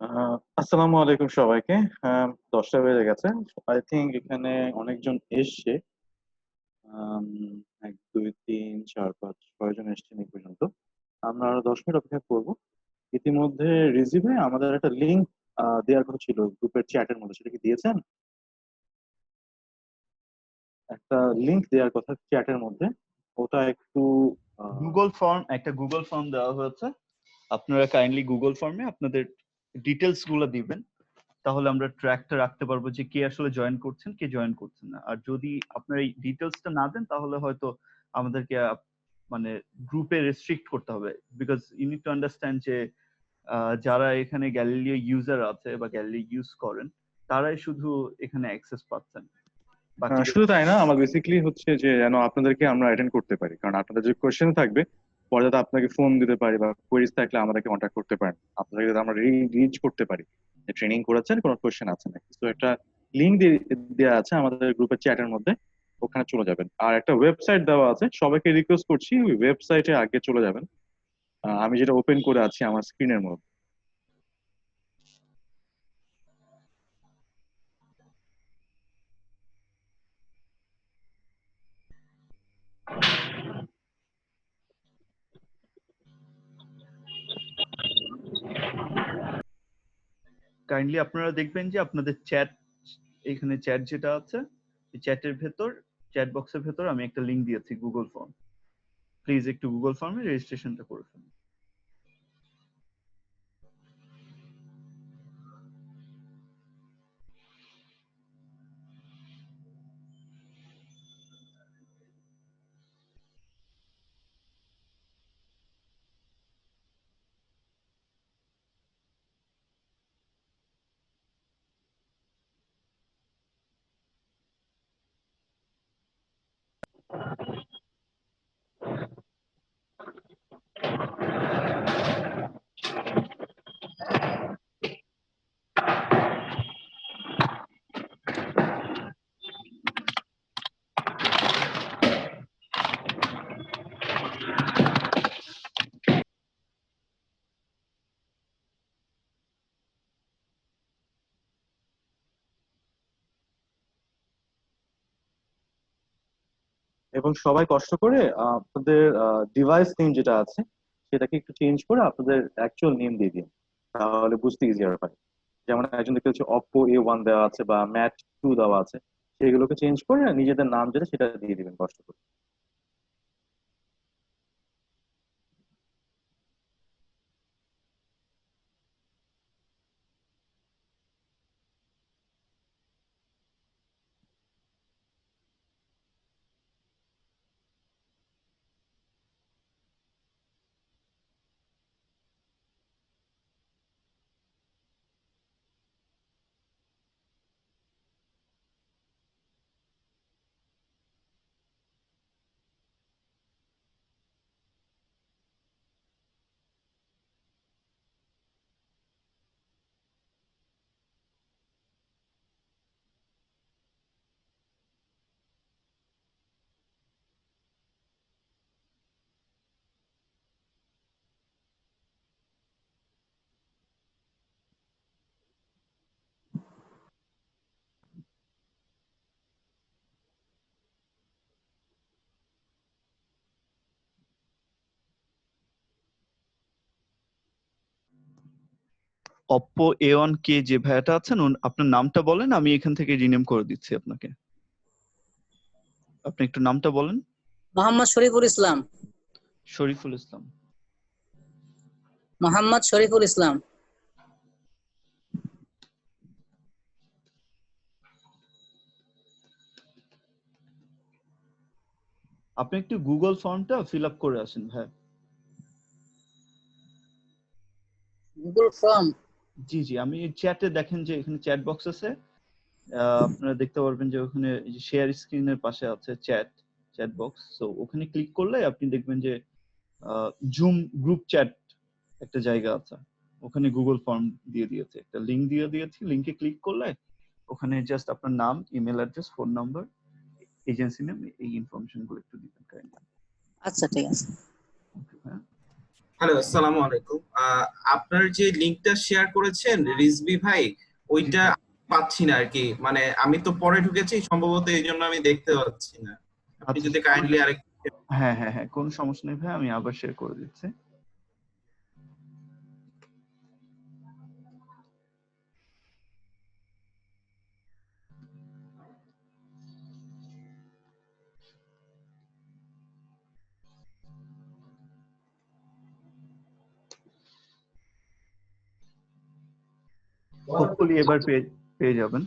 আসসালামু আলাইকুম সবাইকে। 10টা বেজে গেছে। আই থিঙ্ক এখানে অনেকজন এসছে। আম, 1 2 3 4 5 6 জন এসছেন এই পর্যন্ত। আমরা আরো 10 মিনিট অপেক্ষা করবো। ইতিমধ্যে রিজিভে আমাদের একটা লিঙ্ক দেওয়ার কথা ছিল গ্রুপের চ্যাটের মধ্যে, সেটা কি দিয়েছেন? একটা লিঙ্ক দেওয়ার কথা চ্যাটের মধ্যে, ওটা একটু আহ, গুগল ফর্ম দেওয়া হয়েছে। আপনারা কাইন্ডলি গুগল ফর্মে আপনাদের ডিটেলস গুলো দিবেন, তাহলে আমরা ট্র্যাকটা রাখতে পারবো যে কে আসলে জয়েন করছেন, কে জয়েন করছেন না। আর যদি আপনারা এই ডিটেলসটা না দেন, তাহলে হয়তো আমাদেরকে মানে গ্রুপে রেস্ট্রিক্ট করতে হবে। Because you need to understand যে যারা এখানে গ্যালিলিও ইউজার আছে বা গ্যালিলিও ইউজ করেন, তারাই শুধু এখানে অ্যাক্সেস পাচ্ছেন। বাকি শুধু তাই না, আমার বেসিক্যালি হচ্ছে যে যেন আপনাদেরকে আমরা অ্যাটেন্ড করতে পারি, কারণ আপনাদের যে কোয়েশ্চেন থাকবে পরে যাতে আপনাকে ফোন দিতে পারি বা কোয়েরিজ থাকলে আমাদেরকে কন্ট্যাক্ট করতে পারেন, আপনাদেরকে যাতে আমরা রিচ করতে পারি যে ট্রেনিং করেছেন, কোনো কোয়েশ্চেন আছে নাকি। তো একটা লিঙ্ক দেওয়া আছে আমাদের গ্রুপের চ্যাটের মধ্যে, ওখানে চলে যাবেন। আর একটা ওয়েবসাইট দেওয়া আছে, সবাইকে রিকোয়েস্ট করছি ওই ওয়েবসাইটে আগে চলে যাবেন। আমি যেটা ওপেন করে আছি আমার স্ক্রিনের মধ্যে। কাইন্ডলি আপনারা দেখবেন যে আপনাদের চ্যাট, এখানে চ্যাট যেটা আছে, এই চ্যাটের ভেতর, চ্যাট বক্সের ভেতর আমি একটা লিংক দিয়েছি গুগল ফর্ম। প্লিজ একটু গুগল ফর্মে রেজিস্ট্রেশনটা করে ফেলুন। এবং সবাই কষ্ট করে আপনাদের ডিভাইস নেম যেটা আছে সেটাকে একটু চেঞ্জ করে আপনাদের অ্যাকচুয়াল নেম দিয়ে দিন, তাহলে বুঝতে ইজিয়ার হয়। যেমন একজন দেখতে হচ্ছে Oppo A1 দেওয়া আছে বা Mat 2 দেওয়া আছে, সেগুলোকে চেঞ্জ করে নিজেদের নাম যেটা সেটা দিয়ে দিবেন কষ্ট করে। Oppo A1 যে ভাইয়াটা আছেন, আপনার নামটা বলেন, আমি এখান থেকে রিনেম করে দিচ্ছি আপনাকে। আপনি একটু নামটা বলেন। মোহাম্মদ শরীফুল ইসলাম। শরীফুল ইসলাম। মোহাম্মদ শরীফুল ইসলাম। আপনি একটু গুগল ফর্মটা ফিল আপ করে আসেন ভাই। Google form. জি জি, আমি চ্যাটে দেখেন যে এখানে চ্যাট বক্স আছে, আপনারা দেখতে পারবেন যে ওখানে শেয়ার স্ক্রিনের পাশে আছে চ্যাট, চ্যাট বক্স। সো ওখানে ক্লিক করলে আপনি দেখবেন যে জুম গ্রুপ চ্যাট একটা জায়গা আছে, ওখানে গুগল ফর্ম দিয়ে দিয়েছে, একটা লিংক দিয়ে দিয়েছি। লিংকে ক্লিক করলে ওখানে জাস্ট আপনার নাম, email address, phone number, agency name, এই ইনফরমেশন গুলো একটু দিবেন কাইন্ডলি। আচ্ছা ঠিক আছে। ওকে ভাই। হ্যালো, আসসালামু আলাইকুম। আপনার যে লিংকটা শেয়ার করেছেন রিজবি ভাই, ওইটা পাচ্ছি না আর কি। মানে আমি তো পরে ঢুকেছি সম্ভবত, এই জন্য আমি দেখতে পাচ্ছি না। আপনি আচ্ছা, যদি কাইন্ডলি আরেক হ্যাঁ হ্যাঁ হ্যাঁ, কোনো সমস্যা নেই ভাই, আমি আবার শেয়ার করে দিচ্ছি। হোপফুলি এবার পেয়ে যাবেন।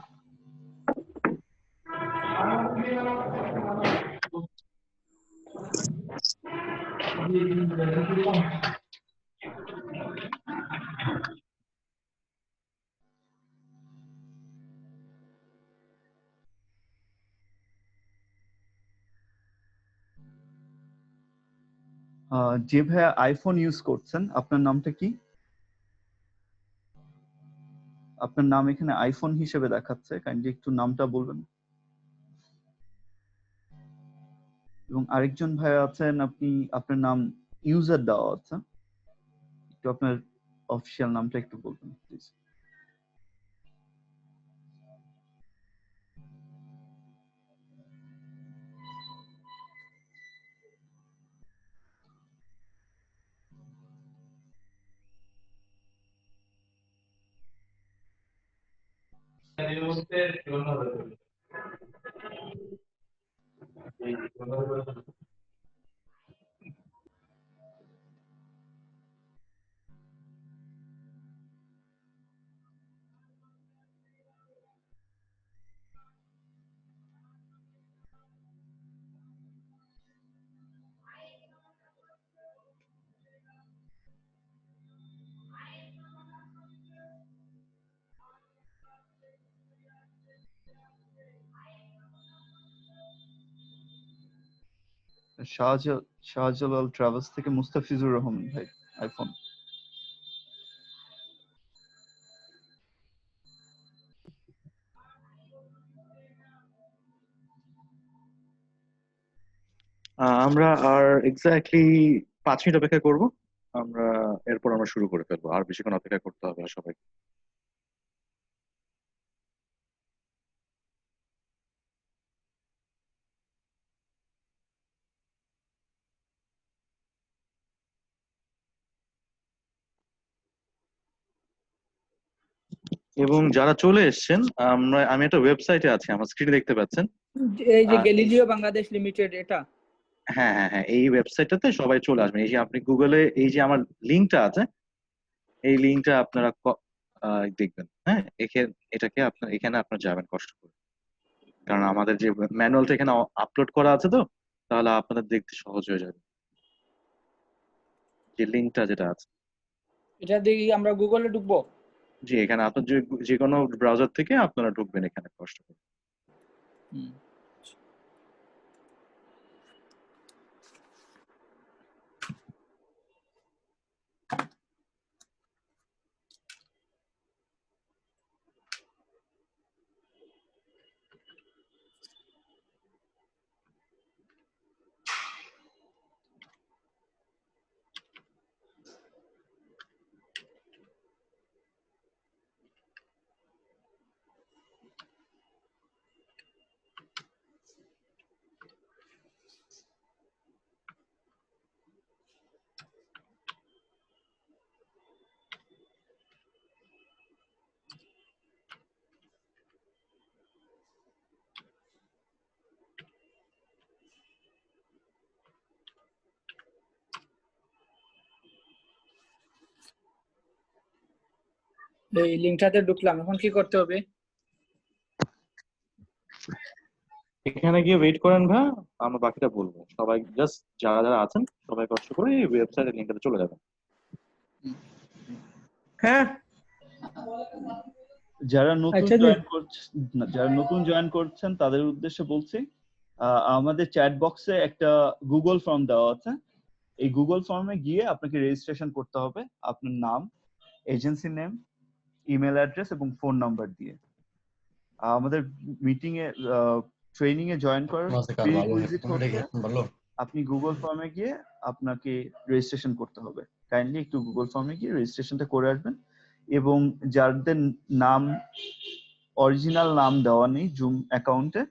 যে ভাইয়া আইফোন ইউজ করছেন, আপনার নামটা কি? আপনার নাম এখানে আইফোন হিসেবে দেখাচ্ছে, কাইন্ডলি একটু নামটা বলবেন। এবং আরেকজন ভাইয়া আছেন, আপনার নাম ইউজার দেওয়া আছে, একটু আপনার অফিসিয়াল নামটা একটু বলবেন প্লিজ। শাহজালাল ট্রাভেলস থেকে মুস্তাফিজুর রহমান ভাই, আইফোন। আমরা আর এক্স্যাক্টলি 5 মিনিট অপেক্ষা করব। আমরা এরপর আমরা শুরু করে ফেলবো, আর বেশিক্ষণ অপেক্ষা করতে হবে না সবাই। এবং যারা চলে এসেছেন, আমি একটা ওয়েবসাইটে আছি, আমার স্ক্রিনে দেখতে পাচ্ছেন। এই যে গ্যালিলিও বাংলাদেশ লিমিটেড, এটা? হ্যাঁ হ্যাঁ হ্যাঁ, এই ওয়েবসাইটটাতে সবাই চলে আসবেন। এই যে আপনি গুগলে এই যে আমার লিঙ্কটা আছে, এই লিঙ্কটা আপনারা দেখবেন। হ্যাঁ, এটাকে আপনার এখানে আপনার যাবেন কষ্ট করে, কারণ আমাদের যে ম্যানুয়ালটা এখানে আপলোড করা আছে, তো তাহলে আপনাদের দেখতে সহজ হয়ে যাবে। যে লিঙ্কটা যেটা আছে, এটা দিয়ে আমরা গুগলে ঢুকবো? জি, এখানে আপনার যে কোনো ব্রাউজার থেকে আপনারা ঢুকবেন এখানে কষ্ট করে। এই লিংকটাতে ঢুকলাম, এখন কি করতে হবে? এখানে গিয়ে ওয়েট করেন ভাই, আমরা বাকিটা বলবো। সবাই জাস্ট যারা যারা আছেন সবাই কষ্ট করে এই ওয়েবসাইটের লিঙ্কটাতে চলে যাবেন। হ্যাঁ, যারা নতুন আচ্ছা জি। জয়েন করছেন তাদের উদ্দেশ্যে বলছি, আমাদের চ্যাট বক্সে একটা গুগল ফর্ম দেওয়া আছে। এই গুগল ফর্মে গিয়ে আপনাকে রেজিস্ট্রেশন করতে হবে আপনার নাম, এজেন্সি নেম, ইমেল অ্যাড্রেস এবং ফোন নাম্বার দিয়ে। আমাদের মিটিং এ ট্রেনিং এ জয়েন করার প্রি-রিকুইজিট হচ্ছে আপনি গুগল ফর্মে গিয়ে আপনাকে রেজিস্ট্রেশন করতে হবে। কাইন্ডলি একটু গুগল ফর্মে গিয়ে রেজিস্ট্রেশনটা করে আসবেন, এবং যাদের নাম অরিজিনাল নাম দেওয়া নেই জুম অ্যাকাউন্টে,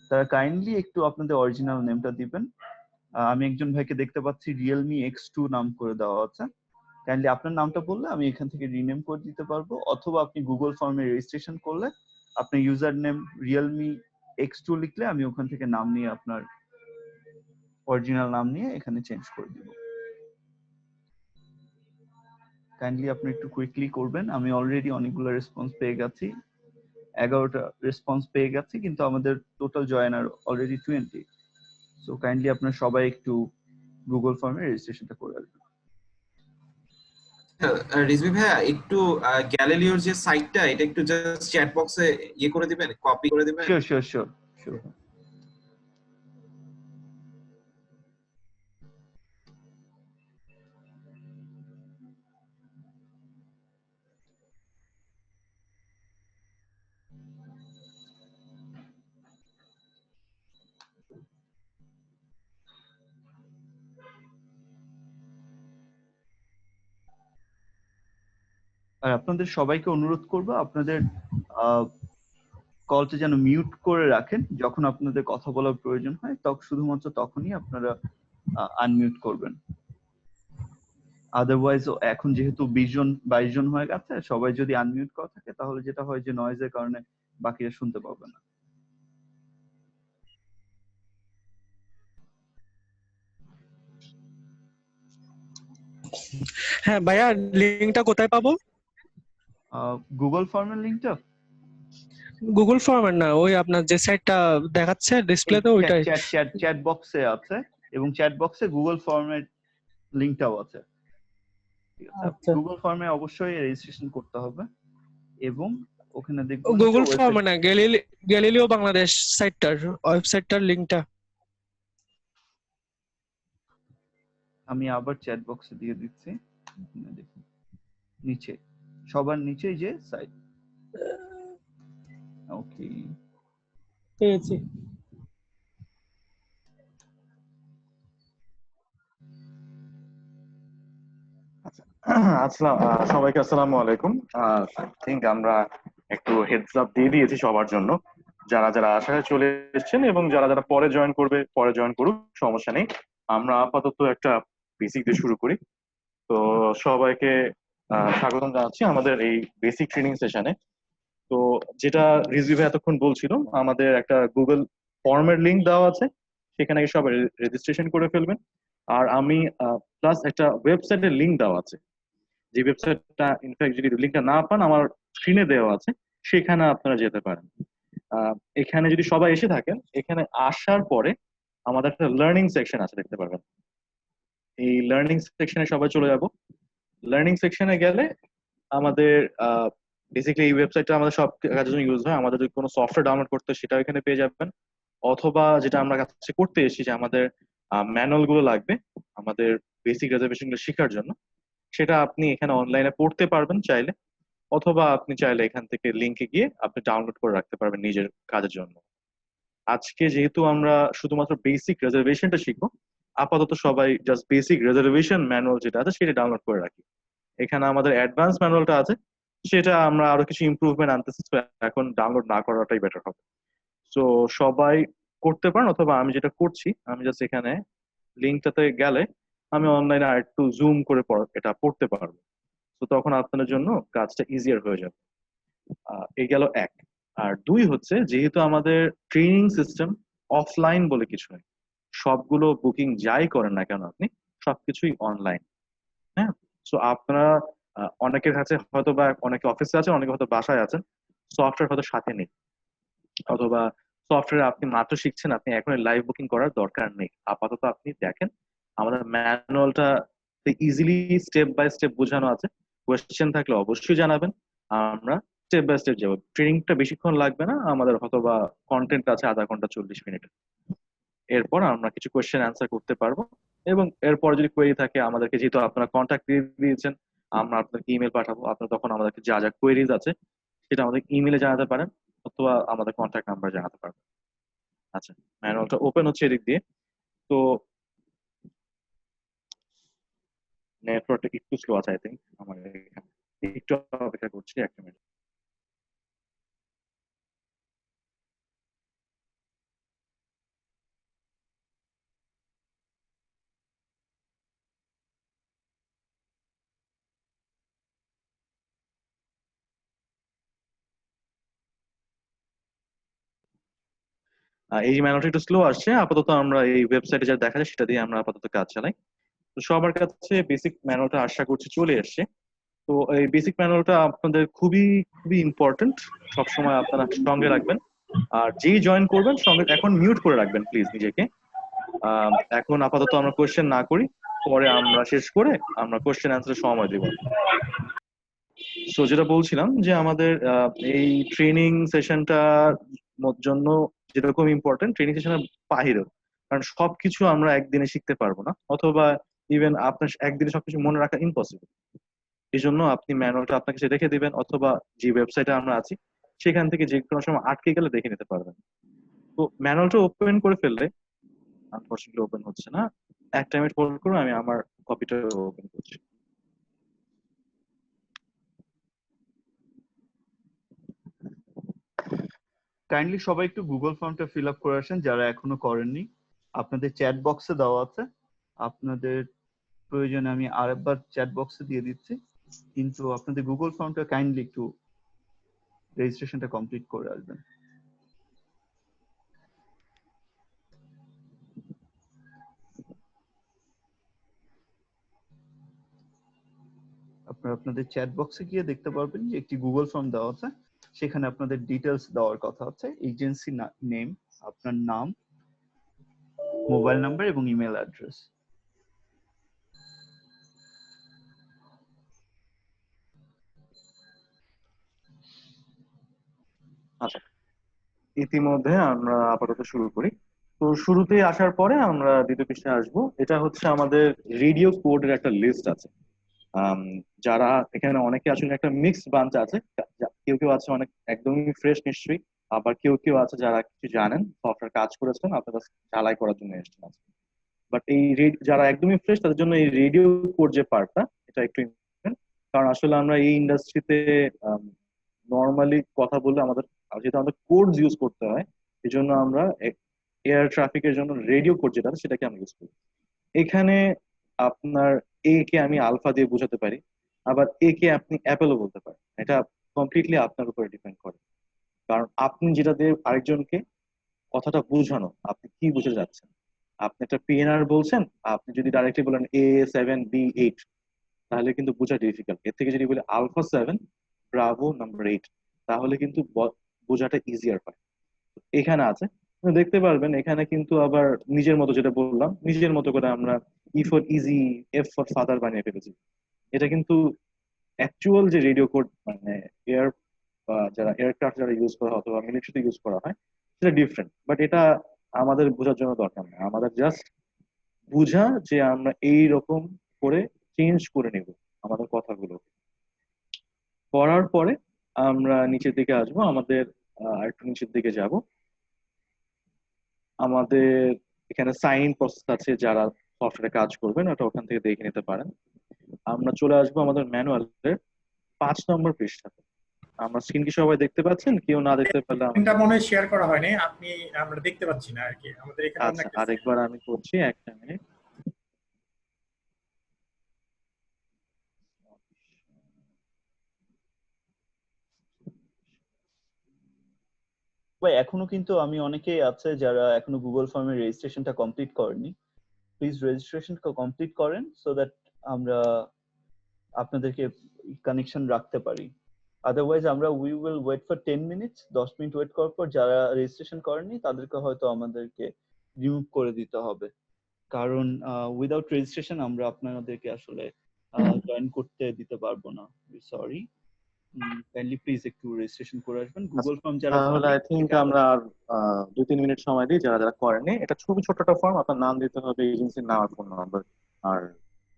তারা কাইন্ডলি একটু আপনাদের অরিজিনাল নেমটা দিবেন। আমি একজন ভাইকে দেখতে পাচ্ছি রিয়েলমি X2 নাম করে দেওয়া আছে। কাইন্ডলি আপনার নামটা বললে আমি এখান থেকে রিনেম করে দিতে পারবো, অথবা আপনি গুগল ফর্মে রেজিস্ট্রেশন করলে আপনার ইউজার নেম রিয়েলমি X2 লিখলে আমি ওখান থেকে নাম নিয়ে আপনার অরিজিনাল নাম নিয়ে এখানে চেঞ্জ করে দিব। কাইন্ডলি আপনি একটু কুইকলি করবেন। আমি অলরেডি অনেকগুলো রেসপন্স পেয়ে গেছি, 11টা রেসপন্স পেয়ে গেছি, কিন্তু আমাদের টোটাল জয়েনার অলরেডি 20। সো কাইন্ডলি আপনারা সবাই একটু গুগল ফর্মে রেজিস্ট্রেশনটা করে আসবেন। রিজভি ভাইয়া একটু গ্যালিলিওর যে সাইটটা এটা একটু জাস্ট চ্যাট বক্সে ইয়ে করে দিবেন, কপি করে দিবেন। Sure sure sure sure. আর আপনাদের সবাইকে অনুরোধ করবো আপনাদের কলটা যেন মিউট করে রাখেন। যখন আপনাদের কথা বলার প্রয়োজন হয় তখন শুধুমাত্র তখনই আপনারা আনমিউট করবেন। আদারওয়াইজ এখন যেহেতু 20-22 জন হয়ে গেছে, সবাই যদি আনমিউট করা থাকে তাহলে যেটা হয় যে নয়েজের কারণে বাকিরা শুনতে পাবে না। হ্যাঁ ভাইয়া, লিঙ্কটা কোথায় পাবো? গুগল ফর্মের লিঙ্কটা গুগল ফর্মের না, ওই আপনার যে সাইটটা দেখাচ্ছে ডিসপ্লেতে ওইটাই। চ্যাট বক্সে আছে, এবং চ্যাট বক্সে গুগল ফর্মের লিঙ্কটাও আছে। ঠিক আছে, আচ্ছা, গুগল ফর্মে অবশ্যই রেজিস্ট্রেশন করতে হবে, এবং ওখানে দেখবেন গুগল ফর্মে না, গ্যালিলিও বাংলাদেশ সাইটটার ওয়েবসাইটটার লিঙ্কটা। আমি আবার চ্যাট বক্সে দিয়ে দিচ্ছি। দেখুন নিচে, সবার নিচে যে সাইট। ওকে, পেয়েছি। সবাইকে আসসালামু আলাইকুম। আই থিংক আমরা একটু হেডস আপ দিয়ে দিয়েছি সবার জন্য, যারা যারা আশায় চলে এসেছেন এবং যারা যারা পরে জয়েন করবে পরে জয়েন করুক, সমস্যা নেই। আমরা আপাতত একটা বেসিক দিয়ে শুরু করি। তো সবাইকে স্বাগতম জানাচ্ছি আমাদের এই বেসিক ট্রেনিং সেশনে। তো যেটা রিজভি ভাই এতক্ষণ বলছিল, আমাদের একটা গুগল ফর্মের লিংক দেওয়া আছে, সেখানে গিয়ে সবাই রেজিস্ট্রেশন করে ফেলবেন। আর আমি প্লাস একটা ওয়েবসাইটের লিংক দেওয়া আছে, যে ওয়েবসাইটটা ইনফ্যাক্ট যদি লিঙ্কটা না পান আমার স্ক্রিনে দেওয়া আছে, সেখানে আপনারা যেতে পারেন। এখানে যদি সবাই এসে থাকেন, এখানে আসার পরে আমাদের একটা লার্নিং সেকশন আছে, দেখতে পারবেন। এই লার্নিং সেকশনে সবাই চলে যাব। লার্নিং সেকশনে গেলে আমাদের বেসিক্যালি এই ওয়েবসাইটটা আমাদের সব কাজের জন্য ইউজ হয়। আমাদের যদি কোনো সফটওয়্যার ডাউনলোড করতে হয় সেটাও এখানে পেয়ে যাবেন, অথবা যেটা আমরা কাছে করতে এসেছি যে আমাদের ম্যানুয়াল গুলো লাগবে আমাদের বেসিক রিজার্ভেশন গুলো শেখার জন্য, সেটা আপনি এখানে অনলাইনে পড়তে পারবেন চাইলে, অথবা আপনি চাইলে এখান থেকে লিঙ্কে গিয়ে আপনি ডাউনলোড করে রাখতে পারবেন নিজের কাজের জন্য। আজকে যেহেতু আমরা শুধুমাত্র বেসিক রিজার্ভেশনটা শিখবো, আপাতত সবাই জাস্ট বেসিক রিজার্ভেশন ম্যানুয়াল যেটা আছে সেটা ডাউনলোড করে রাখি। এখানে আমাদের অ্যাডভান্স ম্যানুয়ালটা আছে, সেটা আমরা আরো কিছু ইমপ্রুভমেন্ট আনতেছি, এখন ডাউনলোড না করাটাই বেটার হবে। তো সবাই করতে পারেন, অথবা আমি যেটা করছি, আমি জাস্ট এখানে লিঙ্কটাতে গেলে আমি অনলাইনে আর একটু জুম করে এটা পড়তে পারবো। তো তখন আপনাদের জন্য কাজটা ইজিয়ার হয়ে যাবে। এই গেল এক। আর দুই হচ্ছে, যেহেতু আমাদের ট্রেনিং সিস্টেম অফলাইন বলে কিছু নেই, সবগুলো বুকিং যাই করেন না কেন আপনি, সবকিছুই অনলাইন। হ্যাঁ, তো আপনারা অনেকের কাছে হয়তো বা অনেকে অফিসে আছেন, অনেকে হয়তো বাসায় আছেন, সফটওয়্যার হয়তো সাথে নেই, অথবা সফটওয়্যার আপনি মাত্র শিখছেন, আপনি এখন লাইভ বুকিং করার দরকার নেই। আপাতত আপনি দেখেন আমাদের ম্যানুয়ালটা ইজিলি স্টেপ বাই স্টেপ বোঝানো আছে। কোয়েশ্চেন থাকলে অবশ্যই জানাবেন, আমরা স্টেপ বাই স্টেপ যাবো। ট্রেনিংটা বেশিক্ষণ লাগবে না আমাদের, হয়তো বা কন্টেন্ট আছে আধা ঘন্টা 40 মিনিট। এরপর আমরা কিছু কোয়েশ্চেন অ্যান্সার করতে পারবো, এবং এরপর যদি কোয়েরি থাকে আমাদেরকে, যেহেতু আপনারা কন্ট্যাক্ট দিয়ে দিয়েছেন, আমরা আপনাকে ইমেল পাঠাবো, আপনারা তখন আমাদেরকে যা যা কোয়েরিজ আছে সেটা আমাদের ইমেলে জানাতে পারেন, অথবা আমাদের কন্ট্যাক্ট নাম্বার জানাতে পারবেন। আচ্ছা, ম্যানুয়ালটা ওপেন হচ্ছে এদিক দিয়ে। তো নেটওয়ার্কটা একটু স্লো আছে আই থিঙ্ক আমার এখানে। একটু অপেক্ষা করছি, একটা মিনিট। এই ম্যানুয়ালটা একটু স্লো আসছে। আপাতত আমরা এই ওয়েবসাইটে যা দেখা যায় সেটা দিয়ে আমরা আপাতত কাজ চালাই। তো সবার কাছে বেসিক ম্যানুয়ালটা আশা করছি চলে এসছে। তো এই বেসিক ম্যানুয়ালটা আপনাদের খুবই খুবই ইম্পর্টেন্ট, সবসময় আপনারা সঙ্গে রাখবেন। আর যেই জয়েন করবেন সঙ্গে এখন মিউট করে রাখবেন প্লিজ নিজেকে। আহ, এখন আপাতত আমরা কোশ্চেন না করি, পরে আমরা শেষ করে আমরা কোশ্চেন অ্যান্সারের সময় দেব। সো যেটা বলছিলাম যে আমাদের এই ট্রেনিং সেশনটার জন্য যেরকম ইম্পর্টেন্ট ট্রেনিং সেশনের বাহিরেও, কারণ সবকিছু আমরা একদিনে শিখতে পারবো না, অথবা ইভেন আপনার একদিনে সবকিছু মনে রাখা ইম্পসিবল। এই জন্য আপনি ম্যানুয়ালটা আপনাকে সে দেখে দিবেন, অথবা যে ওয়েবসাইটে আমরা আছি সেখান থেকে যে কোনো সময় আটকে গেলে দেখে নিতে পারবেন। তো ম্যানুয়ালটা ওপেন করে ফেললে, আনফরচুনেটলি ওপেন হচ্ছে না, একটা মিনিট হোল্ড করুন, আমি আমার কপিটা ওপেন করছি। কাইন্ডলি সবাই একটু গুগল ফর্মটা ফিল আপ করে আসেন যারা এখনো করেননি। আপনাদের চ্যাট বক্সে দেওয়া আছে, আপনাদের প্রয়োজনে আমি আরেকবার চ্যাট বক্সে দিয়ে দিচ্ছি, কিন্তু আপনাদের গুগল ফর্মটা কাইন্ডলি একটু রেজিস্ট্রেশনটা কমপ্লিট করে আসবেন। আপনারা আপনাদের চ্যাট বক্সে গিয়ে দেখতে পারবেন যে একটি গুগল ফর্ম দেওয়া আছে, সেখানে আপনাদের ডিটেলস দেওয়ার কথা আছে, এজেন্সি নেম, আপনার নাম, মোবাইল নাম্বার এবং ইমেল অ্যাড্রেস। আচ্ছা, ইতিমধ্যে আমরা আপাতত শুরু করি। তো শুরুতে আসার পরে আমরা দ্বিতীয় পৃষ্ঠায় আসবো। এটা হচ্ছে আমাদের রেডিও কোডের একটা লিস্ট আছে। আম, যারা এখানে অনেকে আসলে একটা মিক্সড বাঞ্চ আছে। কেউ কেউ আছে অনেক একদমই ফ্রেশ নিশ্চয়ই, আবার কেউ কেউ আছে যারা কিছু জানেন, সফটওয়্যার কাজ করেছেন, আপনারা ঝালাই করার জন্য এসেছেন। বাট যারা একদমই ফ্রেশ তাদের জন্য এই রেডিও কোড যে পার্টটা, এটা একটু ইম্পর্টেন্ট। কারণ আসলে আমরা এই ইন্ডাস্ট্রিতে নর্মালি কথা বললে আমাদের, যেহেতু আমাদের কোড ইউজ করতে হয়, এই জন্য আমরা এয়ার ট্রাফিকের জন্য রেডিও কোড যেটা আছে সেটাকে আমরা ইউজ করি। এখানে আপনার এ কে আমি আলফা দিয়ে বোঝাতে পারি, আবার এ কে আপনি অ্যাপেলও বলতে পারেন। এটা কমপ্লিটলি আপনার উপরে ডিপেন্ড করে, কারণ আপনি যেটা দিয়ে আরেকজনকে কথাটা বোঝানো, আপনি কি বুঝে যাচ্ছেন। আপনি একটা পিএনআর বলছেন, আপনি যদি ডাইরেক্টলি বলেন A7B8, তাহলে কিন্তু বোঝা ডিফিকাল্ট। এর থেকে যদি বলে আলফা 7 ব্রাভো নাম্বার 8, তাহলে কিন্তু বোঝাটা ইজিয়ার হয়। এখানে আছে, আপনি দেখতে পারবেন এখানে কিন্তু আবার নিজের মতো, যেটা বললাম নিজের মতো করে আমরা E for easy, F for father বানিয়ে ফেলেছি। এটা কিন্তু অ্যাকচুয়াল যে রেডিও কোড, মানে এয়ার যারা এয়ারক্রাফট যারা ইউজ করা হয় অথবা মিলিটারিতে ইউজ করা হয়, সেটা ডিফারেন্ট। বাট এটা আমাদের বোঝার জন্য দরকার নেই, আমাদের জাস্ট বুঝা যে আমরা এই রকম করে চেঞ্জ করে নেব আমাদের কথাগুলো। করার পরে আমরা নিচের দিকে আসবো, আমাদের একটু নিচের দিকে যাব। আমাদের এখানে সাইন প্রসেস আছে, যারা সফটওয়্যারে কাজ করবেন ওটা ওখান থেকে দেখে নিতে পারেন। আমরা চলে আসবো আমাদের ম্যানুয়ালের 5 নম্বর পৃষ্ঠাতে। আমরা স্ক্রিন কি সবাই দেখতে পাচ্ছেন? কেউ না দেখতে পারলে এটা আমাকে। মনে হয় শেয়ার করা হয়নি, আমরা দেখতে পাচ্ছি না আর কি, আমাদের এখানে অন্য আচ্ছা, একটা আরেকবার আমি করছি, একটা মিনিট। ভাই এখনো কিন্তু আমি অনেকেই আছে যারা এখনো গুগল ফর্মের রেজিস্ট্রেশনটা কমপ্লিট করেনি। প্লিজ রেজিস্ট্রেশন কমপ্লিট করেন সো দ্যাট আমরা আপনাদেরকে কানেকশন রাখতে পারি। আদারওয়াইজ আমরা we will wait for 10 minutes, 10 minute wait করার পর যারা রেজিস্ট্রেশন করেনি তাদেরকে হয়তো আমাদেরকে রিমুভ করে দিতে হবে, কারণ উইদাউট রেজিস্ট্রেশন আমরা আপনাদেরকে আসলে জয়েন করতে দিতে পারবো না। সরি, কাইন্ডলি প্লিজ একটু রেজিস্ট্রেশন করে আসবেন। গুগল ফর্ম যারা তাহলে করেনি আই থিঙ্ক আমরা আর 2-3 মিনিট সময় দিই যারা যারা করেনি। এটা খুবই ছোট একটা ফর্ম, আপনার নাম দিতে হবে, এজেন্সির নাম আর ফোন নাম্বার, আর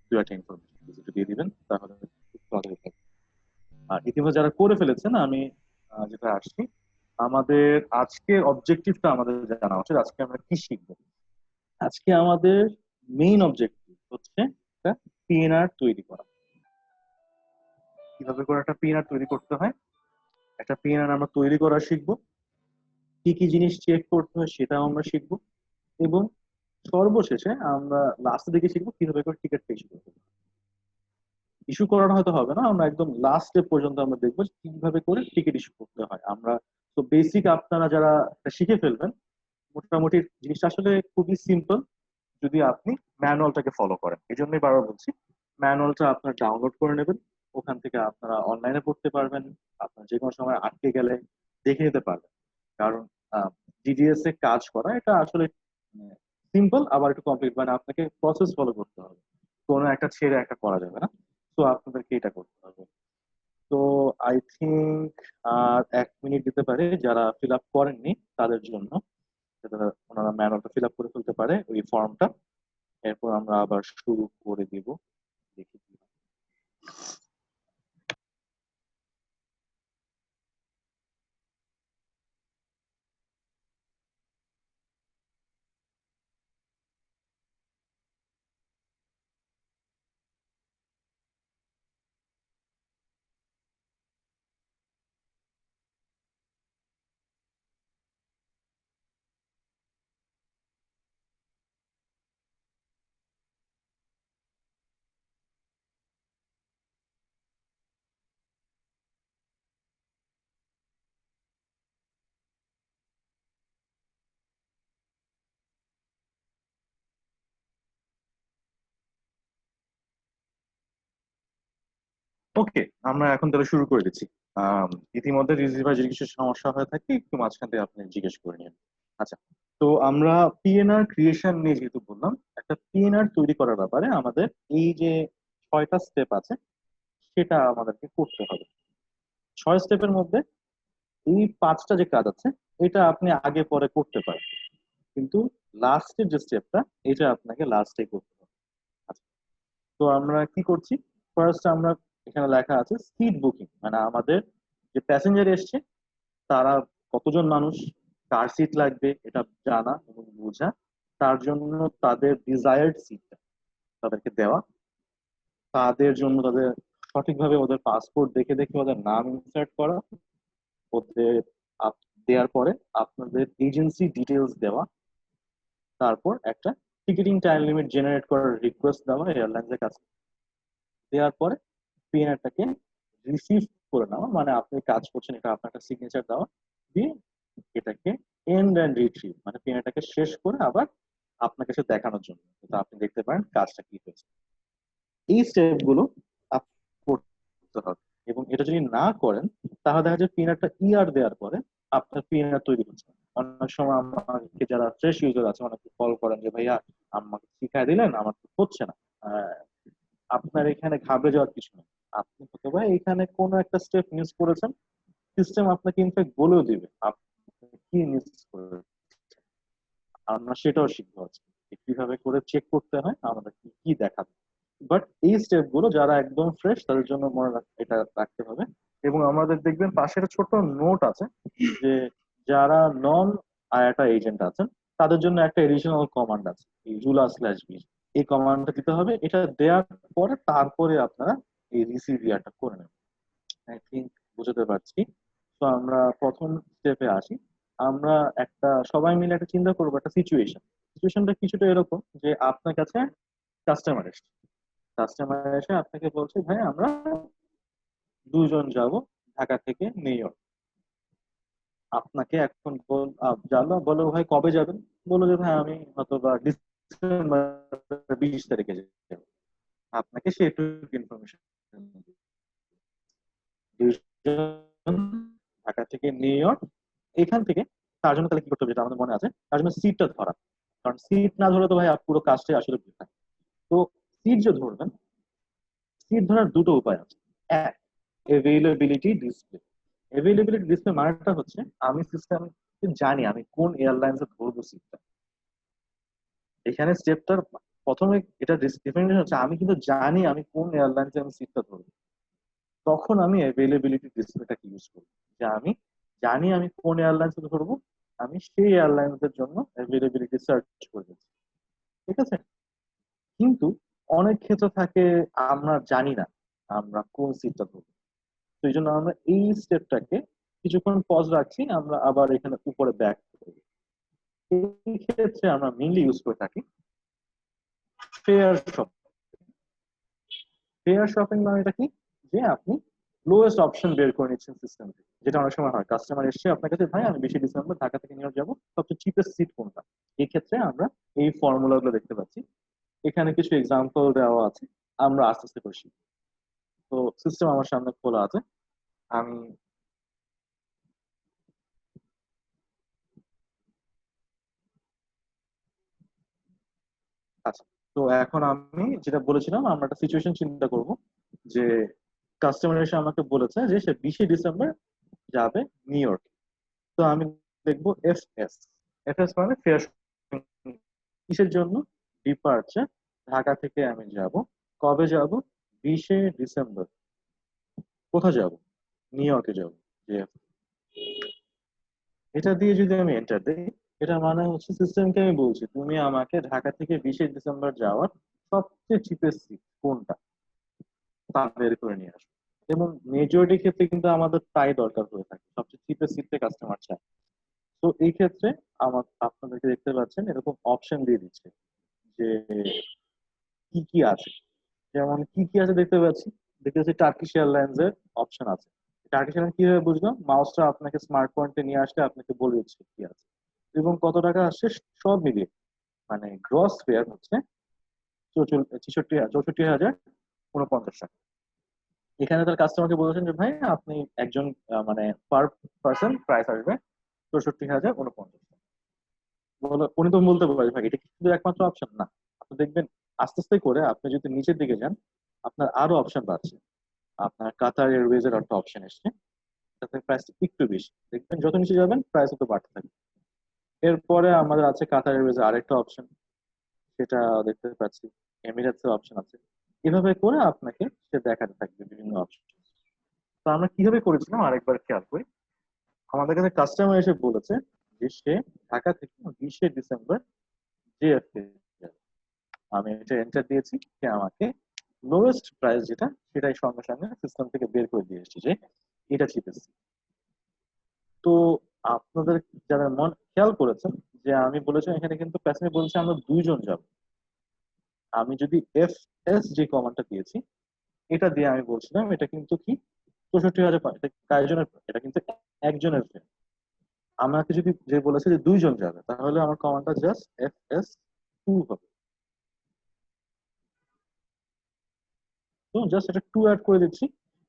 দু একটা ইনফরমেশন একটু দিয়ে দিবেন, তাহলে খুব ভালো হতো। আর ইতিমধ্যে যারা করে ফেলেছেন, আমি যেটা আসছি, আমাদের আজকের অবজেক্টিভটা আমাদের জানা উচিত। আজকে আমরা কি শিখবো? আজকে আমাদের মেইন অবজেক্টিভ হচ্ছে পিএনআর তৈরি করা। কিভাবে করে একটা পিএনআর তৈরি করতে হয়, একটা পিএনআর আমরা তৈরি করা শিখবো, কি কি জিনিস চেক করতে হয় সেটাও আমরা শিখবো, এবং সর্বশেষে আমরা লাস্টের দিকে শিখবো কিভাবে করে টিকিটটা ইস্যু করতে হয়। ইস্যু করানো হয়তো হবে না, আমরা একদম লাস্ট স্টেপ পর্যন্ত আমরা দেখবো যে কিভাবে করে টিকিট ইস্যু করতে হয় আমরা। তো বেসিক আপনারা যারা এটা শিখে ফেলবেন, মোটামুটি জিনিসটা আসলে খুবই সিম্পল যদি আপনি ম্যানুয়ালটাকে ফলো করেন। এই জন্যই বারবার বলছি, ম্যানুয়ালটা আপনারা ডাউনলোড করে নেবেন, ওখান থেকে আপনারা অনলাইনে পড়তে পারবেন, আপনার যে কোনো সময় আটকে গেলে দেখে নিতে পারবেন। কারণ ডিডিএস এ কাজ করা এটা আসলে সিম্পল আবার একটু কমপ্লিট, মানে আপনাকে প্রসেস ফলো করতে হবে, কোনো একটা ছেড়ে একটা করা যাবে না। তো আপনাদেরকে এটা করতে হবে। তো আই থিঙ্ক আর 1 মিনিট দিতে পারে যারা ফিল আপ করেননি তাদের জন্য, যাতে ওনারা ম্যানুয়ালটা ফিল আপ করে ফেলতে পারে ওই ফর্মটা। এরপর আমরা আবার শুরু করে দিব, দেখি কি হয়। ওকে, আমরা এখন তাহলে শুরু করে দিচ্ছি। ইতিমধ্যে রিসিভার যদি কিছু সমস্যা হয়ে থাকে একটু মাঝখান থেকে আপনি জিজ্ঞেস করে নিন। আচ্ছা, তো আমরা পিএনআর ক্রিয়েশন নিয়ে যেহেতু বললাম, একটা পিএনআর তৈরি করার ব্যাপারে আমাদের এই যে 6টা স্টেপ আছে সেটা আমাদেরকে করতে হবে। 6 স্টেপের মধ্যে এই 5টা যে কাজ আছে এটা আপনি আগে পরে করতে পারেন, কিন্তু লাস্টের যে স্টেপটা এটা আপনাকে লাস্টে করতে হবে। আচ্ছা, তো আমরা কি করছি, ফার্স্ট আমরা এখানে লেখা আছে সিট বুকিং, মানে আমাদের যে প্যাসেঞ্জার এসছে তারা কতজন মানুষ, কার সিট লাগবে এটা জানা এবং বোঝা, তার জন্য তাদের ডিজায়ার্ড সিটটা তাদেরকে দেওয়া, তাদের জন্য তাদের সঠিকভাবে ওদের পাসপোর্ট দেখে দেখে ওদের নাম ইনসার্ট করা, ওদের দেওয়ার পরে আপনাদের এজেন্সি ডিটেলস দেওয়া, তারপর একটা টিকিটিং টাইম লিমিট জেনারেট করার রিকোয়েস্ট দেওয়া এয়ারলাইন্সের কাছে, দেওয়ার পরে পিএনআরটাকে রিসিভ করে নেওয়া, মানে আপনি কাজ করছেন এটা আপনার একটা সিগনেচার দেওয়া, দিয়ে এটাকে এন্ড অ্যান্ড রিট্রিভ, মানে পিএনআরটাকে শেষ করে আবার আপনাকে সে দেখানোর জন্য, তো আপনি দেখতে পারেন কাজটা কি হয়েছে। এই স্টেপ গুলো করতে হবে, এবং এটা যদি না করেন তাহলে দেখা যায় পিএনআরটা ইয়ার দেওয়ার পরে আপনার পিএনআর তৈরি হচ্ছে না। অনেক সময় আমাকে যারা ফ্রেশ ইউজার আছে অনেকে কল করেন যে ভাইয়া আমাকে শিখাই দিলেন, আমার তো হচ্ছে না। আপনার এখানে ঘাবড়ে যাওয়ার কিছু নেই, আপনি হতে পারে এখানে কোনো একটা স্টেপ মিস করেছেন, সিস্টেম আপনাকে ইনফ্যাক্ট বলেও দিবে আপনি কি মিস করেছেন। আমরা সেটাও শিখবো আজকে যে কিভাবে করে চেক করতে হয়, আমাদের কি কি দেখাবে। বাট এই স্টেপ গুলো যারা একদম ফ্রেশ তাদের জন্য এটা রাখতে হবে। এবং আমাদের দেখবেন পাশে একটা ছোট নোট আছে যে যারা নন আয়াটা এজেন্ট আছেন তাদের জন্য একটা এডিশনাল কমান্ড আছে, এই জুলা/বি, এই কমান্ডটা দিতে হবে। এটা দেওয়ার পরে তারপরে আপনারা এই রিসিভ ইয়ারটা করে নেবেন। আই থিঙ্ক বুঝতে পারছি। তো আমরা প্রথম স্টেপে আসি। আমরা একটা সবাই মিলে একটা চিন্তা করবো একটা সিচুয়েশনটা কিছুটা এরকম যে আপনার কাছে কাস্টমার এসে আপনাকে বলছে ভাই আমরা 2 জন যাব ঢাকা থেকে নিউ ইয়র্ক। আপনাকে এখন জানলো, বলো ভাই কবে যাবেন, বলো যে ভাই আমি হয়তো বা ডিসেম্বর 20 তারিখে যাবো। আপনাকে সে একটু ইনফরমেশন, 2 জন ঢাকা থেকে নিউ ইয়র্ক, এখান থেকে তার জন্য তাহলে কি করতে হবে যেটা আমাদের মনে আছে, তার জন্য সিটটা ধরা। কারণ সিট না ধরে তো ভাই পুরো কাজটাই আসলে বৃথা। তো সিট যে ধরবেন, সিট ধরার দুটো উপায় আছে। এক, এভেইলেবিলিটি ডিসপ্লে মানেটা হচ্ছে আমি সিস্টেম জানি আমি কোন এয়ারলাইন্সে ধরবো সিটটা। এখানে স্টেপটার প্রথমে এটা ডিফারেন্স হচ্ছে আমি কিন্তু জানি আমি কোন এয়ারলাইন্সে আমি সিটটা ধরবো, তখন আমি অ্যাভেলেবিলিটি ডিসপ্লেটাকে ইউজ করবো, যে আমি জানি আমি কোন এয়ারলাইন্সে ধরবো, আমি সেই এয়ারলাইন্সের জন্য অ্যাভেলেবিলিটি সার্চ করে দিচ্ছি। ঠিক আছে, কিন্তু অনেক ক্ষেত্রে থাকে আমরা জানি না আমরা কোন সিটটা ধরবো। তো এই জন্য আমরা এই স্টেপটাকে কিছুক্ষণ পজ রাখছি, আমরা আবার এখানে উপরে ব্যাক করবো। এই ক্ষেত্রে আমরা মেইনলি ইউজ করে থাকি ফেয়ার শপিং। ফেয়ার শপিং মানে এটা কি, যে আপনি লোয়েস্ট অপশন বের করে নিচ্ছেন সিস্টেম থেকে। যেটা অনেক সময় হয়, কাস্টমার এসে আপনার কাছে, ভাই আমি 20 ডিসেম্বর ঢাকা থেকে নিউ ইয়র্ক যাবো, সবচেয়ে চিপেস্ট সিট কোনটা? এই ক্ষেত্রে আমরা এই ফর্মুলা গুলো দেখতে পাচ্ছি, এখানে কিছু এক্সাম্পল দেওয়া আছে, আমরা আস্তে আস্তে করে শিখি। তো সিস্টেম আমার সামনে খোলা আছে, আমি আচ্ছা, তো এখন আমি যেটা বলেছিলাম, আমরা একটা সিচুয়েশন চিন্তা করব যে কাস্টমার এসে আমাকে বলেছে যে সে 20 ডিসেম্বর যাবে নিউ ইয়র্ক। তো আমি দেখবো এফ এস। এফ এস মানে ফেয়ার। কিসের জন্য? ডিপার্চার। ঢাকা থেকে আমি যাব, কবে যাব? 20 ডিসেম্বর। কোথায় যাব? নিউ ইয়র্কে যাব। যে এটা দিয়ে যদি আমি এন্টার দিই, এটা মানে হচ্ছে সিস্টেমকে আমি বলছি তুমি আমাকে ঢাকা থেকে 20 ডিসেম্বর যাওয়ার সবচেয়ে চিপেস্ট সিট কোনটা তা বের করে নিয়ে আসো। এবং মেজরিটি ক্ষেত্রে কিন্তু আমাদের তাই দরকার হয়ে থাকে, সবচেয়ে চিপেস্ট সিটে কাস্টমার চায়। তো এই ক্ষেত্রে আমার আপনাদেরকে দেখতে পাচ্ছেন এরকম অপশন দিয়ে দিচ্ছে যে কি কি আছে। যেমন কি কি আছে দেখতে পাচ্ছি, দেখতে পাচ্ছি টার্কিশ এয়ারলাইন্স এর অপশন আছে। টার্কিশ এয়ারলাইন্স কিভাবে বুঝলাম? মাউসটা আপনাকে স্মার্ট পয়েন্টে নিয়ে আসলে আপনাকে বলে দিচ্ছে কি আছে এবং কত টাকা আসছে সব মিলিয়ে। মানে গ্রস ফেয়ার হচ্ছে 64,049 টাকা। এখানে তার কাস্টমারকে বলেছেন যে ভাই আপনি একজন মানে পার পার্সন প্রাইস আসবে 64,049 টাকা। উনি তো বলতে পারে ভাই এটা কি শুধু একমাত্র অপশন না, আপনি দেখবেন আস্তে আস্তে করে আপনি যদি নিচের দিকে যান আপনার আরো অপশন বাড়ছে। আপনার কাতার এয়ারওয়েজ এর একটা অপশন এসছে, তাতে প্রাইস একটু বেশি, দেখবেন যত নিচে যাবেন প্রাইস তো বাড়তে থাকবে। এরপরে আমাদের আছে কাতার এয়ারওয়েজ আরেকটা অপশন, সেটা দেখতে পাচ্ছি। এমিরেটস এর অপশন আছে। এভাবে করে আপনাকে সে দেখাতে থাকবে বিভিন্ন অপশন। তো আমরা কিভাবে করেছিলাম আরেকবার খেয়াল করি। আমাদের কাছে কাস্টমার এসে বলেছে যে সে ঢাকা থেকে 20 ডিসেম্বর জিএফকে যাবে। আমি এটা এন্টার দিয়েছি, সে আমাকে লোয়েস্ট প্রাইস যেটা সেটাই সঙ্গে সঙ্গে সিস্টেম থেকে বের করে দিয়ে এসেছে যে এটা চিপেস্ট। তো আপনাদের যারা মন খেয়াল করেছেন যে আমি বলেছিলাম এখানে কিন্তু প্যাসেঞ্জার বলছে আমরা দুইজন যাব। আমি যদি এফ এস যে কমান্ডটা দিয়েছি এটা দিয়ে আমি বলছিলাম এটা কিন্তু কি 64,000, এটা কয়জনের? এটা কিন্তু একজনের ফেয়ার। আমাকে যদি যে বলেছে যে দুইজন যাবে, তাহলে আমার কমান্ডটা জাস্ট এফ এস টু হবে। তো জাস্ট এটা টু অ্যাড করে দিচ্ছি।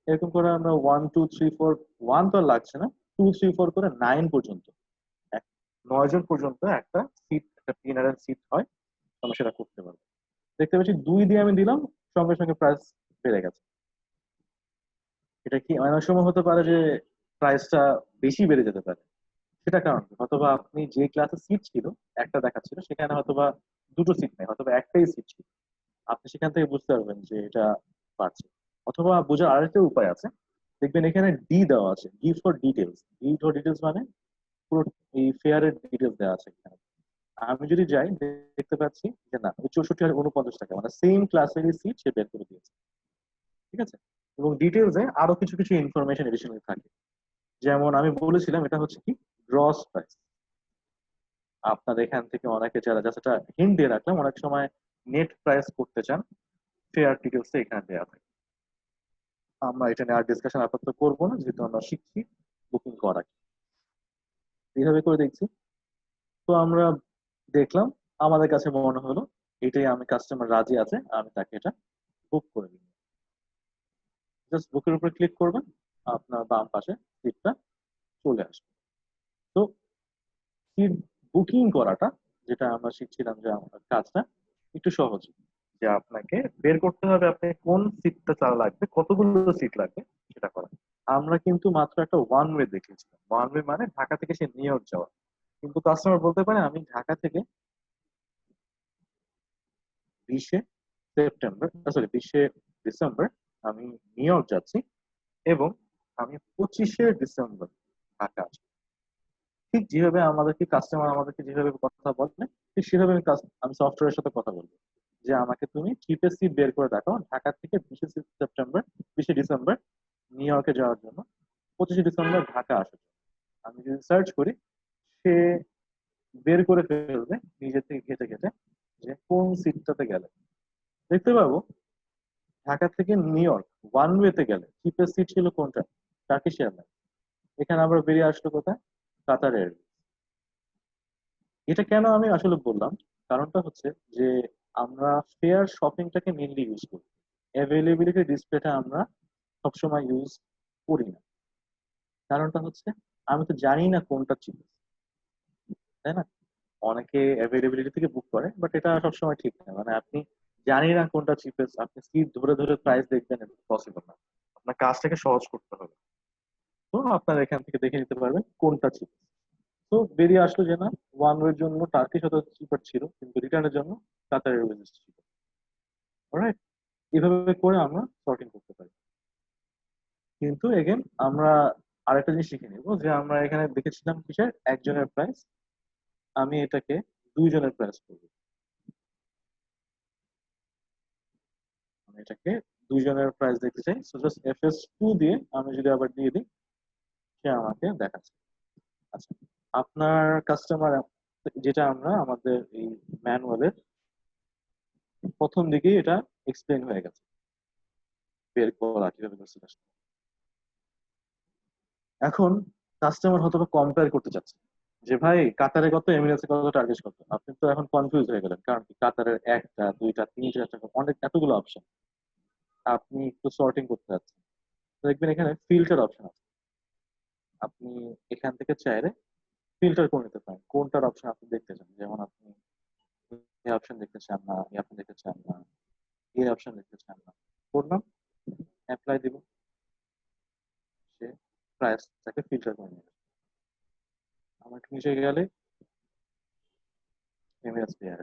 এরকম করে আমরা 1 2 3 4, 1 তো আর লাগছে না, 2 3 4 করে 9 পর্যন্ত, 9 জন পর্যন্ত একটা সিট, একটা ক্লিনারের সিট হয়, আমরা সেটা করতে পারবো। দেখতে পাচ্ছি 2 দিয়ে আমি দিলাম, সঙ্গে সঙ্গে প্রাইস বেড়ে গেছে। এটা কি অনেক সময় হতে পারে যে প্রাইসটা বেশি বেড়ে যেতে পারে, সেটা কারণ কি? হয়তোবা আপনি যে ক্লাসে সিট ছিল একটা দেখাচ্ছিল, সেখানে হয়তোবা দুটো সিট নেই, হয়তোবা একটাই সিট ছিল। আপনি সেখান থেকে বুঝতে পারবেন যে এটা বাড়ছে। অথবা বোঝার আরেকটা উপায় আছে, দেখবেন এখানে ডি দেওয়া আছে, D for details. D for details মানে পুরো এই ফেয়ারের ডিটেলস দেওয়া আছে এখানে। আমি যদি যাই দেখতে পাচ্ছি যে না, 64,049 টাকা, মানে সেম ক্লাসেরই সিট সে বের করে দিয়েছে। ঠিক আছে। এবং ডিটেলসে আরো কিছু কিছু ইনফরমেশন এডিশনাল থাকে। যেমন আমি বলেছিলাম এটা হচ্ছে কি গ্রস প্রাইস। আপনার এখান থেকে অনেকে যারা জাস্ট একটা হিন্ট দিয়ে রাখলাম, অনেক সময় নেট প্রাইস করতে চান, ফেয়ার ডিটেলস এখানে দেওয়া থাকে। আমরা এটা নিয়ে আর ডিসকাশন আপাতত করবো না, যেহেতু আমরা শিখছি বুকিং করা কি। এইভাবে করে দেখছি। তো আমরা দেখলাম, আমাদের কাছে মনে হলো এটাই, আমি কাস্টমার রাজি আছে, আমি তাকে এটা বুক করে দিই। জাস্ট বুকের উপর ক্লিক করবেন, আপনার বাম পাশে সিটটা চলে আসবে। তো সিট বুকিং করাটা, যেটা আমরা শিখছিলাম যে আমার কাজটা একটু সহজ, যে আপনাকে বের করতে হবে আপনি কোন সিটটা চালা লাগবে, কতগুলো সিট লাগবে সেটা করা। আমরা কিন্তু মাত্র একটা ওয়ান ওয়ে দেখেছিলাম। ওয়ান ওয়ে মানে ঢাকা থেকে সে নিউ ইয়র্ক যাওয়া। কিন্তু কাস্টমার বলতে পারে আমি ঢাকা থেকে 20 ডিসেম্বর আমি নিউ ইয়র্ক যাচ্ছি এবং আমি 25 ডিসেম্বর ঢাকা আসবো। ঠিক যেভাবে আমাদেরকে কাস্টমার আমাদেরকে যেভাবে কথা বলে, ঠিক সেভাবে আমি সফটওয়্যারের সাথে কথা বলবো যে আমাকে তুমি চিপেস্ট সিট বের করে দেখাও ঢাকা থেকে 20 ডিসেম্বর নিউ ইয়র্কে যাওয়ার জন্য, 25 ডিসেম্বর ঢাকা আসার জন্য। আমি যদি সার্চ করি, সে বের করে ফেলবে নিজে থেকে ঘেটে ঘেটে যে কোন সিটটাতে গেলে। দেখতে পাবো ঢাকা থেকে নিউ ইয়র্ক ওয়ান ওয়েতে গেলে চিপেস্ট সিট ছিল কোনটা, টার্কিশ এয়ারলাইন্স। এখানে আবার বেরিয়ে আসলো কোথায়, কাতার এয়ারওয়েজ। এটা কেন আমি আসলে বললাম, কারণটা হচ্ছে যে আমরা ফেয়ার শপিংটাকে মেনলি ইউজ করি, অ্যাভেলেবিলিটি ডিসপ্লেটা আমরা সবসময় ইউজ করি না। কারণটা হচ্ছে আমি তো জানি না কোনটা চিপ, তাই না? অনেকে অ্যাভেলেবিলিটি থেকে বুক করে, বাট এটা সবসময় ঠিক না। মানে আপনি জানি না কোনটা চিপেস্ট, আপনি সিট ধরে ধরে প্রাইস দেখবেন, এটা পসিবল না। আপনার কাজটাকে সহজ করতে হবে। তো আপনার এখান থেকে দেখে নিতে পারবেন কোনটা চিপেস্ট। তো বেরিয়ে আসলো যে না, ওয়ান ওয়ের জন্য টার্কিশ হয়তো চিপার ছিল, কিন্তু রিটার্নের জন্য কাতার এয়ারওয়েজ ছিল। অলরাইট, এইভাবে করে আমরা সর্টিং করতে পারি। কিন্তু এগেন আমরা আরেকটা জিনিস শিখে নিব, যে আমরা এখানে দেখেছিলাম কিসের একজনের প্রাইস, আমি এটাকে দুইজনের প্রাইস করবো। আমি এটাকে দুইজনের প্রাইস দেখতে চাই, সো জাস্ট FS2 দিয়ে আমি যদি আবার দিয়ে দিই, সে আমাকে দেখাচ্ছে। আচ্ছা, আপনার কাস্টমার, যেটা আমরা আমাদের এই ম্যানুয়ালের প্রথম দিকেই এটা এক্সপ্লেন হয়ে গেছে, বের করা কিভাবে করছে customer। এখন কাস্টমার হয়তো কম্পেয়ার করতে চাচ্ছে যে ভাই কাতারে কত, এমিরেটসে কত, টার্কিশ কত। আপনি তো এখন কনফিউজ হয়ে গেলেন, কারণ কি কাতারের একটা দুইটা তিনটা চারটা অনেক এতগুলো অপশন, আপনি একটু সর্টিং করতে যাচ্ছেন। দেখবেন এখানে ফিল্টার অপশন আছে, আপনি এখান থেকে চাইলে ফিল্টার করে নিতে পারেন কোনটার অপশন আপনি দেখতে চান। যেমন আপনি এই অপশন দেখতে চান না, এই অপশন দেখতে চান না, এই অপশন দেখতে চান না, করলাম, অ্যাপ্লাই দিব, সে প্রাইসটাকে ফিল্টার করে নেবে। আমার নিচে গেলে এমএস পেয়ার,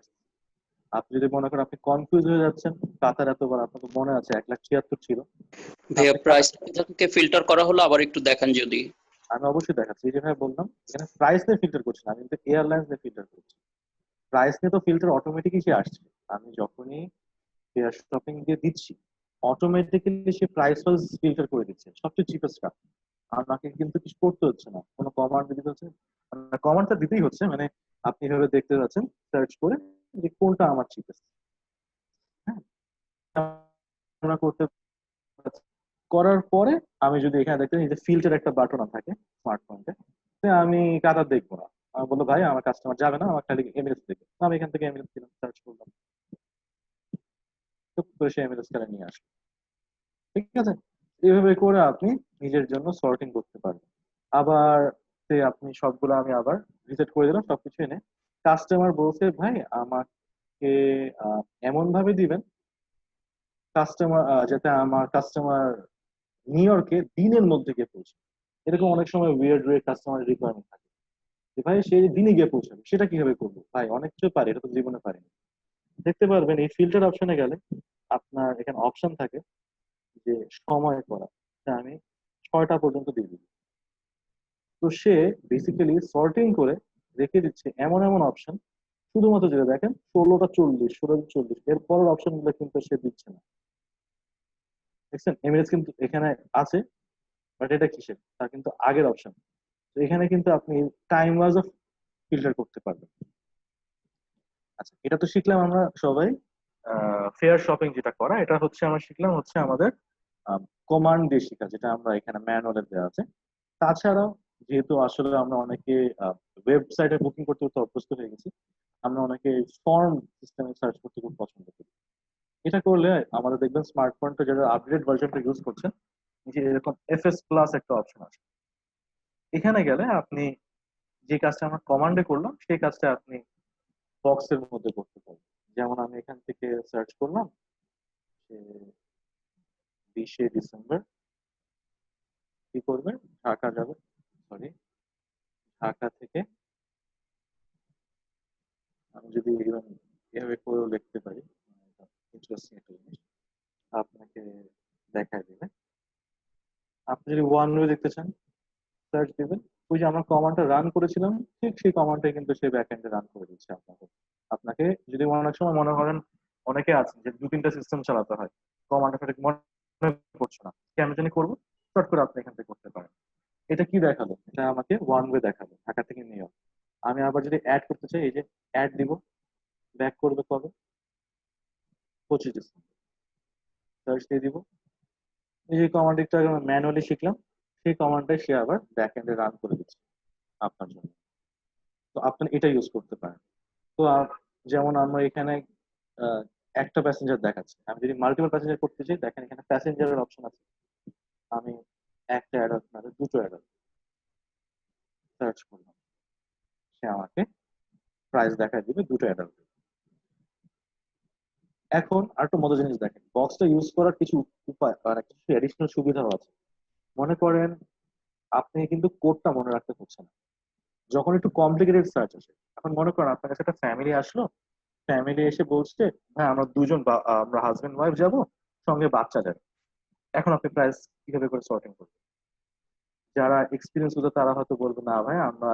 আপনি যদি মনে করেন আপনি কনফিউজ হয়ে যাচ্ছেন, কাতার এতবার আপনার তো মনে আছে 1,76,000 ছিল, ভাইয়া আপনি প্রাইস কোথা থেকে ফিল্টার করা হলো আবার একটু দেখান যদি। আমি অবশ্যই দেখাচ্ছি। এই যে ভাই বললাম, এখানে প্রাইস নিয়ে ফিল্টার করছি না, আমি কিন্তু এয়ারলাইন্স নিয়ে ফিল্টার করছি। প্রাইস নিয়ে তো ফিল্টার অটোমেটিকই সে আসছে, আমি যখনই ফেয়ার শপিং দিয়ে দিচ্ছি অটোমেটিক্যালি সে প্রাইস ওয়াইজ ফিল্টার করে দিচ্ছে সবচেয়ে চিপেস্ট কাপ। আমাকে কিন্তু কিছু করতে হচ্ছে না, কোনো কমান্ড দিতে হচ্ছে, কমান্ডটা দিতেই হচ্ছে, মানে আপনি এভাবে দেখতে যাচ্ছেন সার্চ করে যে কোনটা আমার চিপেস্ট। হ্যাঁ, আমরা করতে পারছি। করার পরে আমি যদি এখানে দেখতে এই যে ফিল্টার একটা বাটন থাকে স্মার্টফোনতে, আমি কাতার দেখবো না, আমি বললো ভাই আমার কাস্টমার যাবে না, আমার খালি এমিরেটস দেখবে, আমি এখান থেকে এমিরেটস দিলাম, সার্চ করলাম, টুক করে সে এমিরেটস কারে নিয়ে আসলো। ঠিক আছে, এইভাবে করে আপনি নিজের জন্য সর্টিং করতে পারবেন। আবার সে আপনি সবগুলো আমি আবার রিসেট করে দিলাম সবকিছু এনে, কাস্টমার বলছে ভাই আমাকে এমন ভাবে দিবেন কাস্টমার যাতে আমার কাস্টমার নিউ ইয়র্কে দিনের মধ্যে গিয়ে পৌঁছে। এরকম অনেক সময় উইয়ার্ড ওয়ে কাস্টমার রিকোয়ারমেন্ট থাকে যে ভাই সে দিনে গিয়ে পৌঁছাবে, সেটা কিভাবে করবো ভাই, অনেক কিছু পারে, এটা তো জীবনে পারিনি। দেখতে পারবেন এই ফিল্টার অপশনে গেলে আপনার এখানে অপশন থাকে যে সময় করা, তা আমি 6টা পর্যন্ত দিয়ে দিই। তো সে বেসিক্যালি সর্টিং করে রেখে দিচ্ছে এমন এমন অপশন, শুধুমাত্র যেটা দেখেন 16টা 40, 16টা 40, এর পরের অপশন গুলো কিন্তু সে দিচ্ছে না। দেখছেন এমএস কিন্তু এখানে আছে, বাট এটা কিসের, তার কিন্তু আগের অপশন। তো এখানে কিন্তু আপনি টাইম ওয়াইজ ফিল্টার করতে পারবেন। আচ্ছা, এটা তো শিখলাম আমরা সবাই, ফেয়ার শপিং যেটা করা, এটা হচ্ছে আমরা শিখলাম হচ্ছে আমাদের কমান্ড দিয়ে শেখা, যেটা আমরা এখানে ম্যানুয়ালে দেওয়া আছে। তাছাড়াও যেহেতু আসলে আমরা অনেকে ওয়েবসাইটে বুকিং করতে করতে অভ্যস্ত হয়ে গেছি, আমরা অনেকে ফর্ম সিস্টেমে সার্চ করতে খুব পছন্দ করি। এটা করলে আমাদের দেখবেন স্মার্টফোনটা যারা আপডেট ভার্সনটা ইউজ করছেন, যে এরকম FS+ একটা অপশন আছে, এখানে গেলে আপনি যে কাজটা আমরা কমান্ডে করলাম সেই কাজটা আপনি বক্সের মধ্যে করতে পারবেন। যেমন আমি এখান থেকে সার্চ করলাম যে 20 ডিসেম্বর কি করবেন, ঢাকা যাবে, সরি ঢাকা থেকে, আমি যদি এভাবে করেও লিখতে পারি, ইন্টারেস্টিং একটা জিনিস আপনাকে দেখায় দিবে। আপনি যদি ওয়ান ওয়ে দেখতে চান সার্চ দিবেন, ওই যে আমরা কমান্ডটা রান করেছিলাম ঠিক সেই কমান্ডটাই কিন্তু সে ব্যাক এন্ডে রান করে দিচ্ছে আপনাকে। আপনাকে যদি অনেক সময় মনে করেন অনেকে আছেন যে 2-3টা সিস্টেম চালাতে হয়, কমান্ড সঠিক মনে পড়ছে না, কেন জানি করবো, শর্ট করে আপনি এখান থেকে করতে পারেন। এটা কি দেখালো? এটা আমাকে ওয়ান ওয়ে দেখালো, ঢাকা থেকে নিউ ইয়র্ক। আমি আবার যদি অ্যাড করতে চাই, এই যে অ্যাড দিব, ব্যাক করবে কবে? 25 ডিসেম্বর। সার্চ দিয়ে দিব, এই যে কমান্ডটা ম্যানুয়ালি শিখলাম, সেই কমান্ডটাই সে আবার ব্যাক এন্ডে রান করে দিচ্ছে আপনার জন্য। তো আপনি এটা ইউজ করতে পারেন। তো যেমন আমরা এখানে আহ, একটা প্যাসেঞ্জার দেখাচ্ছে, আমি যদি মাল্টিপল প্যাসেঞ্জার করতে চাই, দেখেন এখানে প্যাসেঞ্জারের অপশন আছে। আমি একটা অ্যাডাল্ট না দুটো অ্যাডাল্ট সার্চ করলাম, সে আমাকে প্রাইস দেখায় দিবে দুটো অ্যাডাল্ট। এখন আর একটু মজার জিনিস দেখেন, বক্সটা ইউজ করার কিছু উপায় আর কিছু অ্যাডিশনাল সুবিধাও আছে। মনে করেন আপনি কিন্তু কোডটা মনে রাখতে পারছেন না, যখন একটু কমপ্লিকেটেড সার্চ আসে, এখন মনে করেন আপনার কাছে একটা ফ্যামিলি আসলো, ফ্যামিলি এসে বলছে হ্যাঁ আমরা দুজন আমরা হাজবেন্ড ওয়াইফ যাব, সঙ্গে বাচ্চা যাবে। এখন আপনি প্রাইস কিভাবে করে সর্টিং করবেন? যারা এক্সপিরিয়েন্স হতো তারা হয়তো বলবে না ভাই, আমরা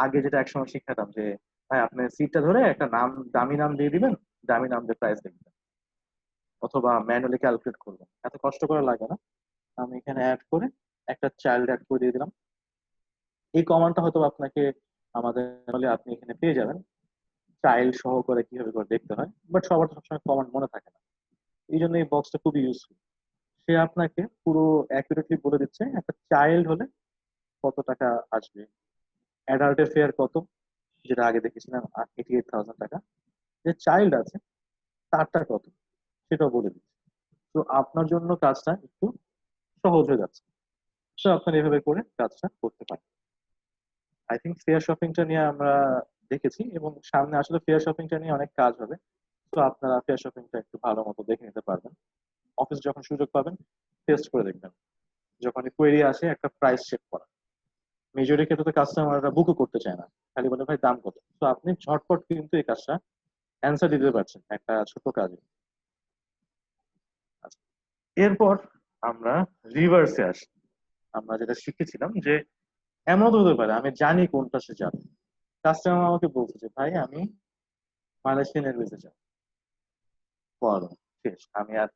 আগে যেটা একসময় শিখাতাম যে ভাই আপনি সিটটা ধরে একটা নাম, দামি নাম দিয়ে দিবেন, দামি নাম দিয়ে প্রাইস দেখবেন, অথবা ম্যানুয়ালি ক্যালকুলেট করবেন, এত কষ্ট করা লাগে না। আমি এখানে অ্যাড করে একটা চাইল্ড অ্যাড করে দিয়ে দিলাম। এই কমান্ডটা হয়তো আপনাকে আমাদের বলে আপনি এখানে পেয়ে যাবেন, চাইল্ড সহ করে কিভাবে করে দেখতে হয়, বাট সবার তো সবসময় কমান্ড মনে থাকে না। এই জন্য এই বক্সটা খুবই ইউজফুল। সে আপনাকে পুরো অ্যাকুরেটলি বলে দিচ্ছে একটা চাইল্ড হলে কত টাকা আসবে, অ্যাডাল্টের ফেয়ার কত, যেটা আগে দেখেছিলাম 88,000 টাকা, যে চাইল্ড আছে তারটা কত সেটাও বলে দিচ্ছে। তো আপনার জন্য কাজটা একটু সহজ হয়ে যাচ্ছে। তো আপনারা এভাবে করে কাজটা করতে পারেন। আই থিঙ্ক ফেয়ার শপিংটা নিয়ে আমরা দেখেছি, এবং সামনে আসলে ফেয়ার শপিংটা নিয়ে অনেক কাজ হবে। তো আপনারা ফেয়ার শপিংটা একটু ভালো মতো দেখে নিতে পারবেন। অফিস যখন সুযোগ পাবেন টেস্ট করে দেখবেন, যখন কোয়েরি আসে একটা প্রাইস চেক করা। মেজরিটি ক্ষেত্রে তো কাস্টমাররা বুকও করতে চায় না, খালি বলে ভাই দাম কত। তো আপনি ঝটপট কিন্তু এই কাজটা অ্যান্সার দিতে পারছেন একটা ছোট কাজে। আচ্ছা, এরপর আমরা রিভার্সে আসি। আমরা যেটা শিখেছিলাম যে এমন হতে পারে আমি জানি কোনটা সে যাবে, কাস্টমার আমাকে বলছে যে ভাই আমি মালয়েশিয়ান এয়ারওয়েজে যাব, বলো শেষ, আমি আর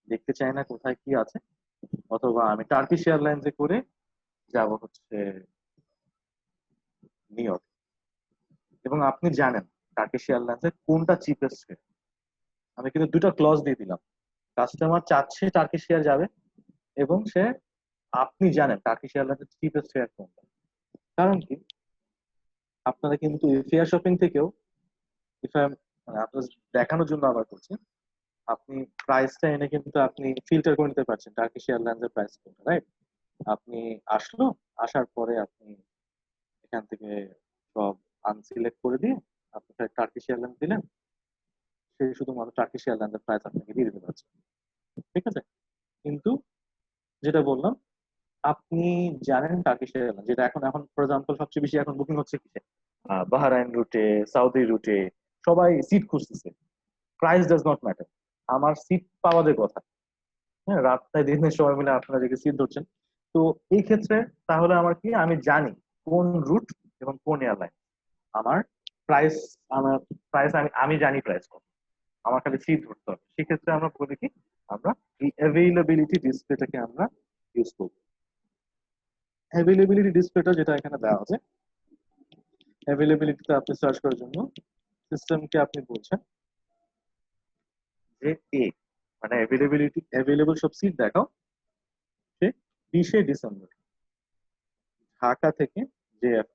দেখতে চাই না কোথায় কি আছে। অথবা আমি টার্কিশ এয়ারলাইন্সে করে যাব হচ্ছে নিউ ইয়র্ক, এবং আপনি জানেন টার্কিশ এয়ারলাইন্সের কোনটা চিপেস্ট। আমি কিন্তু দুটো ক্লজ দিয়ে দিলাম, কাস্টমার চাচ্ছে টার্কিশ এয়ার যাবে, এবং সে আপনি জানেন টার্কিশ এয়ারলাইন্সের চিপেস্ট ফেয়ার কোনটা। কারণ কি, আপনারা কিন্তু ফেয়ার শপিং থেকেও ইফ আই মানে আপনার দেখানোর জন্য আবার করছি, আপনি প্রাইসটা এনে কিন্তু আপনি ফিল্টার করে নিতে পারছেন টার্কিশ এয়ারলাইন্সের প্রাইস কোনটা, রাইট? আপনি আসলো, আসার পরে আপনি এখান থেকে সব আনসিলেক্ট করে দিয়ে আপনি টার্কিশ এয়ারলাইন্স দিলেন, সে শুধুমাত্র টার্কিশ এয়ারলাইন্সের প্রাইস আপনাকে দিয়ে দিতে পারছে, ঠিক আছে? কিন্তু যেটা বললাম, আপনি জানেন টার্কিশ এয়ারলাইন্স যেটা এখন এখন ফর এক্সাম্পল সবচেয়ে বেশি এখন বুকিং হচ্ছে কিসে, বাহরাইন রুটে, সৌদি রুটে, সবাই সিট খুঁজতেছে। প্রাইস ডাজ নট ম্যাটার, আমার সিট পাওয়াদের কথা। হ্যাঁ, রাতটায় দিনের সময় মিলে আপনারা যে সিট ধরছেন। তো এই ক্ষেত্রে তাহলে আমার কি, আমি জানি কোন রুট এবং কোন এয়ারলাইন আমার প্রাইস, আমার প্রাইস আমি আমি জানি প্রাইস কত, আমার খালি সিট ধরতে হবে। সেক্ষেত্রে আমরা বলি কি, আমরা এই অ্যাভেইলেবিলিটি ডিসপ্লেটাকে আমরা ইউজ করবো। অ্যাভেইলেবিলিটি ডিসপ্লেটা যেটা এখানে দেওয়া আছে, অ্যাভেইলেবিলিটিতে আপনি সার্চ করার জন্য সিস্টেমকে আপনি বলছেন যে এ মানে অ্যাভেইলেবিলিটি, অ্যাভেইলেবল সব সিট দেখাও সে 20শে ডিসেম্বর ঢাকা থেকে জেএফ।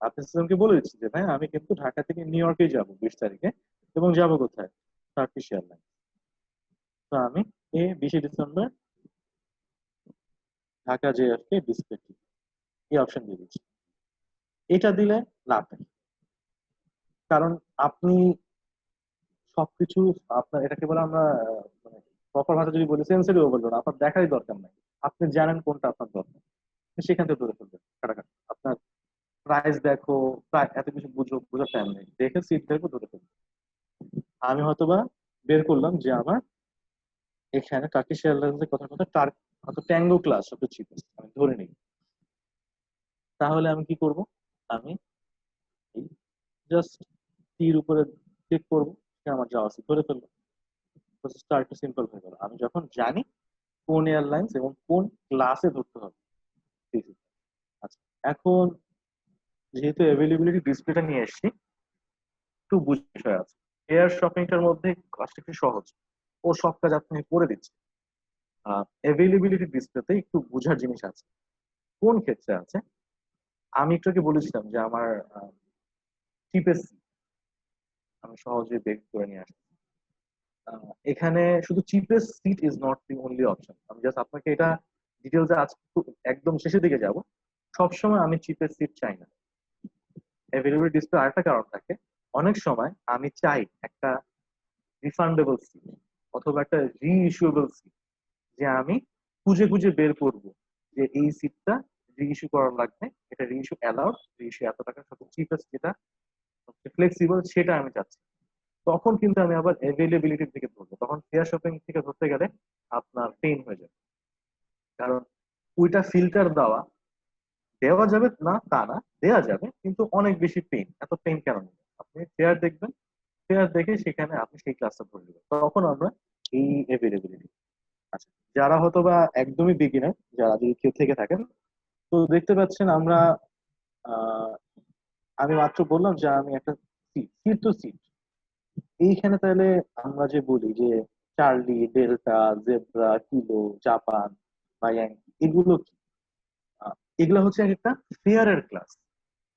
আপনি সিস্টেমকে বলে দিচ্ছি যে ভাই আমি কিন্তু ঢাকা থেকে নিউ ইয়র্কে যাব 20 তারিখে, এবং যাব কোথায়, টার্কিশ এয়ারলাইন্স। তো আমি 20শে December Dhaka JFK display এই অপশন দিয়ে দিচ্ছি। এটা দিলে লাভ নেই, কারণ আপনি সবকিছু আপনার, এটাকে বলে আমরা মানে প্রপার ভাষা যদি বলি সেন্সরি ওভারলোড, আপনার দেখারই দরকার নাই। আপনি জানেন কোনটা আপনার দরকার, সেখান থেকে ধরে ফেলবেন খাটাখাটি। আপনার প্রাইস দেখো, প্রায় এত কিছু বোঝার টাইম নেই, দেখে সিট দেখো ধরে ফেলবেন। আমি হয়তোবা বের করলাম যে আমার এখানে টার্কিশ এয়ারলাইন্সের কথা কথা হয়তো ট্যাঙ্গো ক্লাস সবচেয়ে চিপেস্ট আমি ধরে নিই। তাহলে আমি কি করব, আমি জাস্ট টির উপরে ক্লিক করবো, সে আমার যাওয়া উচিত ধরে ফেললো। প্রসেসটা একটু সিম্পল হয়ে গেল। আমি যখন জানি কোন এয়ারলাইন্স এবং কোন ক্লাসে ধরতে হবে সেই seat। আচ্ছা, এখন যেহেতু অ্যাভেলেবিলিটি ডিসপ্লেটা নিয়ে এসেছি, একটু বুঝে বিষয় আছে। এয়ার শপিংটার মধ্যে কাজটা একটু সহজ, ও সব কাজ আপনাকে করে দিচ্ছে। অ্যাভেলেবিলিটি ডিসপ্লেতে একটু বোঝার জিনিস আছে। কোন ক্ষেত্রে আছে, আমি একটু আগে বলেছিলাম যে আমার চিপেস্ট আমি সহজে বের করে নিয়ে আসি। এখানে শুধু cheapest seat is not the only option. আমি জাস্ট আপনাকে এটা ডিটেলসে আজকে একদম শেষের দিকে যাব। সবসময় আমি চিপেস্ট সিট চাই না। অ্যাভেলেবল ডিসপ্লে আরেকটা কারণ থাকে, অনেক সময় আমি চাই একটা রিফান্ডেবল সিট অথবা একটা রি ইস্যুয়েবল সিট, যে আমি খুঁজে খুঁজে বের করব যে এই সিটটা রি ইস্যু করা লাগবে, এটা রি ইস্যু অ্যালাউড, রি ইস্যু এত টাকা, সবচেয়ে চিপেস্ট যেটা ফ্লেক্সিবল সেটা আমি চাচ্ছি। তখন কিন্তু আমি আবার অ্যাভেলেবিলিটির দিকে ধরবো। তখন ফেয়ার শপিং থেকে ধরতে গেলে আপনার পেইন হয়ে যাবে, কারণ ওইটা ফিল্টার দেওয়া দেওয়া যাবে না তা না, দেওয়া যাবে, কিন্তু অনেক বেশি পেইন। এত পেইন কেন নেবে? আপনি ফেয়ার দেখবেন, ফেয়ার দেখে সেখানে আপনি সেই ক্লাসটা ধরে নেবেন, তখন আমরা এই অ্যাভেলেবিলিটি। আচ্ছা, যারা হয়তো বা একদমই বিগিনার, যারা যদি কেউ থেকে থাকেন, তো দেখতে পাচ্ছেন আমরা আহ, আমি মাত্র বললাম যে আমি একটা সিট টু সিট এইখানে তাহলে আমরা যে বলি যে Charlie, delta, zebra, kilo, Japan বা ইয়াঙ্কি, এগুলো কি? এগুলো হচ্ছে এক একটা ফেয়ারের ক্লাস।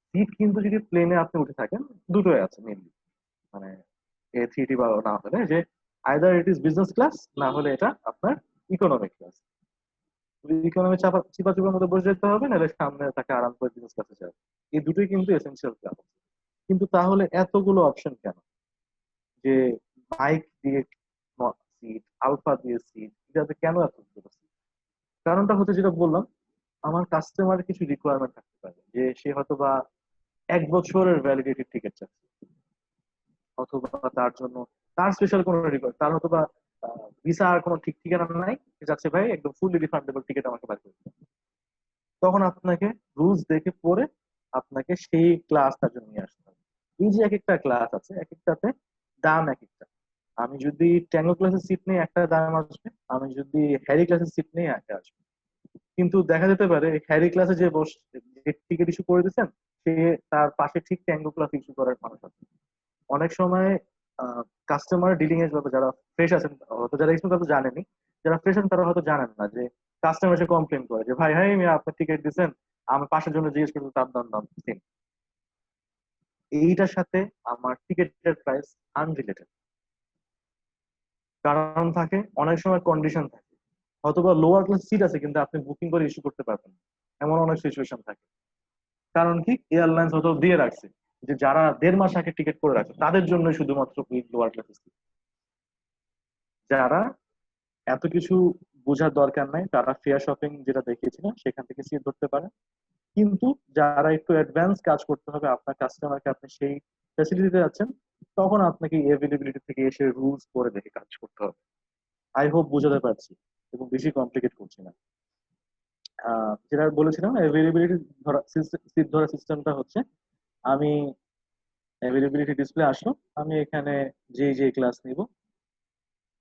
সিট কিন্তু যদি প্লেনে আপনি উঠে থাকেন, দুটোই আছে মেনলি, মানে A380 বা না হলে যে either it is business class, না হলে এটা আপনার ইকোনমিক ক্লাস। ইকোনমি চাপা চিপা চুপার মধ্যে বসে যেতে হবে, নাহলে সামনে তাকে আরাম করে বিজনেস ক্লাসে যাবে। এই দুটোই কিন্তু এসেনশিয়াল ক্লাস। কিন্তু তাহলে এতগুলো অপশন কেন? যে বাইক দিয়ে সিট, আলফা দিয়ে সিট, এটাতে কেন এতগুলো সিট? কারণটা হচ্ছে যেটা বললাম, আমার কাস্টমার কিছু রিকোয়ারমেন্ট থাকতে পারে, যে সে হয়তো বা 1 বছরের ভ্যালিডিটির টিকিট চাচ্ছে, অথবা তার জন্য তার স্পেশাল কোনো রিকোয়ার, তার হয়তো বা ভিসা আর কোনো ঠিক ঠিকানা নাই, সে যাচ্ছে ভাই একদম ফুললি রিফান্ডেবল টিকিট আমাকে বার করে দিন। তখন আপনাকে রুলস দেখে পড়ে আপনাকে সেই ক্লাসটার জন্য নিয়ে আসতে হবে। এই যে এক একটা ক্লাস আছে, এক একটাতে দাম এক একটা। আমি যদি ট্যাঙ্গো ক্লাসের সিট নেই একটা দাম আসবে, আমি যদি হ্যারি ক্লাসের সিট নেই একটা আসবে। কিন্তু দেখা যেতে পারে হ্যারি ক্লাসে যে বস যে টিকিট ইস্যু করে দিচ্ছেন, সে তার পাশে ঠিক ট্যাঙ্গো ক্লাস ইস্যু করার মানুষ আছে। অনেক সময় কাস্টমার ডিলিং এর ব্যাপারে যারা ফ্রেশ আছেন, হয়তো যারা এক্সপিরিয়েন্স তারা তো জানেনি, যারা ফ্রেশ আছেন তারা হয়তো জানেন না যে কাস্টমার এসে কমপ্লেন করে যে ভাই, হ্যাঁ মিয়া আপনি টিকিট দিচ্ছেন, আমি পাশের জন্য জিজ্ঞেস করতে তার দাম দাম সেম। এইটার সাথে আমার টিকিটের প্রাইস আনরিলেটেড। কারণ থাকে, অনেক সময় কন্ডিশন থাকে, হয়তোবা লোয়ার ক্লাস সিট আছে কিন্তু আপনি বুকিং করে ইস্যু করতে পারবেন না। এমন অনেক সিচুয়েশন থাকে। কারণ কি, এয়ারলাইন্স হয়তো দিয়ে রাখছে যে যারা 1.5 মাস আগে টিকিট করে রাখছে তাদের জন্য শুধুমাত্র ওই লোয়ার ক্লাস সিট। যারা এত কিছু বোঝার দরকার নাই, তারা ফেয়ার শপিং যেটা দেখিয়েছিলাম সেখান থেকে সিট ধরতে পারে। কিন্তু যারা একটু অ্যাডভান্স কাজ করতে হবে, আপনার কাস্টমারকে আপনি সেই ফ্যাসিলিটি দিতে যাচ্ছেন, তখন আপনাকে এভেলেবিলিটি থেকে এসে রুলস করে দেখে কাজ করতে হবে। আই হোপ বোঝাতে পারছি এবং বেশি কমপ্লিকেট করছি না। যেটা বলেছিলাম, অ্যাভেলেবিলিটি ধরা সিট ধরা সিস্টেমটা হচ্ছে, আমি অ্যাভেলেবিলিটি ডিসপ্লে আসলো, আমি এখানে যে যে ক্লাস নিব,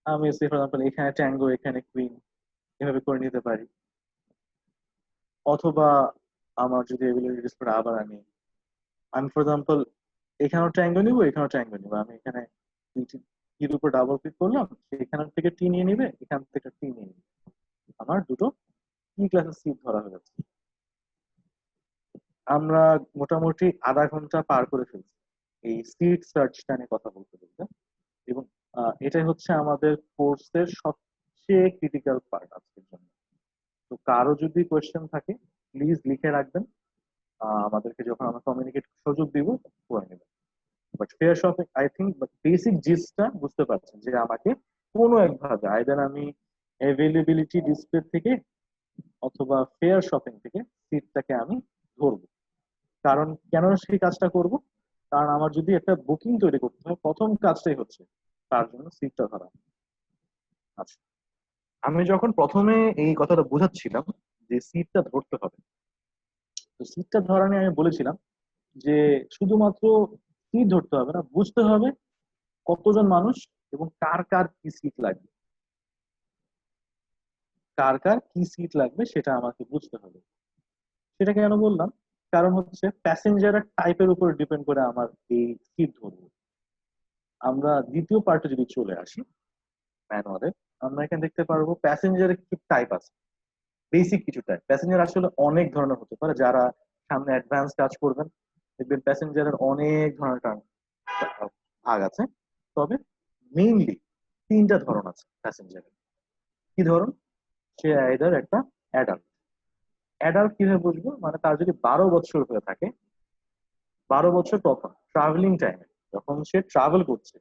আমি সে ফর এক্সাম্পল এখানে ট্যাঙ্গো, এখানে কুইন, এভাবে করে নিতে পারি। অথবা আমার যদি অ্যাভেলেবিলিটি ডিসপ্লে আবার আমি আমি ফর এক্সাম্পল এখানেও ট্যাঙ্গো নিবো, এখানেও ট্যাঙ্গো নিবো, আমি এখানে এর উপর ডাবল ক্লিক করলাম, এখান থেকে টি নিয়ে নিবে, এখান থেকে টি নিয়ে নিবে, আমার দুটো টি ক্লাসের সিট ধরা হয়ে যাচ্ছে। আমরা মোটামুটি আধা ঘন্টা পার করে ফেলছি এই সিট সার্চটা নিয়ে কথা বলতে বলতে। এবং এটাই হচ্ছে আমাদের কোর্সের সবচেয়ে ক্রিটিক্যাল পার্ট আজকের জন্য। তো কারো যদি কোয়েশ্চেন থাকে প্লিজ লিখে রাখবেন, আমাদেরকে যখন আমরা কমিউনিকেট সুযোগ দিব করে নেবেন। But fare shopping I think basic জিসটা বুঝতে পারছেন, যে আমাকে কোনো একভাবে আইদার আমি অ্যাভেলেবিলিটি ডিসপ্লে থেকে অথবা ফেয়ার শপিং থেকে সিটটাকে আমি ধরবো। কারণ কেন সেই কাজটা করব? কারণ আমার যদি একটা বুকিং তৈরি করতে হয়, প্রথম কাজটাই হচ্ছে তার জন্য সিটটা ধরা। আচ্ছা, আমি যখন প্রথমে এই কথাটা বোঝাচ্ছিলাম যে সিটটা ধরতে হবে, তো সিটটা ধরা নিয়ে আমি বলেছিলাম যে শুধুমাত্র সিট ধরতে হবে না, বুঝতে হবে কতজন মানুষ এবং কার কার কি সিট লাগবে, কার কার কি সিট লাগবে সেটা আমাকে বুঝতে হবে। সেটা কেন বললাম, কারণ হচ্ছে প্যাসেঞ্জারের টাইপের উপর ডিপেন্ড করে আমার এই সিট ধরবো। আমরা দ্বিতীয় পার্টে যদি চলে আসি ম্যানুয়ালে, আমরা এখানে দেখতে পারবো প্যাসেঞ্জারের কি টাইপ আছে। বেসিক কিছু টাইপ প্যাসেঞ্জার আসলে অনেক ধরনের হতে পারে। যারা সামনে অ্যাডভান্স কাজ করবেন দেখবেন প্যাসেঞ্জারের অনেক ধরনের ভাগ আছে। তবে মেইনলি তিনটা ধরন আছে প্যাসেঞ্জারের। কি ধরন? সে আইদার একটা অ্যাডাল্ট। অ্যাডাল্ট কিভাবে বুঝবো? মানে তার যদি 12 বছর হয়ে থাকে, 12 বছর কখন? ট্রাভেলিং টাইমে, যখন সে ট্রাভেল করছে।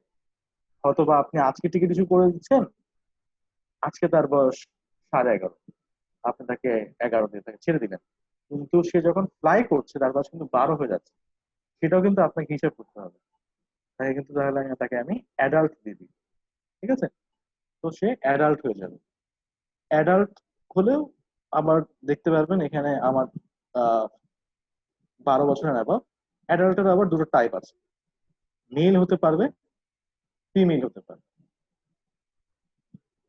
হয়তো বা আপনি আজকে টিকিট ইস্যু করে দিচ্ছেন, আজকে তার বয়স 11.5, আপনি তাকে 11 দিয়ে তাকে ছেড়ে দিলেন, কিন্তু সে যখন ফ্লাই করছে তার বয়স কিন্তু 12 হয়ে যাচ্ছে। সেটাও কিন্তু আপনাকে হিসাব করতে হবে। তাকে কিন্তু তাহলে তাকে আমি অ্যাডাল্ট দিয়ে দিই। ঠিক আছে? তো সে অ্যাডাল্ট হয়ে যাবে। অ্যাডাল্ট হলেও আবার দেখতে পারবেন এখানে আমার 12 বছরের অ্যাবাভ অ্যাডাল্টের আবার দুটো টাইপ আছে। মেল হতে পারবে, ফিমেল হতে পারবে।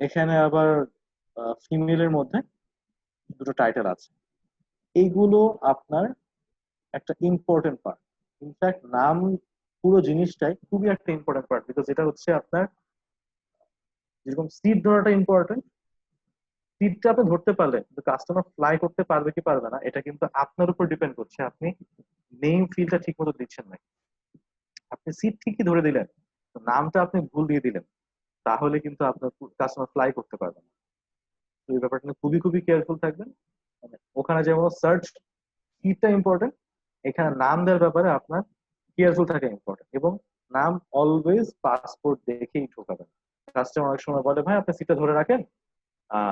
এখানে আবার ফিমেলের মধ্যে দুটো টাইটেল আছে। এইগুলো আপনার একটা ইম্পর্টেন্ট পার্ট। ইনফ্যাক্ট নাম পুরো জিনিসটাই খুবই একটা ইম্পর্টেন্ট পার্ট, বিকজ এটা হচ্ছে আপনার যেরকম সিট ধরাটা ইম্পর্টেন্ট। সিটটা আপনি ধরতে পারলে কিন্তু কাস্টমার ফ্লাই করতে পারবে কি পারবে না এটা কিন্তু আপনার উপর ডিপেন্ড করছে। আপনি নেম ফিলটা ঠিক মতো দিচ্ছেন না। আপনি সিট ঠিকই ধরে দিলেন, তো নামটা আপনি ভুল দিয়ে দিলেন, তাহলে কিন্তু আপনার কাস্টমার ফ্লাই করতে পারবে না। তো এই ব্যাপারটা নিয়ে খুবই খুবই কেয়ারফুল থাকবেন। মানে ওখানে যেমন সার্চ সিটটা ইম্পর্টেন্ট, এখানে নাম দেওয়ার ব্যাপারে আপনার কেয়ারফুল থাকা ইম্পর্টেন্ট। এবং নাম অলওয়েজ পাসপোর্ট দেখেই ঢোকাবেন। কাস্টমার অনেক সময় বলে ভাই আপনি সিটটা ধরে রাখেন,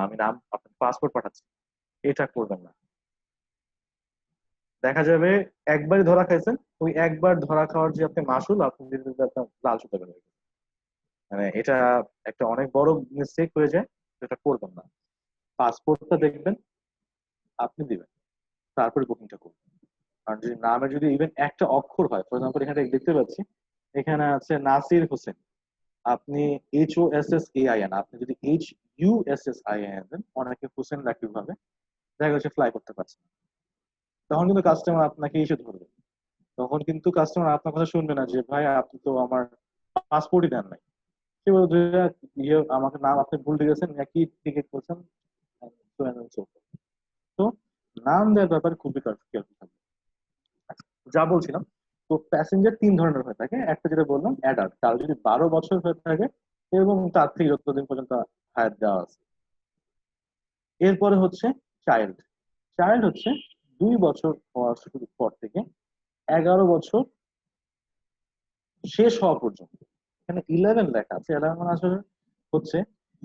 আমি নাম আপনার পাসপোর্ট পাঠাচ্ছি। এটা করবেন না। দেখা যাবে একবারই ধরা খাইছেন, ওই একবার ধরা খাওয়ার যে আপনি মাসুল আপনি দিতে দিতে আপনার লাল সুতা বের হয়ে গেছে। মানে এটা একটা অনেক বড় মিস্টেক হয়ে যায়, এটা করবেন না। পাসপোর্টটা দেখবেন, আপনি দিবেন, তারপরে বুকিংটা করবেন। আর যদি নামে যদি ইভেন একটা অক্ষর হয়, ফর এক্সাম্পল এখানে দেখতে পাচ্ছি এখানে আছে নাসির হোসেন, আপনি HOSSAIN, আপনি যদি HUSSIN দেন, অনেকে হোসেন রাখি ভাবে, দেখা যাচ্ছে ফ্লাই করতে পারছে না। তখন কিন্তু কাস্টমার আপনাকে এসে ধরবে। তখন কিন্তু কাস্টমার আপনার কথা শুনবে না যে ভাই আপনি তো আমার পাসপোর্টই দেন নাই। সে বলবে যে, আমাকে নাম আপনি ভুল দিয়েছেন, একই টিকিট করছেন। so on and so forth। তো নাম দেওয়ার ব্যাপারে খুবই কেয়ারফুল থাকবে। আচ্ছা, যা বলছিলাম, তো প্যাসেঞ্জার তিন ধরনের হয়ে থাকে। একটা যেটা বললাম অ্যাডাল্ট, তার যদি 12 বছর হয়ে থাকে এবং তার থেকে যতদিন পর্যন্ত হায়াত দেওয়া আছে। এরপরে হচ্ছে চাইল্ড। চাইল্ড হচ্ছে 2 বছর হওয়ার শুরুর পর থেকে 11 বছর শেষ হওয়া পর্যন্ত। এখানে 11 লেখা আছে, 11 মানে আসলে হচ্ছে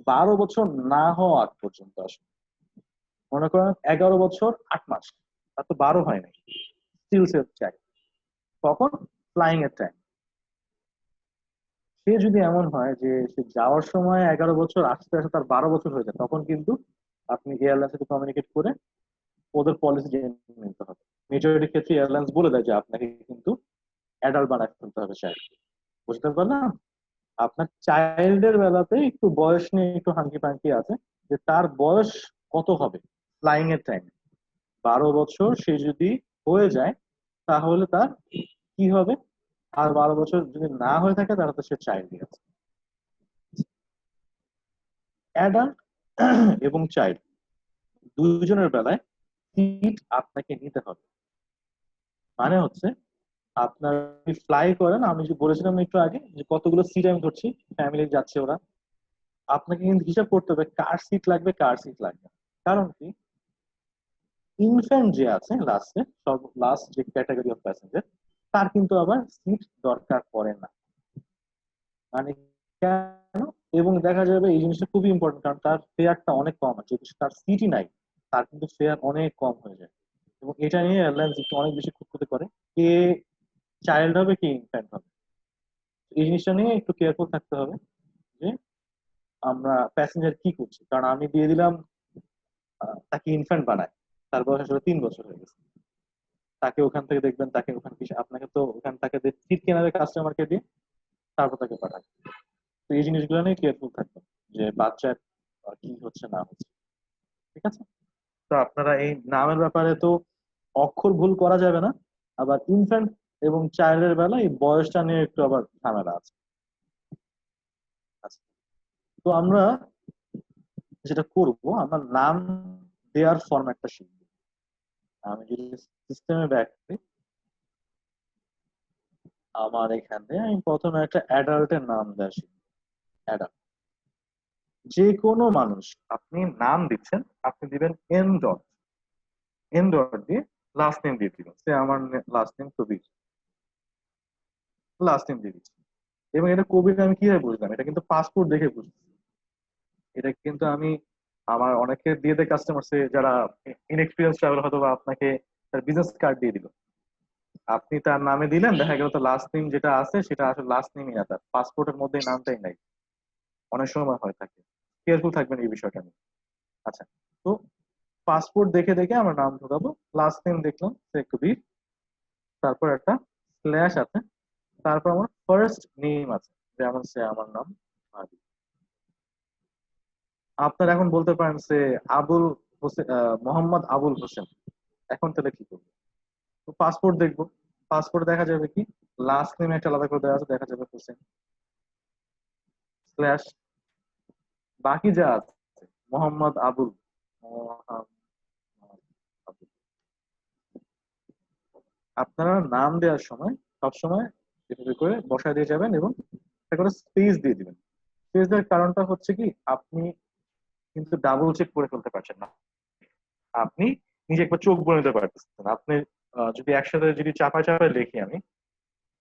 12 বছর না হওয়া আগ পর্যন্ত আসলে। মনে করেন 11 বছর 8 মাস, তার তো 12 হয় নাই, স্টিল সেফ চাই। তখন ফ্লাইং এর টাইম। সে যদি এমন হয় যে সে যাওয়ার সময় 11 বছর, আসতে আসতে তার 12 বছর হয়ে যায়, তখন কিন্তু আপনি এয়ারলাইন্স সাথে কমিউনিকেট করে ওদের পলিসি জেনে নিতে হবে। মেজরিটি ক্ষেত্রে এয়ারলাইন্স বলে দেয় যে আপনাকে কিন্তু অ্যাডাল্ট বানায় ফেলতে হবে চাইল্ড। বুঝতে পারলাম? আপনার চাইল্ডের বেলাতে একটু বয়স নিয়ে একটু হাঙ্কি পাঙ্কি আছে, যে তার বয়স কত হবে ফ্লাইং এর টাইমে। 12 বছর সে যদি হয়ে যায় তাহলে তার কি হবে? আর 12 বছর যদি না হয়ে থাকে তাহলে তো সে চাইল্ডই আছে। অ্যাডাল্ট এবং চাইল্ড দুজনের বেলায় সিট আপনাকে নিতে হবে। মানে হচ্ছে আপনার ফ্লাই করেন, আমি যে বলেছিলাম একটু আগে যে কতগুলো সিট আমি ধরছি, ফ্যামিলি যাচ্ছে ওরা, আপনাকে কিন্তু হিসাব করতে হবে কার সিট লাগবে কার সিট লাগবে। কারণ কি, ইনফ্যান্ট যে আছে লাস্টে, সব লাস্ট যে ক্যাটাগরি অফ প্যাসেঞ্জার, তার কিন্তু আবার সিট দরকার পড়ে না। মানে কেন? এবং দেখা যাবে এই জিনিসটা খুবই ইম্পর্টেন্ট, কারণ তার ফেয়ারটা অনেক কম আছে। যদি তার সিটই নাই, তার কিন্তু ফেয়ার অনেক কম হয়ে যায়। এবং এটা নিয়ে এয়ারলাইন্স একটু অনেক বেশি খুঁতখুঁতে করে, কে চাইল্ড হবে কে ইনফ্যান্ট হবে। এই জিনিসটা নিয়ে একটু কেয়ারফুল থাকতে হবে যে আমরা প্যাসেঞ্জার কি করছি। কারণ আমি দিয়ে দিলাম তাকে ইনফ্যান্ট বানায়, তার বয়স আসলে 3 বছর হয়ে গেছে। তাকে ওখান থেকে দেখবেন, তাকে ওখান থেকে আপনাকে তো ওখান তাকে সিট কেনাবে কাস্টমারকে দিয়ে, তারপর তাকে পাঠাবেন। তো এই জিনিসগুলো নিয়ে কেয়ারফুল থাকবেন যে বাচ্চার কি হচ্ছে না হচ্ছে। ঠিক আছে? তো আপনারা এই নামের ব্যাপারে তো অক্ষর ভুল করা যাবে না, আবার ইনফ্যান্ট এবং চাইল্ডের বেলা এই বয়সটা নিয়ে একটু আবার ঝামেলা আছে। আচ্ছা, তো আমরা যেটা করব, আমরা নাম দেওয়ার ফরম্যাটটা শিখব। আমি যদি সিস্টেমে ব্যাক করি, আমার এখানে আমি প্রথমে একটা অ্যাডাল্টের নাম দেওয়া শিখব। অ্যাডাল্ট যে কোনো মানুষ আপনি নাম দিচ্ছেন, আপনি দিবেন এন ডট দিয়ে লাস্ট নেম দিয়ে দিবেন। সে আমার লাস্ট নেম কবির, লাস্ট নেম দিয়ে দিচ্ছি। এবং এটা কবির আমি কিভাবে বুঝলাম? এটা কিন্তু পাসপোর্ট দেখে বুঝছি। এটা কিন্তু আমি আমার অনেকে দিয়ে দেয় কাস্টমারসে যারা ইনএক্সপিরিয়েন্স ট্রাভেলার, হয়তো বা আপনাকে তার বিজনেস কার্ড দিয়ে দিল, আপনি তার নামে দিলেন, দেখা গেল তো লাস্ট নেম যেটা আছে সেটা আসলে লাস্ট নেমই না, তার পাসপোর্টের মধ্যে এই নামটাই নাই। অনেক সময় হয়ে থাকে, কেয়ারফুল থাকবেন এই বিষয়টা নিয়ে। আচ্ছা, তো পাসপোর্ট দেখে দেখে আমরা নাম ঢোকাবো। লাস্ট নেম দেখলাম সে কবির, তারপর একটা স্ল্যাশ আছে, তারপর আমার ফার্স্ট নেম আছে, যেমন সে আমার নাম আদি। আপনার এখন বলতে পারেন সে আবুল হোসেন, মোহাম্মদ আবুল হোসেন। এখন তাহলে কি করবো? তো পাসপোর্ট দেখবো। পাসপোর্ট দেখা যাবে কি লাস্ট নেম একটা আলাদা করে দেওয়া আছে, দেখা যাবে হোসেন স্ল্যাশ বাকি যা আছে মোহাম্মদ আবুল, মোহাম্মদ আবুল। আপনারা নাম দেওয়ার সময় সবসময় এভাবে করে বসায় দিয়ে যাবেন এবং একটা করে স্পেস দিয়ে দিবেন। স্পেস দেওয়ার কারণটা হচ্ছে কি, আপনি কিন্তু ডাবল চেক করে ফেলতে পারছেন না। আপনি নিজে একবার চোখ বলে নিতে পারতেছেন। আপনি যদি একসাথে যদি চাপায় চাপায় লিখি আমি,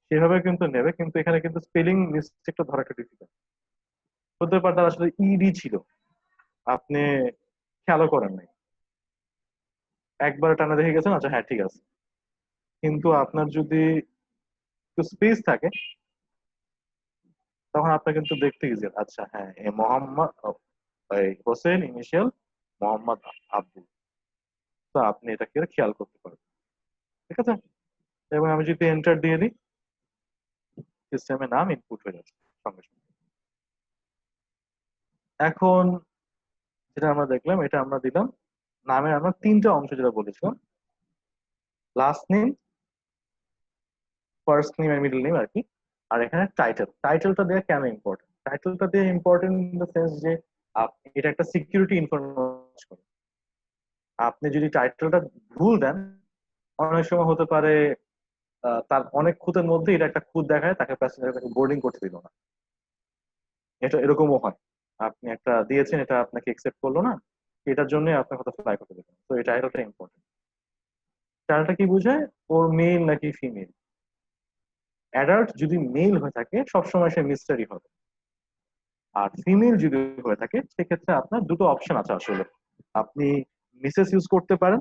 সেভাবে কিন্তু নেবে, কিন্তু এখানে কিন্তু স্পেলিং মিস্টেকটা ধরা একটা ডিফিকাল্ট হতে পারে। তার আসলে ইডি ছিল, আপনি খেয়ালও করেন নাই, একবার টানা দেখে গেছেন, আচ্ছা হ্যাঁ ঠিক আছে। কিন্তু আপনার যদি একটু স্পেস থাকে, তখন আপনার কিন্তু দেখতে ইজি, আচ্ছা হ্যাঁ এ মোহাম্মদ হোসেন ইনিশিয়াল মোহাম্মদ আব্দুল। তো আপনি এটাকে খেয়াল করতে পারবেন। ঠিক আছে? এবং আমি যদি এন্টার দিয়ে দিই, সিস্টেমে নাম ইনপুট হয়ে যাচ্ছে সঙ্গে সঙ্গে। এখন যেটা আমরা দেখলাম, এটা আমরা দিলাম নামের আমরা তিনটা অংশ যেটা বলেছিলাম, লাস্ট নেম, ফার্স্ট নেম আর মিডল নেম আর কি। আর এখানে টাইটেলটা দেওয়া কেন ইম্পর্টেন্ট? টাইটেলটা দেওয়া ইম্পর্টেন্ট ইন দ্য সেন্স যে এটা একটা সিকিউরিটি ইনফরমেশন। আপনি যদি টাইটেলটা ভুল দেন, অনেক সময় হতে পারে তার অনেক খুঁতের মধ্যে এটা একটা খুঁত দেখায়, তাকে প্যাসেঞ্জার তাকে বোর্ডিং করতে দিল না। এটা এরকমও হয়, আপনি একটা দিয়েছেন, এটা আপনাকে একসেপ্ট করলো না, এটার জন্য আপনার কথা ফ্লাই করতে দেবেন। তো এই টাইটেলটা ইম্পর্টেন্ট। টাইটেলটা কি বোঝায়? ওর মেল নাকি ফিমেল। অ্যাডাল্ট যদি মেল হয়ে থাকে সবসময় সে মিস্টারি হবে, আর ফিমেল যদি হয়ে থাকে সেক্ষেত্রে আপনার দুটো অপশন আছে আসলে। আপনি মিসেস ইউজ করতে পারেন,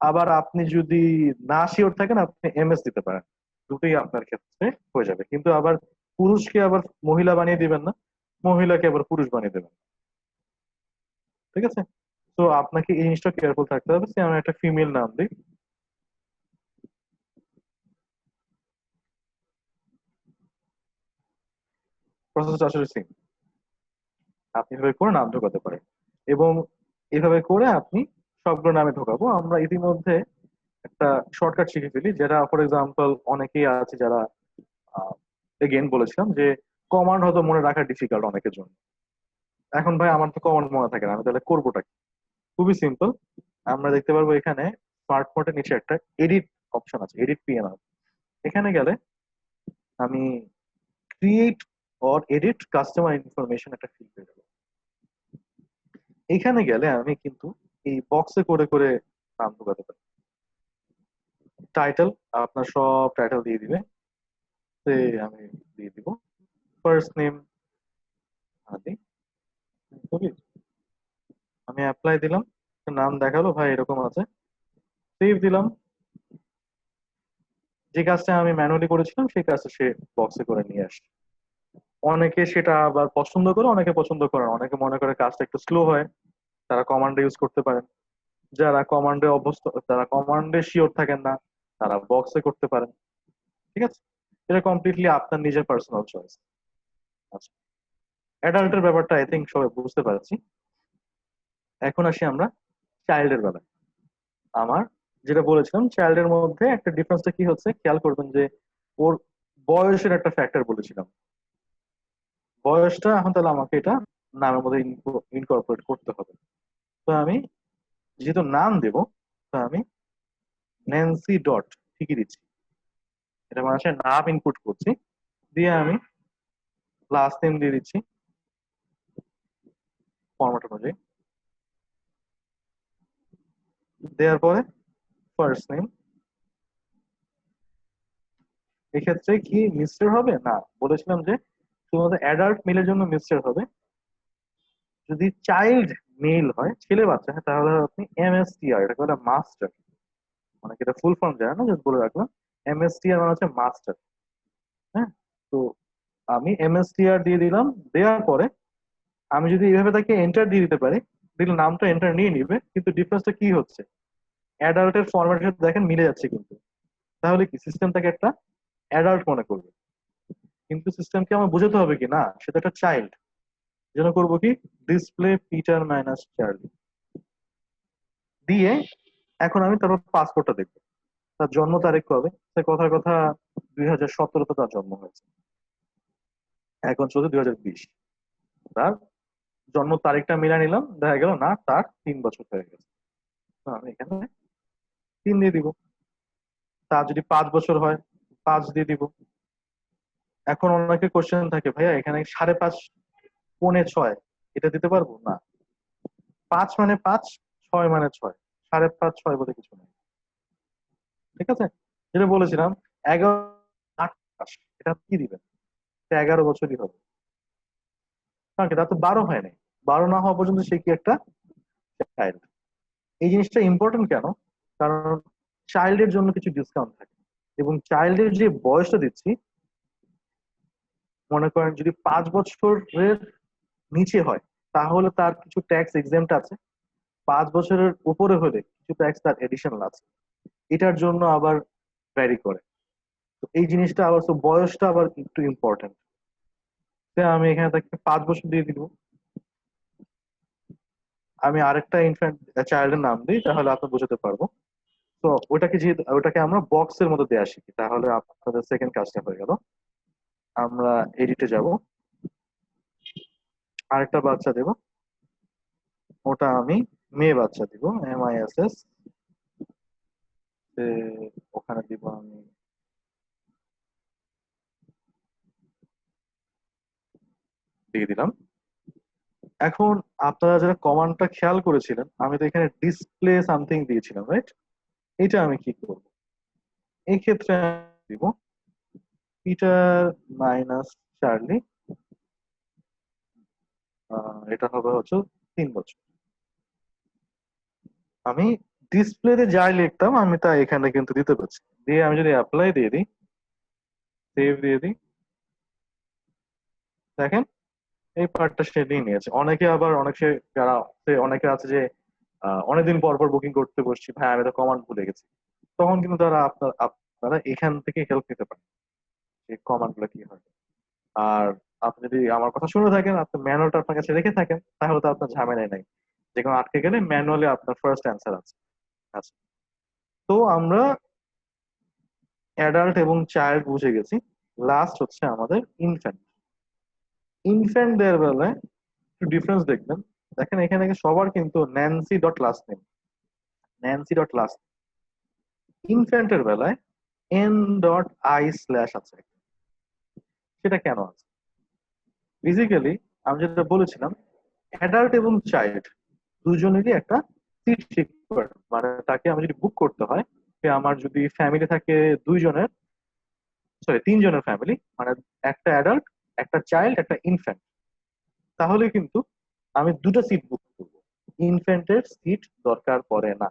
আবার আপনি যদি না শিওর থাকেন আপনি এমএস দিতে পারেন। দুটোই আপনার ক্ষেত্রে হয়ে যাবে, কিন্তু আবার পুরুষকে আবার মহিলা বানিয়ে দিবেন না, মহিলাকে আবার পুরুষ বানিয়ে দেবেন। ঠিক আছে? তো আপনাকে এই জিনিসটা কেয়ারফুল থাকতে হবে। আমি একটা ফিমেল নাম দিই, প্রসেসটা আসলে সেম। আপনি এভাবে করে নাম ঢোকাতে পারেন, এবং এভাবে করে আপনি সবগুলো নামে ঢোকাবো। আমরা ইতিমধ্যে একটা শর্টকাট শিখে ফেলি, যেটা ফর এক্সাম্পল অনেকেই আছে যারা এগেন বলেছিলাম যে কমান্ড হয়তো মনে রাখা ডিফিকাল্ট অনেকের জন্য। এখন ভাই আমার তো কমান্ড মনে থাকে না, আমি তাহলে করবোটা কি? খুবই সিম্পল। আমরা দেখতে পারবো এখানে স্মার্টফোনের নিচে একটা এডিট অপশন আছে, এডিট পিএনআর। এখানে গেলে আমি create or edit customer information একটা ফিল পেয়ে যাবো। এখানে গেলে আমি কিন্তু এই বক্সে করে করে নাম ঢোকাতে পারি। টাইটেল, আপনার সব টাইটেল দিয়ে দিবে, সে আমি দিয়ে দিব ফার্স্ট নেম আদি কবির। আমি অ্যাপ্লাই দিলাম, নাম দেখালো ভাই এরকম আছে, সেভ দিলাম। যে কাজটা আমি ম্যানুয়ালি করেছিলাম সেই কাজটা সে বক্সে করে নিয়ে আসে। অনেকে সেটা আবার পছন্দ করে, অনেকে পছন্দ করে না। অনেকে মনে করে কাজটা একটু স্লো হয়, তারা কমান্ডে ইউজ করতে পারেন। যারা কমান্ডে অভ্যস্ত, যারা কমান্ডে শিওর থাকেন না, তারা বক্সে করতে পারেন। ঠিক আছে? এটা কমপ্লিটলি আপনার নিজের পার্সোনাল চয়েস। আচ্ছা, অ্যাডাল্টের ব্যাপারটা আই থিঙ্ক সবাই বুঝতে পারছি। এখন আসি আমরা চাইল্ডের বেলায়। আমার যেটা বলেছিলাম, চাইল্ডের মধ্যে একটা ডিফারেন্সটা কি হচ্ছে খেয়াল করবেন যে ওর বয়সের একটা ফ্যাক্টর বলেছিলাম। বয়সটা এখন তাহলে আমাকে এটা নামের মধ্যে ইনকর্পোরেট করতে হবে। তো আমি যেহেতু নাম দেব, তো আমি ন্যান্সি ডট ঠিকই দিচ্ছি, এটা মানুষের নাম ইনপুট করছি, দিয়ে আমি লাস্ট নেম দিয়ে দিচ্ছি ফরম্যাট অনুযায়ী, দেওয়ার পরে ফার্স্ট নেম। এক্ষেত্রে কি মিস্টার হবে না, বলেছিলাম যে শুধুমাত্র অ্যাডাল্ট মেলের জন্য মিস্টার হবে। যদি চাইল্ড মেল হয়, ছেলে বাচ্চা হয়, তাহলে আপনি MSTR, এটা বলে মাস্টার, মানে এটা ফুল ফর্ম যায় না, জাস্ট বলে রাখলাম MSTR মানে হচ্ছে মাস্টার। হ্যাঁ, তো আমি MSTR দিয়ে দিলাম। দেওয়ার পরে আমি যদি এইভাবে তাকে এন্টার দিয়ে দিতে পারি, দিলে নামটা এন্টার নিয়ে নিবে, কিন্তু ডিফারেন্সটা কি হচ্ছে, অ্যাডাল্টের ফরম্যাটের সাথে দেখেন মিলে যাচ্ছে কিন্তু। তাহলে কি সিস্টেম তাকে একটা অ্যাডাল্ট মনে করবে, কিন্তু সিস্টেমকে আমার বোঝাতে হবে কি না সেটা একটা চাইল্ড। যেন করবো কি, ডিসপ্লে পিটার মাইনাস চার্লি দিয়ে এখন আমি তার পাসপোর্টটা দেখবো। তার জন্ম তারিখ কবে, সে কথার কথা 2017-তে তার জন্ম হয়েছে, এখন চলছে 2020। তার জন্ম তারিখটা মিলাই নিলাম, দেখা গেল না তার 3 বছর হয়ে গেছে। তো আমি এখানে 3 দিয়ে দিব। তার যদি 5 বছর হয়, 5 দিয়ে দিব। এখন অনেকে কোশ্চেন থাকে, ভাইয়া এখানে 5.5 পৌনে 6 এটা দিতে পারবো না। 5 মানে 5, 6 মানে 6, 5.5 6 বলে কিছু নেই। ঠিক আছে, যেটা বলেছিলাম 11 8 মাস, এটা কি দিবেন, 11 বছরই হবে, কারণ কি তার তো 12 হয়নি। 12 না হওয়া পর্যন্ত সে কি একটা চাইল্ড। এই জিনিসটা ইম্পর্টেন্ট কেন, কারণ চাইল্ডের জন্য কিছু ডিসকাউন্ট থাকে, এবং চাইল্ডের যে বয়সটা দিচ্ছি, মনে করেন যদি 5 বছরের নিচে হয় তাহলে তার কিছু ট্যাক্স এক্সেম্পট আছে, 5 বছরের উপরে হলে কিছু ট্যাক্স তার এডিশনাল আছে, এটার জন্য আবার ভ্যারি করে। তো এই জিনিসটা আবার, তো বয়সটা আবার একটু ইম্পর্টেন্ট। আমি এখানে তাকে 5 বছর দিয়ে দিব। আমি আরেকটা ইনফ্যান্ট চাইল্ডের নাম দিই, তাহলে আপনি বোঝাতে পারবো। তো ওটাকে যে ওটাকে আমরা বক্সের মধ্যে দিয়ে আসি, তাহলে আপনাদের সেকেন্ড কাজটা হয়ে গেল। আমরা এডিটে যাব, আরেকটা বাচ্চা দেব, ওটা আমি মেয়ে বাচ্চা দিব, MISS। ওখানে দিব আমি দিয়ে দিলাম। এখন আপনারা যারা কমান্ডটা খেয়াল করেছিলেন, আমি তো এখানে ডিসপ্লে সামথিং দিয়েছিলাম, রাইট? এটা আমি কি করব, এই ক্ষেত্রে দিব পিটার মাইনাস চার্লি, এটা হবে হচ্ছে 3 বছর। আমি ডিসপ্লেতে যাই লিখতাম আমি তা এখানে কিন্তু দিতে পারছি। দিয়ে আমি যদি অ্যাপ্লাই দিয়ে দিই, সেভ দিয়ে দিই, দেখেন এই পার্টটা সে নিয়ে নিয়েছে। অনেকে আবার যারা অনেকে আছে যে অনেকদিন পর পর বুকিং করতে বসছি, ভাই আমি তো কমান্ড ভুলে গেছি, তখন কিন্তু তারা আপনারা এখান থেকে হেল্প নিতে পারেন যে কমান্ড গুলো কি হয়। আর আপনি যদি আমার কথা শুনে থাকেন, আপনি ম্যানুয়ালটা আপনার কাছে রেখে থাকেন, তাহলে তো আপনার ঝামেলাই নাই, যে কোনো আটকে গেলে ম্যানুয়ালি আপনার ফার্স্ট অ্যান্সার আছে। আচ্ছা, তো আমরা অ্যাডাল্ট এবং চাইল্ড বুঝে গেছি। লাস্ট হচ্ছে আমাদের ইনফ্যান্ট। ইনফ্যান্টদের বেলায় একটু ডিফারেন্স দেখবেন। দেখেন এখানে সবার কিন্তু Nancy dot last name, Nancy dot last. ইনফ্যান্টের বেলায় N.I/ আছে। সেটা কেন আছে? বেসিক্যালি আমি যেটা বলেছিলাম, অ্যাডাল্ট এবং চাইল্ড দুজনেরই একটা সিট শিকার, মানে তাকে আমি যদি বুক করতে হয়, আমার যদি ফ্যামিলি থাকে 3 জনের ফ্যামিলি, মানে একটা অ্যাডাল্ট, একটা চাইল্ড, একটা ইনফ্যান্ট, তাহলে কিন্তু আমি 2টা সিট বুক করবো, ইনফ্যান্টের সিট দরকার পড়ে না।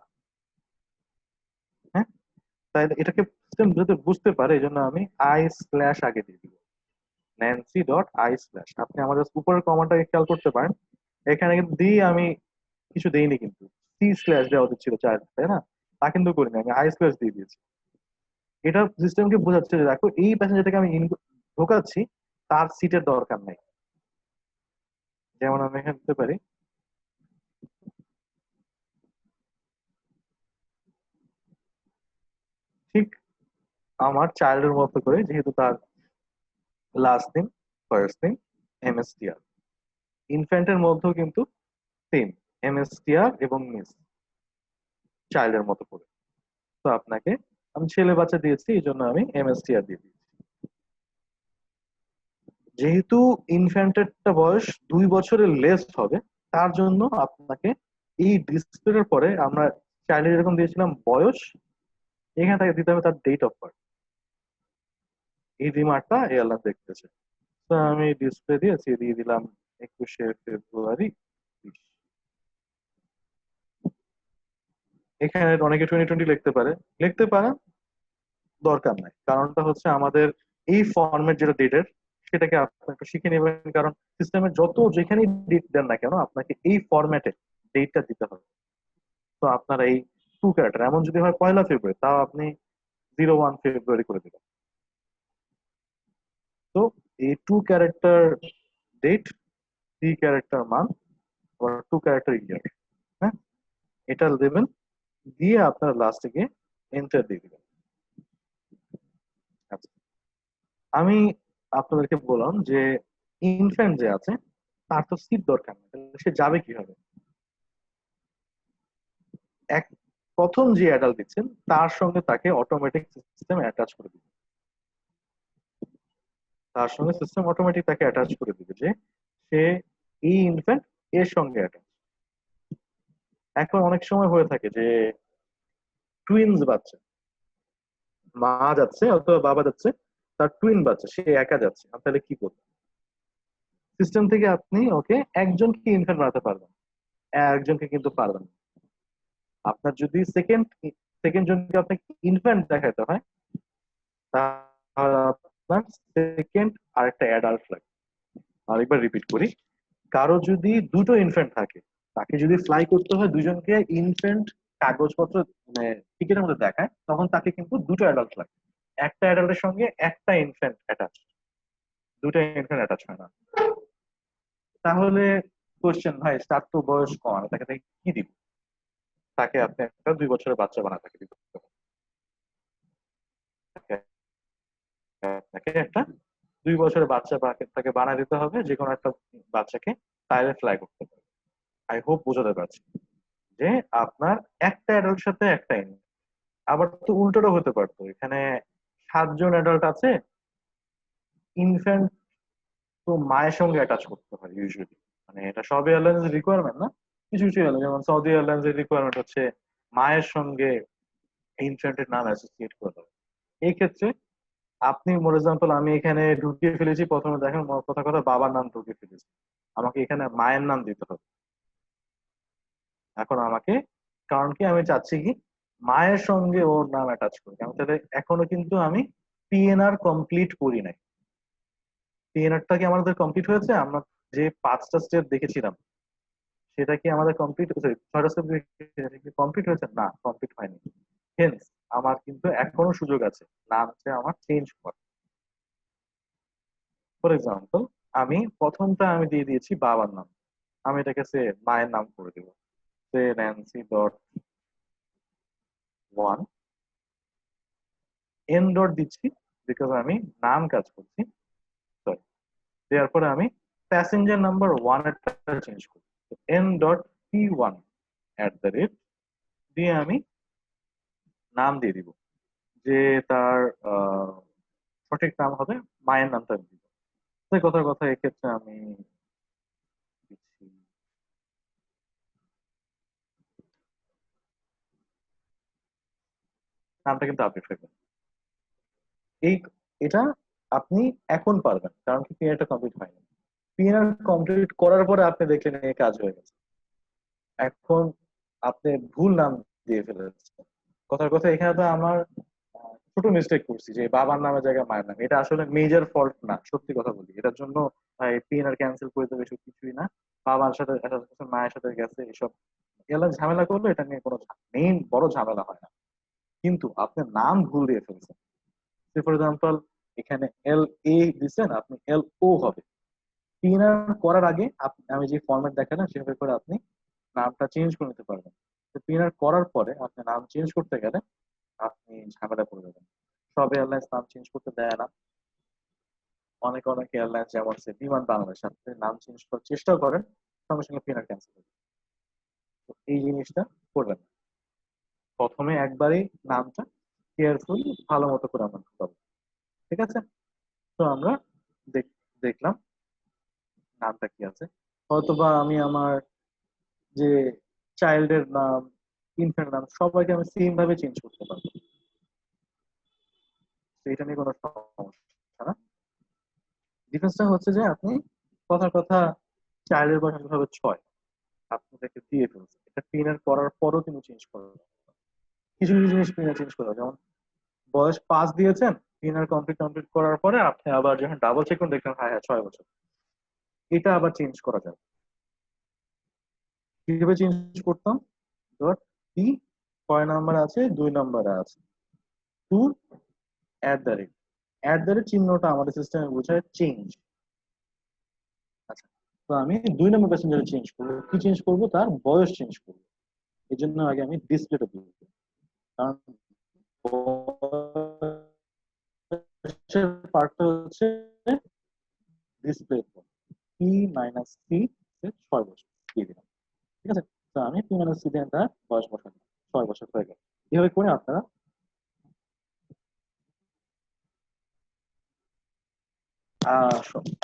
হ্যাঁ, তাই এটাকে সিস্টেম যাতে বুঝতে পারে এই জন্য আমি I/ আগে দিয়ে দিব, ন্যান্সি.I/। আপনি আমাদের উপরের কমান্ডটাকে খেয়াল করতে পারেন, এখানে কিন্তু আমি কিছু দেইনি, কিন্তু C/ দেওয়া উচিত ছিল চাইল্ড, তাই না? তা কিন্তু করিনি, আমি I/ দিয়ে দিয়েছি। এটা সিস্টেমকে বোঝাচ্ছে যে দেখো এই প্যাসেঞ্জারটাকে আমি ঢোকাচ্ছি, তার সিটের দরকার নাই, যেমন আমি এখানে দিতে পারি ঠিক আমার চাইল্ডের মতো করে, যেহেতু তার last name first name MSTR, ইনফ্যান্টের মধ্যেও কিন্তু সেম এমএসটিআর এবং মিস, চাইল্ডের মতো করে। তো আপনাকে আমি ছেলে বাচ্চা দিয়েছি, এই জন্য আমি এমএসটিআর দিয়ে দিয়েছি। যেহেতু ইনফ্যান্টেরটা বয়স 2 বছরের লেস হবে, তার জন্য আপনাকে এই ডিসপ্লের পরে আমরা চাইল্ডের যেরকম দিয়েছিলাম বয়স, এখানে তাকে দিতে হবে তার ডেট অফ বার্থ। এই রিমার্কটা এয়ারলাইন দেখতেছে। তো আমি ডিসপ্লে দিয়েছি, দিয়ে দিলাম 21শে ফেব্রুয়ারি 20। এখানে অনেকে 2020 লিখতে পারে, লিখতে পারেন, দরকার নাই। কারণটা হচ্ছে আমাদের এই ফরম্যাট যেটা ডেটের, সেটাকে আপনি একটু শিখে নেবেন। কারণ সিস্টেমে যত যেখানেই ডেট দেন না কেন, আপনাকে এই ফরম্যাটে ডেটটা দিতে হবে। তো আপনার এই 2 ক্যারেক্টার, এমন যদি হয় 1লা ফেব্রুয়ারি, তাও আপনি 01 ফেব্রুয়ারি করে দিবেন। তো এই 2 ক্যারেক্টার ডেট, 3 ক্যারেক্টার মান্থ, আবার 2 ক্যারেক্টার ইয়ার, হ্যাঁ, এটা দেবেন। দিয়ে আপনার লাস্টে গিয়ে এন্টার দিয়ে দিবেন। আচ্ছা, আমি আপনাদেরকে বললাম যে ইনফ্যান্ট যে আছে তার তো সিট দরকার নেই, তাহলে সে যাবে কিভাবে? এক প্রথম যে অ্যাডাল্ট দিচ্ছেন তার সঙ্গে তাকে অটোমেটিক সিস্টেম অ্যাটাচ করে দিবে। তার সঙ্গে সিস্টেম অটোমেটিক তাকে অ্যাটাচ করে দিবে যে সে এই ইনফ্যান্ট এর সঙ্গে অ্যাটাচ। এখন অনেক সময় হয়ে থাকে যে টুইনস বাচ্চা, মা যাচ্ছে অথবা বাবা যাচ্ছে, তার টুইন বাচ্চা, সে একা যাচ্ছে, তাহলে কি করবে? সিস্টেম থেকে আপনি ওকে একজনকে ইনফ্যান্ট বানাতে পারবেন, একজনকে কিন্তু পারবেন না। আপনার যদি সেকেন্ড সেকেন্ড জনকে আপনাকে ইনফ্যান্ট দেখাতে হয়, তাহলে আপনার সেকেন্ড আরেকটা অ্যাডাল্ট লাগবে। আরেকবার রিপিট করি, কারো যদি দুটো ইনফ্যান্ট থাকে, তাকে যদি ফ্লাই করতে হয় দুজনকে ইনফ্যান্ট কাগজপত্র মানে টিকেটের মধ্যে দেখায়, তখন তাকে কিন্তু দুটো অ্যাডাল্ট লাগে। একটা অ্যাডাল্টের সঙ্গে একটা ইনফ্যান্ট অ্যাটাচ, দুটো ইনফ্যান্ট অ্যাটাচ হয় না। তাহলে কোশ্চেন, ভাই তার তো বয়স কম, আমি তাকে তাকে কি দিব? তাকে আপনি একটা 2 বছরের বাচ্চা বানা তাকে দিতে হবে। তাকে একটা 2 বছরের বাচ্চা তাকে বানা দিতে হবে, যে কোনো একটা বাচ্চাকে তাইলে ফ্লাই করতে পারে। আই হোপ বোঝাতে পারছি যে আপনার একটা অ্যাডাল্টের সাথে একটা ইনফ্যান্ট। আবার তো উল্টোটা হতে পারতো, এখানে 7জন অ্যাডাল্ট আছে, ইনফ্যান্ট তো মায়ের সঙ্গে অ্যাটাচ করতে হয় ইউজুয়ালি। মানে এটা সব এয়ারলাইন্স রিকোয়ারমেন্ট না, কিছু কিছু এয়ারলাইন যেমন সৌদি এয়ারলাইন্স এর রিকোয়ারমেন্ট হচ্ছে মায়ের সঙ্গে ইনফ্যান্টের নাম অ্যাসোসিয়েট করতে হবে। এই ক্ষেত্রে আপনি ফর এক্সাম্পল, আমি এখানে ঢুকিয়ে ফেলেছি, প্রথমে দেখেন কথা কথা বাবার নাম ঢুকিয়ে ফেলেছি, আমাকে এখানে মায়ের নাম দিতে হবে। এখন আমাকে, কারণ কি আমি চাচ্ছি কি মায়ের সঙ্গে ওর নাম অ্যাটাচ করি, আমি তাহলে এখনো কিন্তু আমি পিএনআর কমপ্লিট করি নাই। পিএনআরটা কি আমাদের কমপ্লিট হয়েছে? আমরা যে 5টা স্টেপ দেখেছিলাম সেটা কি আমাদের কমপ্লিট, সরি 6টা স্টেপ কমপ্লিট হয়েছে? না, কমপ্লিট হয়নি। হেন্স আমার কিন্তু এখনো সুযোগ আছে নামটা আমার চেঞ্জ করার। ফর এক্সাম্পল, আমি প্রথমটা আমি দিয়ে দিয়েছি বাবার নাম, আমি এটাকে সে মায়ের নাম করে দিব, সে Nancy.1 n. দিচ্ছি, বিকজ আমি নাম কাজ করছি, সরি। দেওয়ার পরে আমি প্যাসেঞ্জার নাম্বার 1 এরটা চেঞ্জ করি, n.p1 দিয়ে আমি নাম দিয়ে দিব, যে তার সঠিক নাম হবে, মায়ের নামটা আমি দিব। সেই কথার কথা এক্ষেত্রে আমি দিচ্ছি নামটা কিন্তু আপডেট হয়ে যাবে। এই এটা আপনি এখন পারবেন, কারণ কি পিএনআরটা কমপ্লিট হয়নি। পিএনআর কমপ্লিট করার পরে আপনি দেখলেন এই কাজ হয়ে গেছে, এখন আপনি ভুল নাম দিয়ে ফেলেছেন। কথার কথা এখানে তো আমার ছোট মিস্টেক করছি যে বাবার নামের জায়গায় মায়ের নাম, এটা আসলে মেজর ফল্ট না, সত্যি কথা বলি। এটার জন্য পিএনআর ক্যান্সেল করে দেবে, এসব কিছুই না। বাবার সাথে মায়ের সাথে গেছে, এসব এলাকা ঝামেলা করলে এটা নিয়ে কোনো মেইন বড় ঝামেলা হয় না। কিন্তু আপনি নাম ভুল দিয়ে ফেলছেন। ফর এক্সাম্পল, এখানে এল এ দিচ্ছেন, আপনি এল ও হবে, পিএনআর করার আগে আমি যে ফরম্যাট দেখালাম সেভাবে করে আপনি নামটা চেঞ্জ করে নিতে পারবেন। তো পিএনআর করার পরে আপনি নাম চেঞ্জ করতে গেলে আপনি ঝামেলা পড়ে যাবেন। সব এয়ারলাইন্স নাম চেঞ্জ করতে দেয় না। অনেক অনেক এয়ারলাইন্স যেমন হচ্ছে বিমান বাংলাদেশ, আপনি নাম চেঞ্জ করার চেষ্টা করেন, সঙ্গে সঙ্গে পিএনআর ক্যান্সেল হবে। তো এই জিনিসটা করবেন না। প্রথমে একবারেই নামটা কেয়ারফুল ভালো মতো করে আমরা করবো, ঠিক আছে? তো আমরা দেখলাম নামটা কি আছে। হয়তোবা আমি আমার যে চাইল্ডের নাম, ইনফ্যান্ট নাম সবাইকে আমি সেম ভাবে চেঞ্জ করতে পারবো, তো এটা নিয়ে কোনো সমস্যা না। ডিফারেন্সটা হচ্ছে যে আপনি কথার কথা চাইল্ডের বয়স আসলে 6, আপনি তাকে দিয়ে ফেলছেন, এটা পিএনআর করার পরও কিন্তু চেঞ্জ করবেন। কিছু কিছু জিনিস পিএনআর চেঞ্জ করা, যেমন বয়স 5 দিয়েছেন, পিএনআর কমপ্লিট করার পরে আপনি আবার যখন ডাবল চেক করে দেখলেন হ্যাঁ হ্যাঁ 6 বছর, এটা আবার চেঞ্জ করা যাবে। কিভাবে চেঞ্জ করতাম? ডট পি কয় নাম্বার আছে, 2 নাম্বারে আছে, টু @ চিহ্নটা আমাদের সিস্টেমে বোঝায় চেঞ্জ। আচ্ছা, তো আমি 2 নম্বর প্যাসেঞ্জারে চেঞ্জ করবো, কি চেঞ্জ করবো? তার বয়স চেঞ্জ করবো। এই জন্য আগে আমি ডিসপ্লেটা দিব, কারণ পার্টটা হচ্ছে ডিসপ্লে, পি মাইনাস সি 6 বছর দিয়ে দিলাম, ঠিক আছে? তো আমি পি মাইনাস সি দিয়ে তার বয়স বসালাম, 6 বছর হয়ে গেল। এভাবে করে আপনারা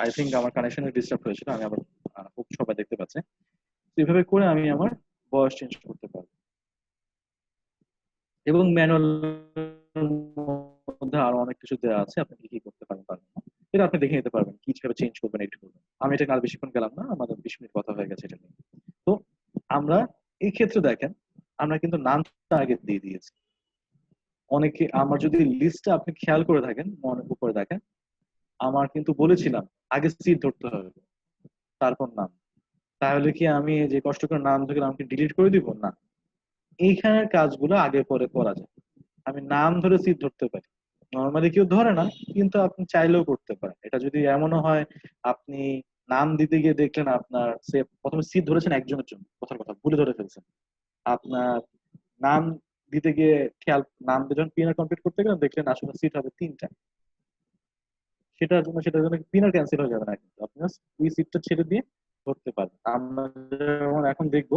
আই থিঙ্ক আমার কানেকশনে ডিস্টার্ব হয়েছিল, আমি আবার খুব সবাই দেখতে পাচ্ছে। তো এইভাবে করে আমি আমার বয়স চেঞ্জ করতে পারবো। এবং ম্যানুয়াল মধ্যে আরো অনেক কিছু দেওয়া আছে, আপনি কি কি করতে পারবেন না এটা আপনি দেখে নিতে পারবেন, কিভাবে চেঞ্জ করবেন, এডিট করবেন। আমি এটা আর বেশিক্ষণ গেলাম না, আমাদের 20 মিনিট কথা হয়ে গেছে এটা নিয়ে। তো আমরা এই ক্ষেত্রে দেখেন, আমরা কিন্তু নামটা আগে দিয়ে দিয়েছি। অনেকে আমার যদি লিস্টটা আপনি খেয়াল করে থাকেন, মনে করে দেখেন, আমার কিন্তু বলেছিলাম আগে সিট ধরতে হবে, তারপর নাম। তাহলে কি আমি যে কষ্ট করে নাম ধরে আমাকে ডিলিট করে দিব? না, এইখানের কাজগুলো আগে পরে করা যায়। আমি নাম ধরে সিট ধরতে পারি, নর্মালি কেউ ধরে না, কিন্তু আপনি চাইলেও করতে পারেন। এটা যদি এমনও হয় আপনি নাম দিতে গিয়ে দেখলেন আপনার সে প্রথমে সিট ধরেছেন একজনের জন্য, কথার কথা ভুলে ধরে ফেলছেন, আপনার নাম দিতে গিয়ে খেয়াল, নাম দিয়ে যখন পিনার কমপ্লিট করতে গেলেন দেখলেন আসলে সিট হবে 3টা, সেটার জন্য পিনার ক্যান্সেল হয়ে যাবে না, কিন্তু আপনি ওই সিটটা ছেড়ে দিয়ে ধরতে পারবেন। আমরা যেমন এখন দেখবো,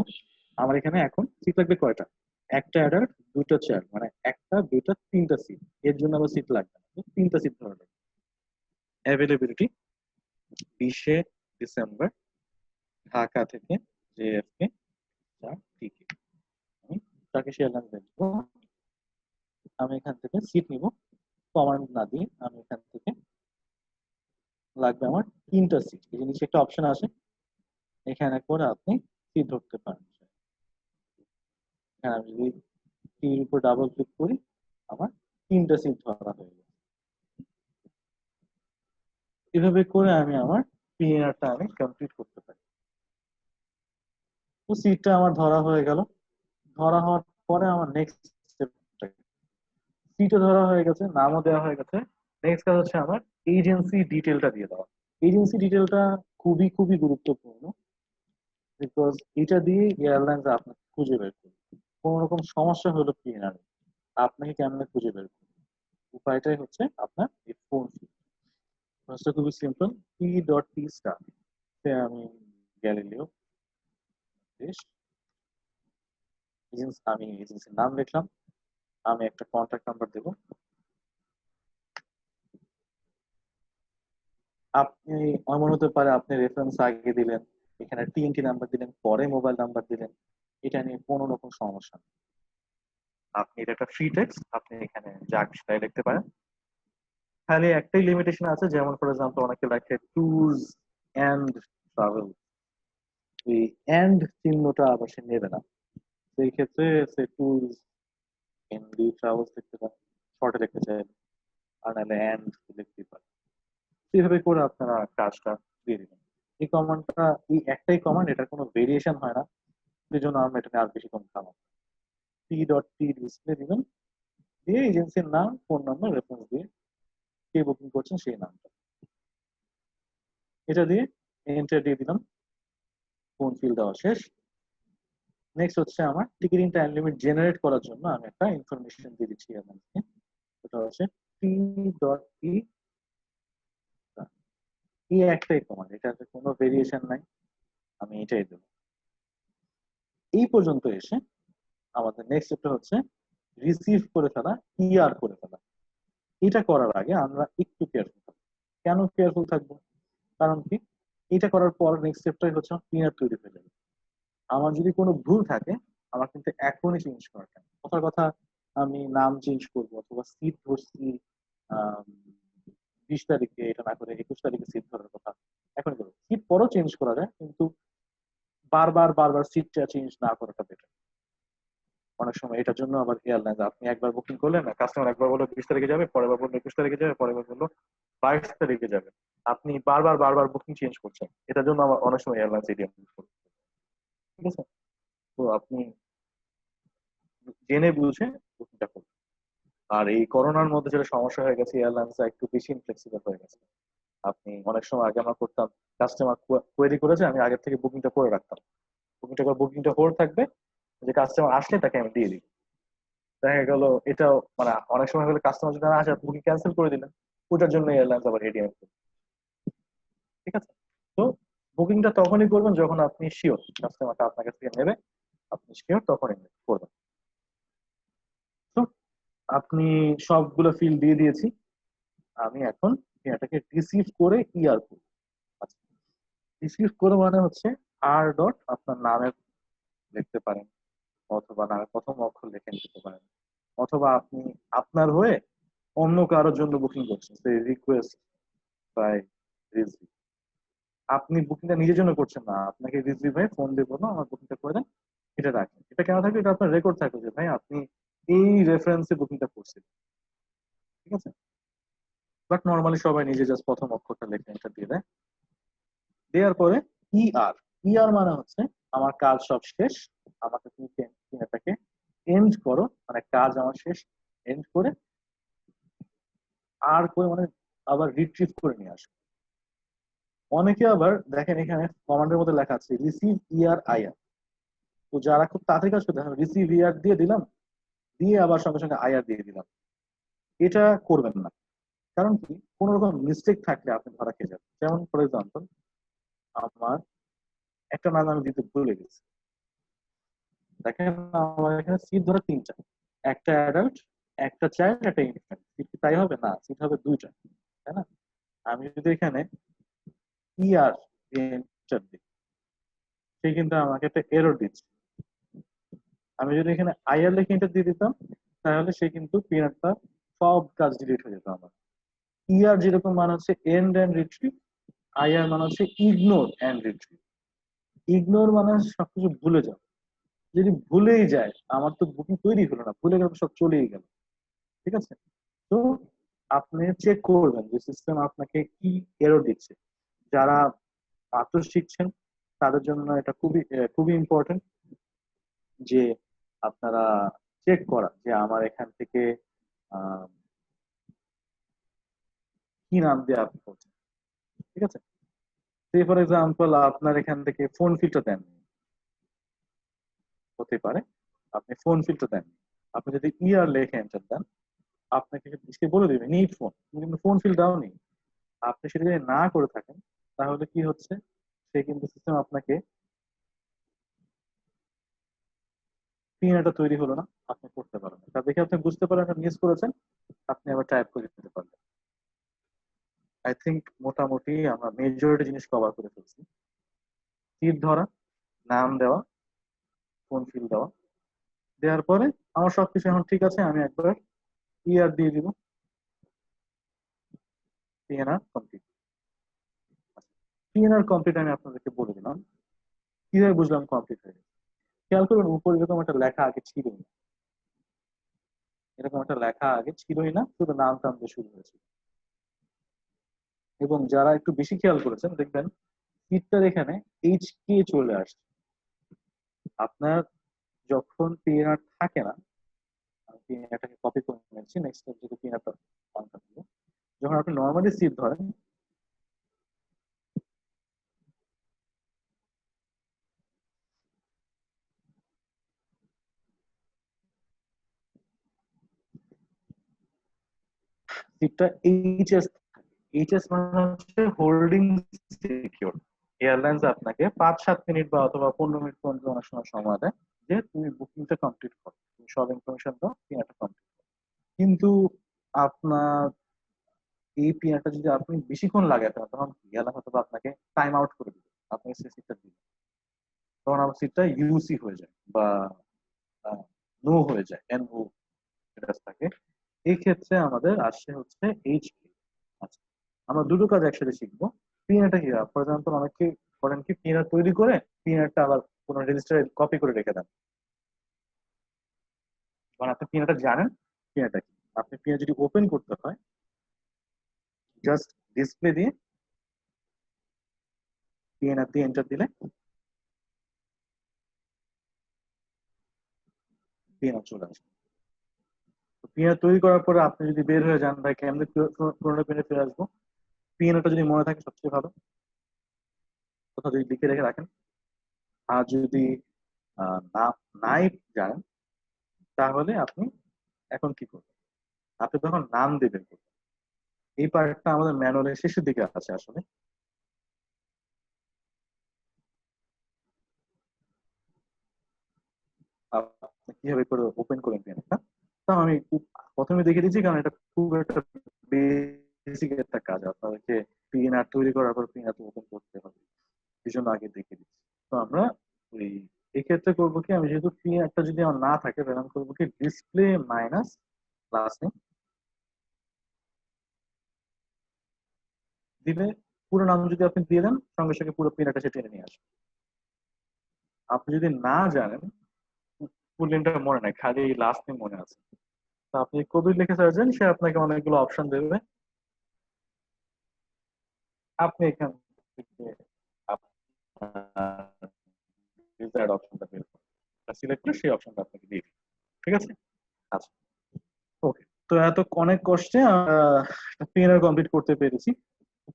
আমার এখানে এখন সিট লাগবে কয়টা? একটা অ্যাডাল্ট, 2টা চেয়ার, মানে 1টা 2টা 3টা সিট। এর জন্য আবার সিট লাগবে না, 3টা সিট ধরা লাগবে। অ্যাভেলেবিলিটি 20শে ডিসেম্বর, ঢাকা থেকে জেএফকে টিকিট। আমি টার্কিশ এয়ারলাইন্স দেখবো, আমি এখান থেকে সিট নিব, কমান্ড না দিয়ে আমি এখান থেকে লাগবে আমার 3টা সিট। এই জিনিস একটা অপশন আছে, এখানে করে আপনি সিট ধরতে পারেন। এখানে আমি যদি টির উপর ডাবল ক্লিক করি, আমার 3টা সিট ধরা হয়ে গেছে। এভাবে করে আমি আমার পিএনআরটা আমি কমপ্লিট করতে পারি। তো সিটটা আমার ধরা হয়ে গেল। ধরা হওয়ার পরে আমার নেক্সট স্টেপটা, সিটও ধরা হয়ে গেছে, নামও দেওয়া হয়ে গেছে। নেক্সট কাজ হচ্ছে আমার এজেন্সি ডিটেলটা দিয়ে দেওয়া। এজেন্সি ডিটেলটা খুবই খুবই গুরুত্বপূর্ণ, বিকজ এটা দিয়ে এয়ারলাইন্স আপনাকে খুঁজে বের করবে। কোন রকম সমস্যা হলো পিএনআর, আপনাকে কেমনে খুঁজে বের করবে, উপায়টাই হচ্ছে আপনার এই ফোন। কাজটা খুবই সিম্পল, p.t স্টার, আমি গ্যালিলিও দেশ, আমি এজেন্সির নাম লিখলাম, আমি একটা কন্ট্যাক্ট নাম্বার দেব। আপনি এমন হতে পারে আপনি রেফারেন্স আগে দিলেন, এখানে টিএনটি নাম্বার দিলেন, পরে মোবাইল নাম্বার দিলেন, এটা নিয়ে কোনো রকম সমস্যা নেই। আপনি এটা একটা ফ্রি টেক্সট, আপনি এখানে যা খুশি তাই লিখতে পারেন। খালি একটাই লিমিটেশন আছে, যেমন ফর এক্সাম্পল অনেকে লেখে ট্যুরস এন্ড ট্রাভেল, এই এন্ড চিহ্নটা আবার সে নেবে না। সেই ক্ষেত্রে সে ট্যুরস এন্ড ট্রাভেলস লিখতে পারে, শর্টে লিখতে চাই, আর নাহলে এন্ড লিখতে পারে। এইভাবে করে আপনারা কাজটা দিয়ে দিবেন। এই কমান্ডটা, এই একটাই কমান্ড, এটার কোনো ভেরিয়েশন হয় না, সেই জন্য আমরা এটা নিয়ে আর বেশিক্ষণ খাবো। p.t ডিসপ্লে দিবেন, দিয়ে এজেন্সির নাম, ফোন নাম্বার, রেফারেন্স দিয়ে কে বুকিং করছেন সেই নামটা, এটা দিয়ে এন্টার দিয়ে দিলাম, ফোন ফিল দেওয়া শেষ। নেক্সট হচ্ছে আমার টিকিটিং টাইম লিমিট জেনারেট করার জন্য আমি একটা ইনফরমেশন দিয়ে দিচ্ছি এয়ারলাইন্সকে। সেটা হচ্ছে t.e, এই একটাই কমান্ড, এটাতে কোনো ভেরিয়েশন নাই, আমি এটাই দেবো। এই পর্যন্ত এসে আমাদের নেক্সট স্টেপটা হচ্ছে রিসিভ করে ফেলা, ইআর করে ফেলা। এটা করার আগে আমরা একটু কেয়ারফুল থাকবো। কেন কেয়ারফুল থাকবো? কারণ কি, এটা করার পর নেক্সট স্টেপটাই হচ্ছে পিআর তৈরি হয়ে যাবে। আমার যদি কোনো ভুল থাকে আমার কিন্তু এখনই চেঞ্জ করার টাইম। কথার কথা, আমি নাম চেঞ্জ করবো অথবা সিট ধরছি 20 তারিখে, এটা না করে 21 তারিখে সিট ধরার কথা এখনই করবো। সিট পরও চেঞ্জ করা যায়, কিন্তু বারবার বারবার সিটটা চেঞ্জ না করাটা বেটার। অনেক সময় এটার জন্য আবার এয়ারলাইন্স, আপনি একবার বুকিং করলেন না, কাস্টমার একবার বললো 20 তারিখে যাবে, পরের বার বললো 21 তারিখে যাবে, পরের বার বললো 22 তারিখে যাবে, আপনি বারবার বারবার বুকিং চেঞ্জ করছেন। এটার জন্য আবার অনেক সময় এয়ারলাইন্স এটিএম ইউজ করছে। ঠিক আছে, তো আপনি জেনে বুঝে বুকিংটা করবেন। আর এই করোনার মধ্যে যেটা সমস্যা হয়ে গেছে, এয়ারলাইন্স একটু বেশি ইনফ্লেক্সিবল হয়ে গেছে। আপনি অনেক সময় আগে আমরা করতাম, কাস্টমার কোয়েরি করেছে, আমি আগের থেকে বুকিংটা করে রাখতাম, বুকিংটা হোল্ড থাকবে, যে কাস্টমার আসলে তাকে আমি দিয়ে দিই। দেখা গেল এটাও মানে অনেক সময় হলে কাস্টমার যদি না আসে, বুকিং ক্যান্সেল করে দিলেন, ওটার জন্য এয়ারলাইন্স আবার এটিএম। ঠিক আছে, তো বুকিংটা তখনই করবেন যখন আপনি শিওর কাস্টমারটা আপনার কাছ থেকে নেবে, আপনি শিওর তখনই করবেন। তো আপনি সবগুলো ফিল দিয়ে দিয়েছি, আমি এখন এটাকে রিসিভ করে ইআর করব। আচ্ছা, রিসিভ করে মানে হচ্ছে আর ডট আপনার নামের লিখতে পারেন, অথবা নামের প্রথম অক্ষর লিখে নিতে পারেন, অথবা আপনি আপনার হয়ে অন্য কারোর জন্য বুকিং করছেন, সেই রিকোয়েস্ট বাই রিজভি। আপনি বুকিংটা নিজের জন্য করছেন না, আপনাকে রিজভি ভাই ফোন দিয়ে বললো আমার বুকিংটা করে দেন, এটা রাখেন। এটা কেন থাকবে? এটা আপনার রেকর্ড থাকবে যে ভাই আপনি এই রেফারেন্সে বুকিংটা করছেন। ঠিক আছে, বাট নর্মালি সবাই নিজে জাস্ট প্রথম অক্ষরটা লিখে এটা দিয়ে দেয়। দেওয়ার পরে ইআর, ইআর মানে হচ্ছে আমার কাজ সব শেষ, আমাকে তুমি এটাকে এন্ড করো, মানে কাজ আমার শেষ, এন্ড করে আর করে মানে আবার রিট্রিভ করে নিয়ে আসো। অনেকে আবার দেখেন এখানে কমান্ডের মধ্যে লেখা আছে রিসিভ ইআর আইআর, তো যারা খুব তাড়াতাড়ি কাজ করতে রিসিভ ইআর দিয়ে দিলাম, দিয়ে আবার সঙ্গে সঙ্গে আইআর দিয়ে দিলাম। এটা করবেন না, কারণ কি কোন রকম মিস্টেক থাকলে আপনি ধরা খেয়ে যাবেন। যেমন ফর এক্সাম্পল, আমার একটা নাম আমি দিতে ভুলে গেছি, দেখেন আমার এখানে সিট ধরো 3টা, একটা অ্যাডাল্ট, একটা চাইল্ড, একটা ইনফ্যান্ট। সিট কি তাই হবে? না, সিট হবে 2টা, তাই না? আমি যদি এখানে ইআর এন্টার দিই, সে কিন্তু আমাকে একটা এরর দিচ্ছে। আমি যদি এখানে আইআর লিখে এন্টার দিয়ে দিতাম, তাহলে সে কিন্তু পিনারটা সব কাজ ডিলিট হয়ে যেত আমার। ইআর যেরকম মানে হচ্ছে এন্ড এন্ড রিট্রিভ, আইআর মানে হচ্ছে ইগনোর এন্ড রিট্রিভ। ইগনোর মানে সবকিছু ভুলে যাও, যদি ভুলেই যায় আমার তো বুকিং তৈরি হলো না, ভুলে গেলে সব চলেই গেল। ঠিক আছে, তো আপনি চেক করবেন যে সিস্টেম আপনাকে কি এরর দিচ্ছে। যারা মাত্র শিখছেন তাদের জন্য এটা খুবই খুবই ইম্পর্টেন্ট যে আপনারা চেক করা যে আমার এখান থেকে আহ, কি নাম দিয়ে আপনি করছেন। ঠিক আছে, ফর এক্সাম্পল আপনার এখান থেকে ফোন ফিল্টার দেন, হতে পারে আপনি ফোন ফিল্টার দেন, আপনি যদি ইয়ার লেখে এন্টার দেন, আপনাকে সে বলে দেবে নিড ফোন, কিন্তু ফোন ফিল দাওনি। আপনি সেটা যদি না করে থাকেন, তাহলে কি হচ্ছে, সে কিন্তু সিস্টেম আপনাকে পিনটা তৈরি হলো না, আপনি করতে পারবেন। তা দেখে আপনি বুঝতে পারেন মিস করেছেন, আপনি আবার টাইপ করে দিতে পারবেন। আই থিঙ্ক মোটামুটি আমরা মেজরিটি জিনিস কভার করে ফেলছি। তীর ধরা, নাম দেওয়া, ফোন ফিল দেওয়া, দেওয়ার পরে আমার সবকিছু এখন ঠিক আছে, আমি একবার ইয়ার দিয়ে দিব, পিএনআর কমপ্লিট। পিএনআর কমপ্লিট আমি আপনাদেরকে বলে দিলাম, কিভাবে বুঝলাম কমপ্লিট হয়ে গেছে। খেয়াল করবেন উপরে এরকম একটা লেখা আগে ছিলই না, এরকম একটা লেখা আগে ছিলই না, শুধু নাম টাম দিয়ে শুরু হয়েছিল। এবং যারা একটু বেশি খেয়াল করেছেন দেখবেন সিটটার এখানে এইচ কে চলে আসছে। আপনার যখন পিএনআর থাকে না, আমি পিএনআরটাকে কপি করে নিচ্ছি, নেক্সট যদি পিএনআরটা যখন আপনি নর্মালি সিট ধরেন, সিটটা এইচএস, এইচএস মানে হচ্ছে হোল্ডিং সিকিউর। এয়ারলাইন্স আপনাকে 5-7 মিনিট বা অথবা 15 মিনিট পর্যন্ত অনেক সময় সময় দেয় যে তুমি বুকিংটা কমপ্লিট করো, তুমি সব ইনফরমেশন দাও, পিনাটা কমপ্লিট করো। কিন্তু আপনার এই পিনাটা যদি আপনি বেশিক্ষণ লাগাতে পারেন তখন এয়ারলাইন হয়তো আপনাকে টাইম আউট করে দিবে, আপনি সেই সিটটা দিবেন, তখন আমার সিটটা ইউসি হয়ে যায় বা নো হয়ে যায়, এনও থাকে। এই ক্ষেত্রে আমাদের আসছে হচ্ছে এইচকে। আচ্ছা, আমরা দুটো কাজ একসাথে শিখবো। পিনাটা কি, ফর এক্সাম্পল অনেকে করেন কি পিনা তৈরি করে পিনাটা আবার কোনো রেজিস্টারে কপি করে রেখে দেন। কারণ আপনি পিনাটা জানেন পিনাটা কি, আপনি পিনা যদি ওপেন করতে হয় জাস্ট ডিসপ্লে দিয়ে পিএনআর দিয়ে এন্টার দিলে পিএনআর চলে আসবে। পিএনআর তৈরি করার পরে আপনি যদি বের হয়ে যান ভাই কেমনে পুরোনো পিনে ফিরে আসবো, পিএনআরটা যদি মনে থাকে সবচেয়ে ভালো, কোথাও যদি লিখে রেখে রাখেন। আর যদি না নাই জানেন তাহলে আপনি এখন কি করবেন, আপনি তখন নাম দেবেন। এই পার্টটা আমাদের ম্যানুয়ালের শেষের দিকে আছে আসলে। আপনি কিভাবে করে ওপেন করবেন পিএনআরটা তা আমি প্রথমে দেখে দিচ্ছি, কারণ এটা খুব একটা বেসিক একটা কাজ, আপনাদেরকে পিএনআর তৈরি করার পর পিএনআর ওপেন করতে হবে, এই জন্য আগে দেখে দিচ্ছি। তো আমরা ওই এক্ষেত্রে করবো কি, আমি যেহেতু পিএনআরটা যদি আমার না থাকে তাহলে আমি করবো কি ডিসপ্লে মাইনাস লাস্ট নেম দিলে পুরো নাম যদি আপনি দিয়ে দেন সঙ্গে সঙ্গে পুরো পিএনআরটা সে টেনে নিয়ে আসবে। আপনি যদি না জানেন, ফুল নেমটা মনে নাই, খালি লাস্ট নেম মনে আছে, তো আপনি কবির লিখে সার্চেন, সে আপনাকে অনেকগুলো অপশন দেবে, আপনি এখান থেকে ডিজায়ার্ড অপশনটা বের করুন, সিলেক্ট করে সেই অপশনটা আপনাকে দিয়ে দিন। ঠিক আছে? আচ্ছা, ওকে। তো এত অনেক কষ্টে পিএনআর কমপ্লিট করতে পেরেছি।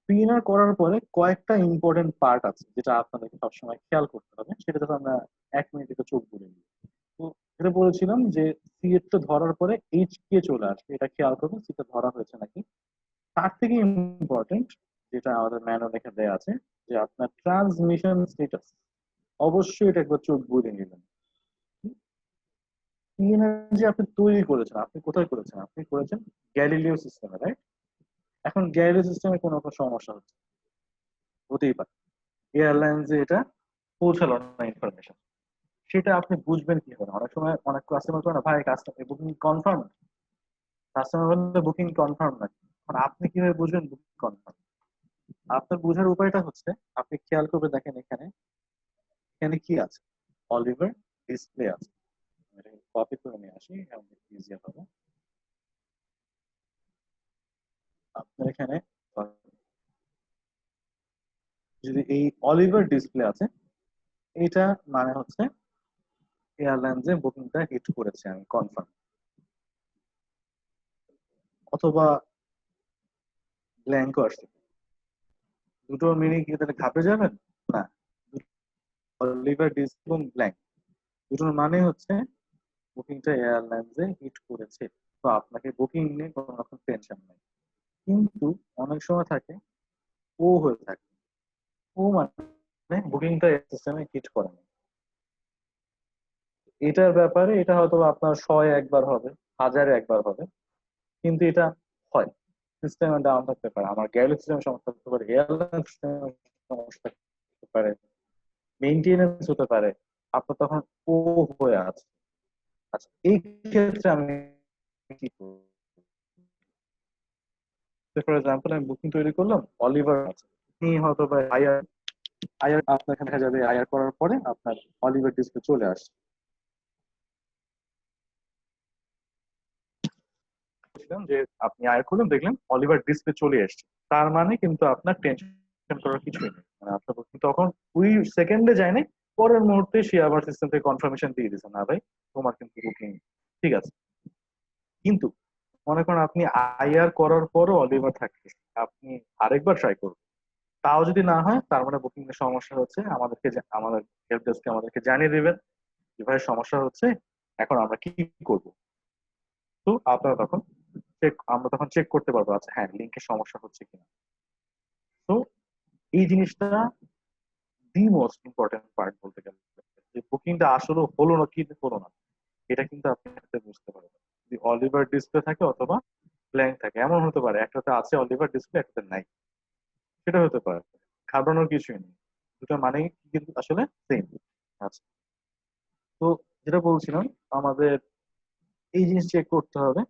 পিএনআর করার পরে কয়েকটা ইম্পর্টেন্ট পার্ট আছে যেটা আপনাদেরকে সবসময় খেয়াল করতে হবে, সেটা তো আমরা 1 মিনিটে চোখ বলে নিই। তো এটা বলেছিলাম যে সিএটা ধরার পরে এইচ কে চলে আসবে, এটা খেয়াল করবেন সিটা ধরা হয়েছে নাকি। তার থেকে ইম্পর্টেন্ট যেটা আমাদের ম্যানুয়াল লেখা দেওয়া আছে যে আপনার ট্রান্সমিশন স্ট্যাটাস, অবশ্যই এটা একবার চোখ বুঝে নেবেন। যে আপনি তৈরি করেছেন, আপনি কোথায় করেছেন, আপনি করেছেন গ্যালিলিও সিস্টেমে, রাইট? এখন গ্যালিলিও সিস্টেমে কোনো একটা সমস্যা হচ্ছে, হতেই পারে এয়ারলাইন্সে এটা পৌঁছালো না ইনফরমেশন, সেটা আপনি বুঝবেন কি হবে। অনেক সময় অনেক কাস্টমার করে না, ভাই কাস্টমার বুকিং কনফার্ম, কাস্টমার বললে বুকিং কনফার্ম না, এখন আপনি কিভাবে বুঝবেন বুকিং কনফার্ম? আপনার বোঝার উপায়টা হচ্ছে আপনি খেয়াল করে দেখেন এখানে, এখানে কি আছে, অলিভার ডিসপ্লে আছে। কপি করে নিয়ে আসি, ইজিয়ার হবে। আপনার এখানে যদি এই অলিভার ডিসপ্লে আছে, এটা মানে হচ্ছে এয়ারলাইন্সে বুকিংটা হিট করেছে, আমি কনফার্ম। অথবা ব্ল্যাঙ্কও আসছে, দুটোর মিনিং কি তাহলে ঘাপে যাবেন না? অলিভার ডিসপ্লে এবং ব্ল্যাঙ্ক দুটোর মানে হচ্ছে বুকিংটা এয়ারলাইন্সে হিট করেছে, তো আপনাকে বুকিং নিয়ে কোনো রকম টেনশন নেই। কিন্তু অনেক সময় থাকে ও হয়ে থাকে, ও মানে বুকিংটা সিস্টেমে হিট করে না। এটার ব্যাপারে এটা হয়তো আপনার 100 একবার হবে, 1000 একবার হবে, কিন্তু এটা হয়। সিস্টেমে ডাউন থাকতে পারে, আমার গ্যালারি সিস্টেমে সমস্যা থাকতে পারে, এয়ারলাইন সিস্টেমে সমস্যা থাকতে পারে, মেইনটেনেন্স হতে পারে, আপনার তখন ও হয়ে আছে। আচ্ছা, এই ক্ষেত্রে আমি কি করব? ফর এক্সাম্পল আমি বুকিং তৈরি করলাম, অলিভার আছে, আপনি হয়তো বা আইআর আইআর আপনার এখানে দেখা যাবে, আইআর করার পরে আপনার অলিভার ডিসপ্লে চলে আসছে। যে আপনি আয় করলেন দেখলেন অলিভার ডিসপ্লে চলে এসেছে, তার মানে কিন্তু আপনার টেনশন করার কিছুই নেই, মানে আপনার বুকিং তখন ওই সেকেন্ডে যায়নি, পরের মুহূর্তে সে আবার সিস্টেম থেকে কনফার্মেশন দিয়ে দিয়েছে, না ভাই তোমার কিন্তু বুকিং ঠিক আছে। কিন্তু মনে করেন আপনি আইআর করার পরও অলিভার থাকে, আপনি আরেকবার ট্রাই করুন, তাও যদি না হয় তার মানে বুকিং এর সমস্যা হচ্ছে, আমাদেরকে আমাদের হেল্প ডেস্ককে আমাদেরকে জানিয়ে দিবেন যে ভাই সমস্যা হচ্ছে, এখন আমরা কি করব। তো আপনারা তখন আমরা তখন চেক করতে পারবো আচ্ছা হ্যাঁ লিঙ্কের সমস্যা হচ্ছে কিনা। তো এই জিনিসটা দি মোস্ট ইম্পর্টেন্ট পার্ট বলতে গেলে, যে বুকিংটা আসলে হলো না কি হলো না এটা কিন্তু আপনি একটা বুঝতে পারবেন যদি অলিভার ডিসপ্লে থাকে অথবা ব্ল্যাঙ্ক থাকে। এমন হতে পারে একটাতে আছে অলিভার ডিসপ্লে একটাতে নাই, সেটা হতে পারে, ঘাবড়ানোর কিছুই নেই, দুটো মানে কিন্তু আসলে সেম। আচ্ছা, তো যেটা বলছিলাম আমাদের এই জিনিস চেক করতে হবে,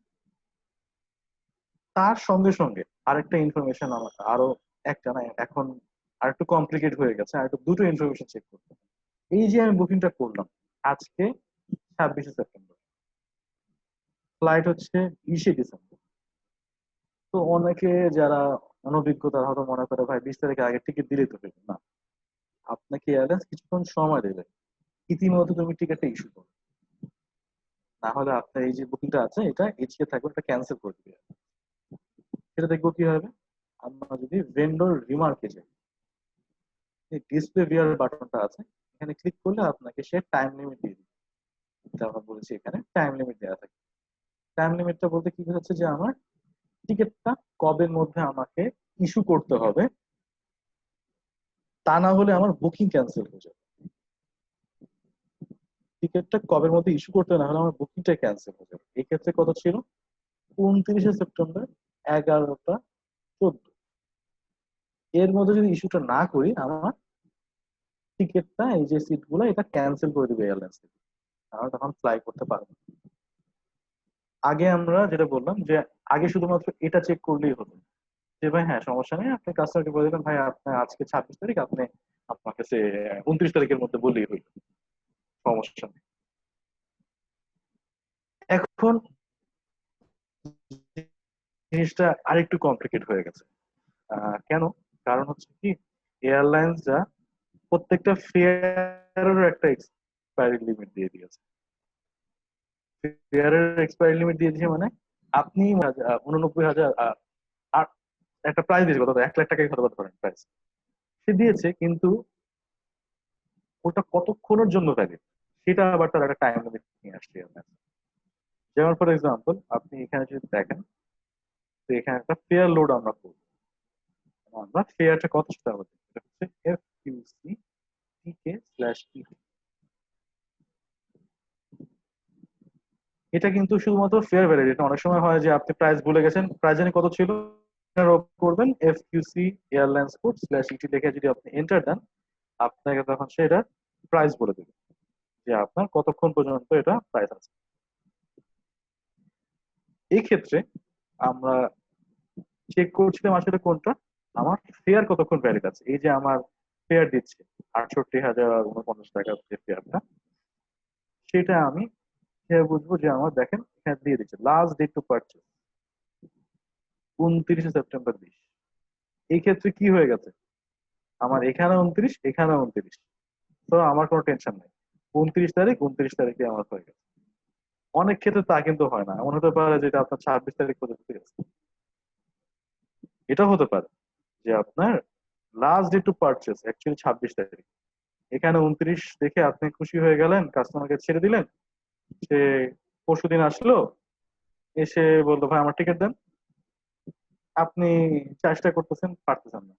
তার সঙ্গে সঙ্গে আরেকটা ইনফরমেশন আমার আরো একটা না এখন আর একটু কমপ্লিকেট হয়ে গেছে, আর একটু দুটো ইনফরমেশন চেক করতে হবে। এই যে আমি বুকিংটা করলাম আজকে 26শে সেপ্টেম্বর, ফ্লাইট হচ্ছে 20শে ডিসেম্বর। তো অনেকে যারা অনভিজ্ঞ তারা হয়তো মনে করে ভাই 20 তারিখে আগে টিকিট দিলেই তো হইলো না, আপনাকে এয়ারলাইন্স কিছুক্ষণ সময় দেবে, ইতিমধ্যে তুমি টিকিটটা ইস্যু করো, না হলে আপনার এই যে বুকিংটা আছে এটা এগিয়ে থাকবে এটা ক্যান্সেল করে দিবে। সেটা দেখবো কি হবে, আমরা যদি ভেন্ডর রিমার্কে যাই, ডিসপ্লে ভিআর বাটনটা আছে, এখানে ক্লিক করলে আপনাকে সে টাইম লিমিট দিয়ে দিবে। এটা আমরা বলেছি এখানে টাইম লিমিট দেওয়া থাকে। টাইম লিমিটটা বলতে কি বোঝাচ্ছে যে আমার টিকিটটা কবের মধ্যে আমাকে ইস্যু করতে হবে, তা না হলে আমার বুকিং ক্যান্সেল হয়ে যাবে। টিকিটটা কবের মধ্যে ইস্যু করতে না হলে আমার বুকিংটা ক্যান্সেল হয়ে যাবে। এই ক্ষেত্রে কত ছিল, 29শে সেপ্টেম্বর 11টা 14, এর মধ্যে যদি ইস্যুটা না করি আমার টিকিটটা এই যে সিট গুলো এটা ক্যান্সেল করে দিবে এয়ারলাইন্স থেকে, আমরা তখন ফ্লাই করতে পারবো না। আগে আমরা যেটা বললাম যে আগে শুধুমাত্র এটা চেক করলেই হতো যে ভাই হ্যাঁ সমস্যা নেই, আপনি কাস্টমারকে বলে দিলেন ভাই আপনার আজকে 26 তারিখ, আপনি আপনাকে সে 29 তারিখের মধ্যে বললেই হইল, সমস্যা নেই। এখন জিনিসটা আরেকটু কমপ্লিকেট হয়ে গেছে। কেন, কারণ হচ্ছে কি এয়ারলাইন্সরা প্রত্যেকটা ফেয়ারের একটা এক্সপায়ারি লিমিট দিয়ে দিয়েছে। ফেয়ারের এক্সপায়ারি লিমিট দিয়ে দিয়েছে মানে আপনি 89,000 আর একটা প্রাইস দিয়েছে, কত 1 লাখ টাকাই কত পারেন প্রাইস সে দিয়েছে, কিন্তু ওটা কতক্ষণের জন্য ভ্যালিড সেটা আবার তার একটা টাইম লিমিট নিয়ে আসছে airlines। যেমন ফর এক্সাম্পল আপনি এখানে যদি দেখেন, তো এখানে একটা ফেয়ার লোড আমরা করবো, আমরা ফেয়ারটা কত সেটা হচ্ছে এটা হচ্ছে FQC TK/ET। এটা কিন্তু শুধুমাত্র ফেয়ার ভ্যালিড, এটা অনেক সময় হয় যে আপনি প্রাইস ভুলে গেছেন, প্রাইস জানি কত ছিল করবেন FQC এয়ারলাইন্স কোড/ET লিখে যদি আপনি এন্টার দেন আপনাকে তখন সেটা প্রাইস বলে দেবে যে আপনার কতক্ষণ পর্যন্ত এটা প্রাইস আছে। এই ক্ষেত্রে আমরা চেক করছিলাম আসলে কোনটা আমার ফেয়ার কতক্ষণ ভ্যালিড আছে। এই যে আমার ফেয়ার দিচ্ছে 68,049 টাকা যে ফেয়ারটা, সেটা আমি কিভাবে বুঝবো যে আমার দেখেন এখানে দিয়ে দিচ্ছে লাস্ট ডেট টু পারচেজ 29শে সেপ্টেম্বর 20। এই ক্ষেত্রে কি হয়ে গেছে, আমার এখানে 29 এখানে 29, তো আমার কোনো টেনশন নেই, 29 তারিখে আমার হয়ে গেছে। অনেক ক্ষেত্রে তা কিন্তু হয় না, এমন হতে পারে যেটা আপনার 26 তারিখ পর্যন্ত গেছে। এটা হতে পারে যে আপনার last day to purchase actually 26 তারিখ, এখানে 29 দেখে আপনি খুশি হয়ে গেলেন, কাস্টমারকে ছেড়ে দিলেন, সে পরশুদিন আসলো, এসে বললো ভাই আমার টিকিট দেন, আপনি চেষ্টা করতেছেন পারতেছেন না,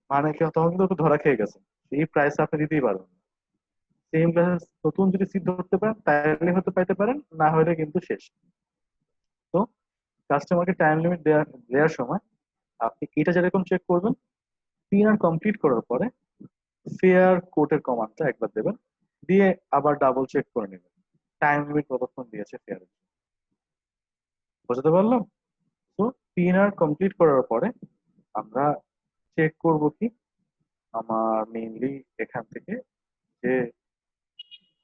মানে কি তখন কিন্তু একটু ধরা খেয়ে গেছেন, এই প্রাইস আপনি দিতেই পারবেন না। সেম প্রাইস নতুন যদি সিট ধরতে পারেন তাহলে হতে পাইতে পারেন, না হলে কিন্তু শেষ। তো কাস্টমারকে টাইম লিমিট দেওয়ার সময় আপনি এটা যেরকম চেক করবেন, পিআর কমপ্লিট করার পরে ফেয়ার কোটের কমান্ডটা একবার দেবেন, দিয়ে আবার ডাবল চেক করে নেবেন টাইম লিমিট কতক্ষণ দিয়েছে ফেয়ার। বুঝতে পারলাম? তো পিআর কমপ্লিট করার পরে আমরা চেক করব কি আমার মেইনলি এখান থেকে যে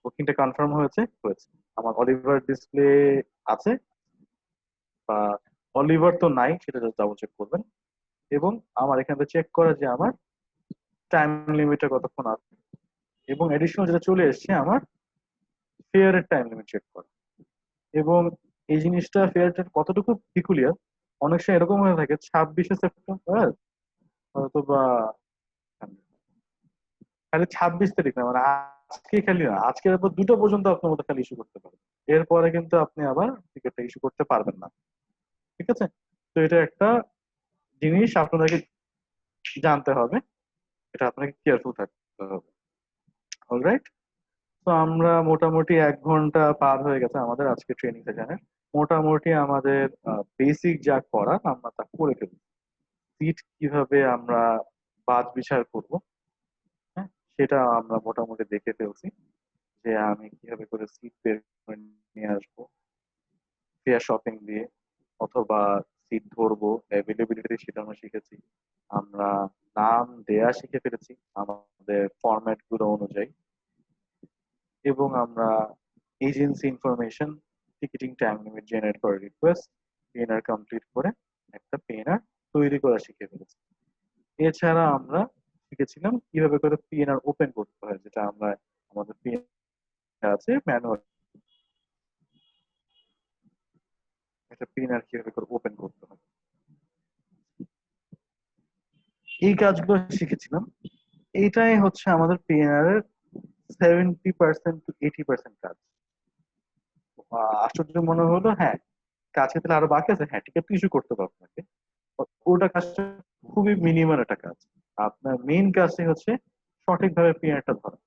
বুকিংটা কনফার্ম হয়েছে হয়েছে, আমার অলিভার ডিসপ্লে আছে বা অলিভার তো নাই সেটা ডাবল চেক করবেন, এবং আমার এখান থেকে চেক করা যে আমার টাইম লিমিটটা কতক্ষণ আছে, এবং এডিশনাল যেটা চলে এসেছে আমার ফেয়ারের টাইম লিমিট চেক করা। এবং এই জিনিসটা ফেয়ারটা কতটুকু পিকুলিয়ার, অনেক সময় এরকম হয়ে থাকে 26শে সেপ্টেম্বর হয়তো বা খালি 26 তারিখ না মানে আজকে খালি না, আজকের পর 2টা পর্যন্ত আপনার মধ্যে খালি ইস্যু করতে পারবেন। এরপরে কিন্তু আপনি আবার টিকিটটা ইস্যু করতে পারবেন না। ঠিক আছে? তো এটা একটা জিনিস আপনাদেরকে জানতে হবে, এটা আপনাকে কেয়ারফুল থাকতে হবে। অলরাইট, তো আমরা মোটামুটি 1 ঘন্টা পার হয়ে গেছে আমাদের আজকে ট্রেনিং সেশনের। মোটামুটি আমাদের বেসিক যা করার আমরা তা করে ফেলি। সিট কিভাবে আমরা বাদ বিচার করব, হ্যাঁ, সেটা আমরা মোটামুটি দেখে ফেলছি, যে আমি কিভাবে করে সিট বের করে নিয়ে আসবো ফেয়ার শপিং দিয়ে, অথবা সিট ধরবো অ্যাভেলেবিলিটি, সেটা আমরা শিখেছি। আমরা নাম দেয়া শিখে ফেলেছি আমাদের ফরম্যাট গুলো অনুযায়ী, এবং আমরা agency information, ticketing time limit generate করে রিকোয়েস্ট, পিএনআর কমপ্লিট করে একটা পিএনআর তৈরি করা শিখে ফেলেছি। এছাড়া আমরা শিখেছিলাম কিভাবে করে পিএনআর ওপেন করতে হয়, যেটা আমরা আমাদের পিএনআর আছে ম্যানুয়াল, একটা পিএনআর কিভাবে করে ওপেন করতে হয়, এই কাজগুলো শিখেছিলাম। এইটাই হচ্ছে আমাদের পিএনআর এর 70% to 80% কাজ। আশ্চর্য মনে হলো, হ্যাঁ কাজকে তাহলে আরো বাকি আছে, হ্যাঁ টিকিট ইস্যু করতে হবে আপনাকে, ওটা কাজটা খুবই মিনিমাল একটা কাজ। আপনার মেইন কাজটাই হচ্ছে সঠিকভাবে পিএনআরটা ধরা।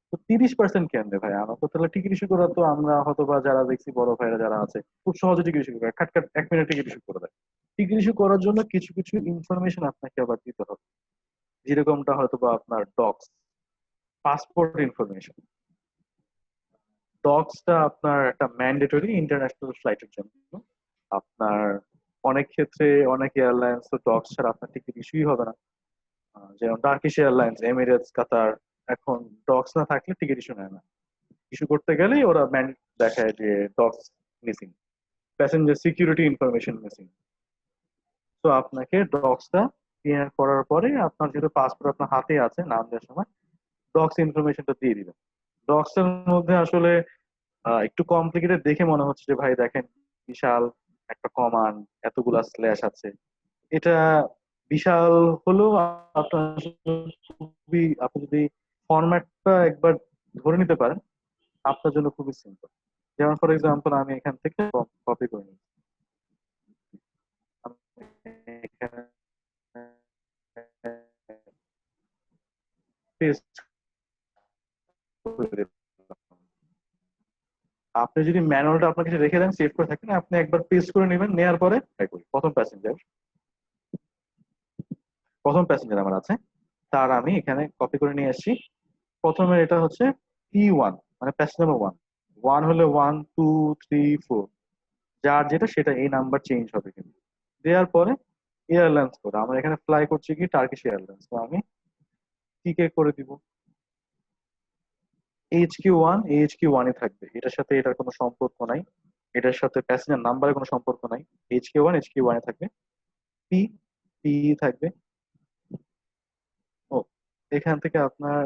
তো 30% কেন ভাই, আমরা তো তাহলে টিকিট ইস্যু করা, তো আমরা হয়তো বা যারা দেখছি বড় ভাইরা যারা আছে খুব সহজে টিকিট ইস্যু করে, খাটখাট 1 মিনিট টিকিট ইস্যু করে দেয়। টিকিট ইস্যু করার জন্য কিছু কিছু ইনফরমেশন আপনাকে আবার দিতে হবে, যেরকমটা হয়তো বা আপনার ডক্স, পাসপোর্ট ইনফরমেশন। ডক্সটা আপনার একটা ম্যান্ডেটরি ইন্টারন্যাশনাল ফ্লাইটের জন্য। আপনার অনেক ক্ষেত্রে অনেক এয়ারলাইন্স তো ডক্স ছাড়া আপনার টিকিট ইস্যুই হবে না, যেমন টার্কিশ এয়ারলাইন্স, এমিরেটস, কাতার। এখন ডক্স না থাকলে টিকিট ইস্যু নেয় না। ইস্যু করতে গেলেই ওরা দেখায় যে docs missing, passenger security information missing. তো আপনাকে ডক্সটা ক্লিয়ার করার পরে, আপনার যেহেতু পাসপোর্ট আপনার হাতে আছে, নাম দেওয়ার সময় ডক্স ইনফরমেশনটা দিয়ে দিবেন। ডক্স এর মধ্যে আসলে একটু কমপ্লিকেটেড দেখে মনে হচ্ছে যে ভাই দেখেন বিশাল একটা কমান্ড, এতগুলা স্ল্যাশ আছে। এটা বিশাল হলেও আপনার খুবই, আপনি যদি ফরম্যাটটা একবার ধরে নিতে পারেন, আপনার জন্য খুবই সিম্পল। যেমন ফর এক্সাম্পল আমি এখান থেকে কপি করে নিই, পেস্ট করে দিলাম। আপনি যদি ম্যানুয়ালটা আপনার কাছে রেখে দেন, সেভ করে থাকেন, আপনি একবার পেস্ট করে নেবেন, নেওয়ার পরে প্রথম প্যাসেঞ্জার আমার আছে, তার আমি এখানে কপি করে নিয়ে আসছি। প্রথমে এটা হচ্ছে P1, মানে প্যাসেঞ্জার নাম্বার 1। 1 হলে 1 2 3 4, যার যেটা সেটা এই নাম্বার চেঞ্জ হবে কিন্তু। দেওয়ার পরে এয়ারলাইন্স কোড, আমরা এখানে ফ্লাই করছি কি টার্কিশ এয়ারলাইন্স, তো আমি টিকে করে দিব HQ1। HQ1ই থাকবে, এটার সাথে এটার কোনো সম্পর্ক নাই, এটার সাথে প্যাসেঞ্জার নাম্বারের কোনো সম্পর্ক নাই। HQ1 থাকবে। পি পি থাকবে। ও, এখান থেকে আপনার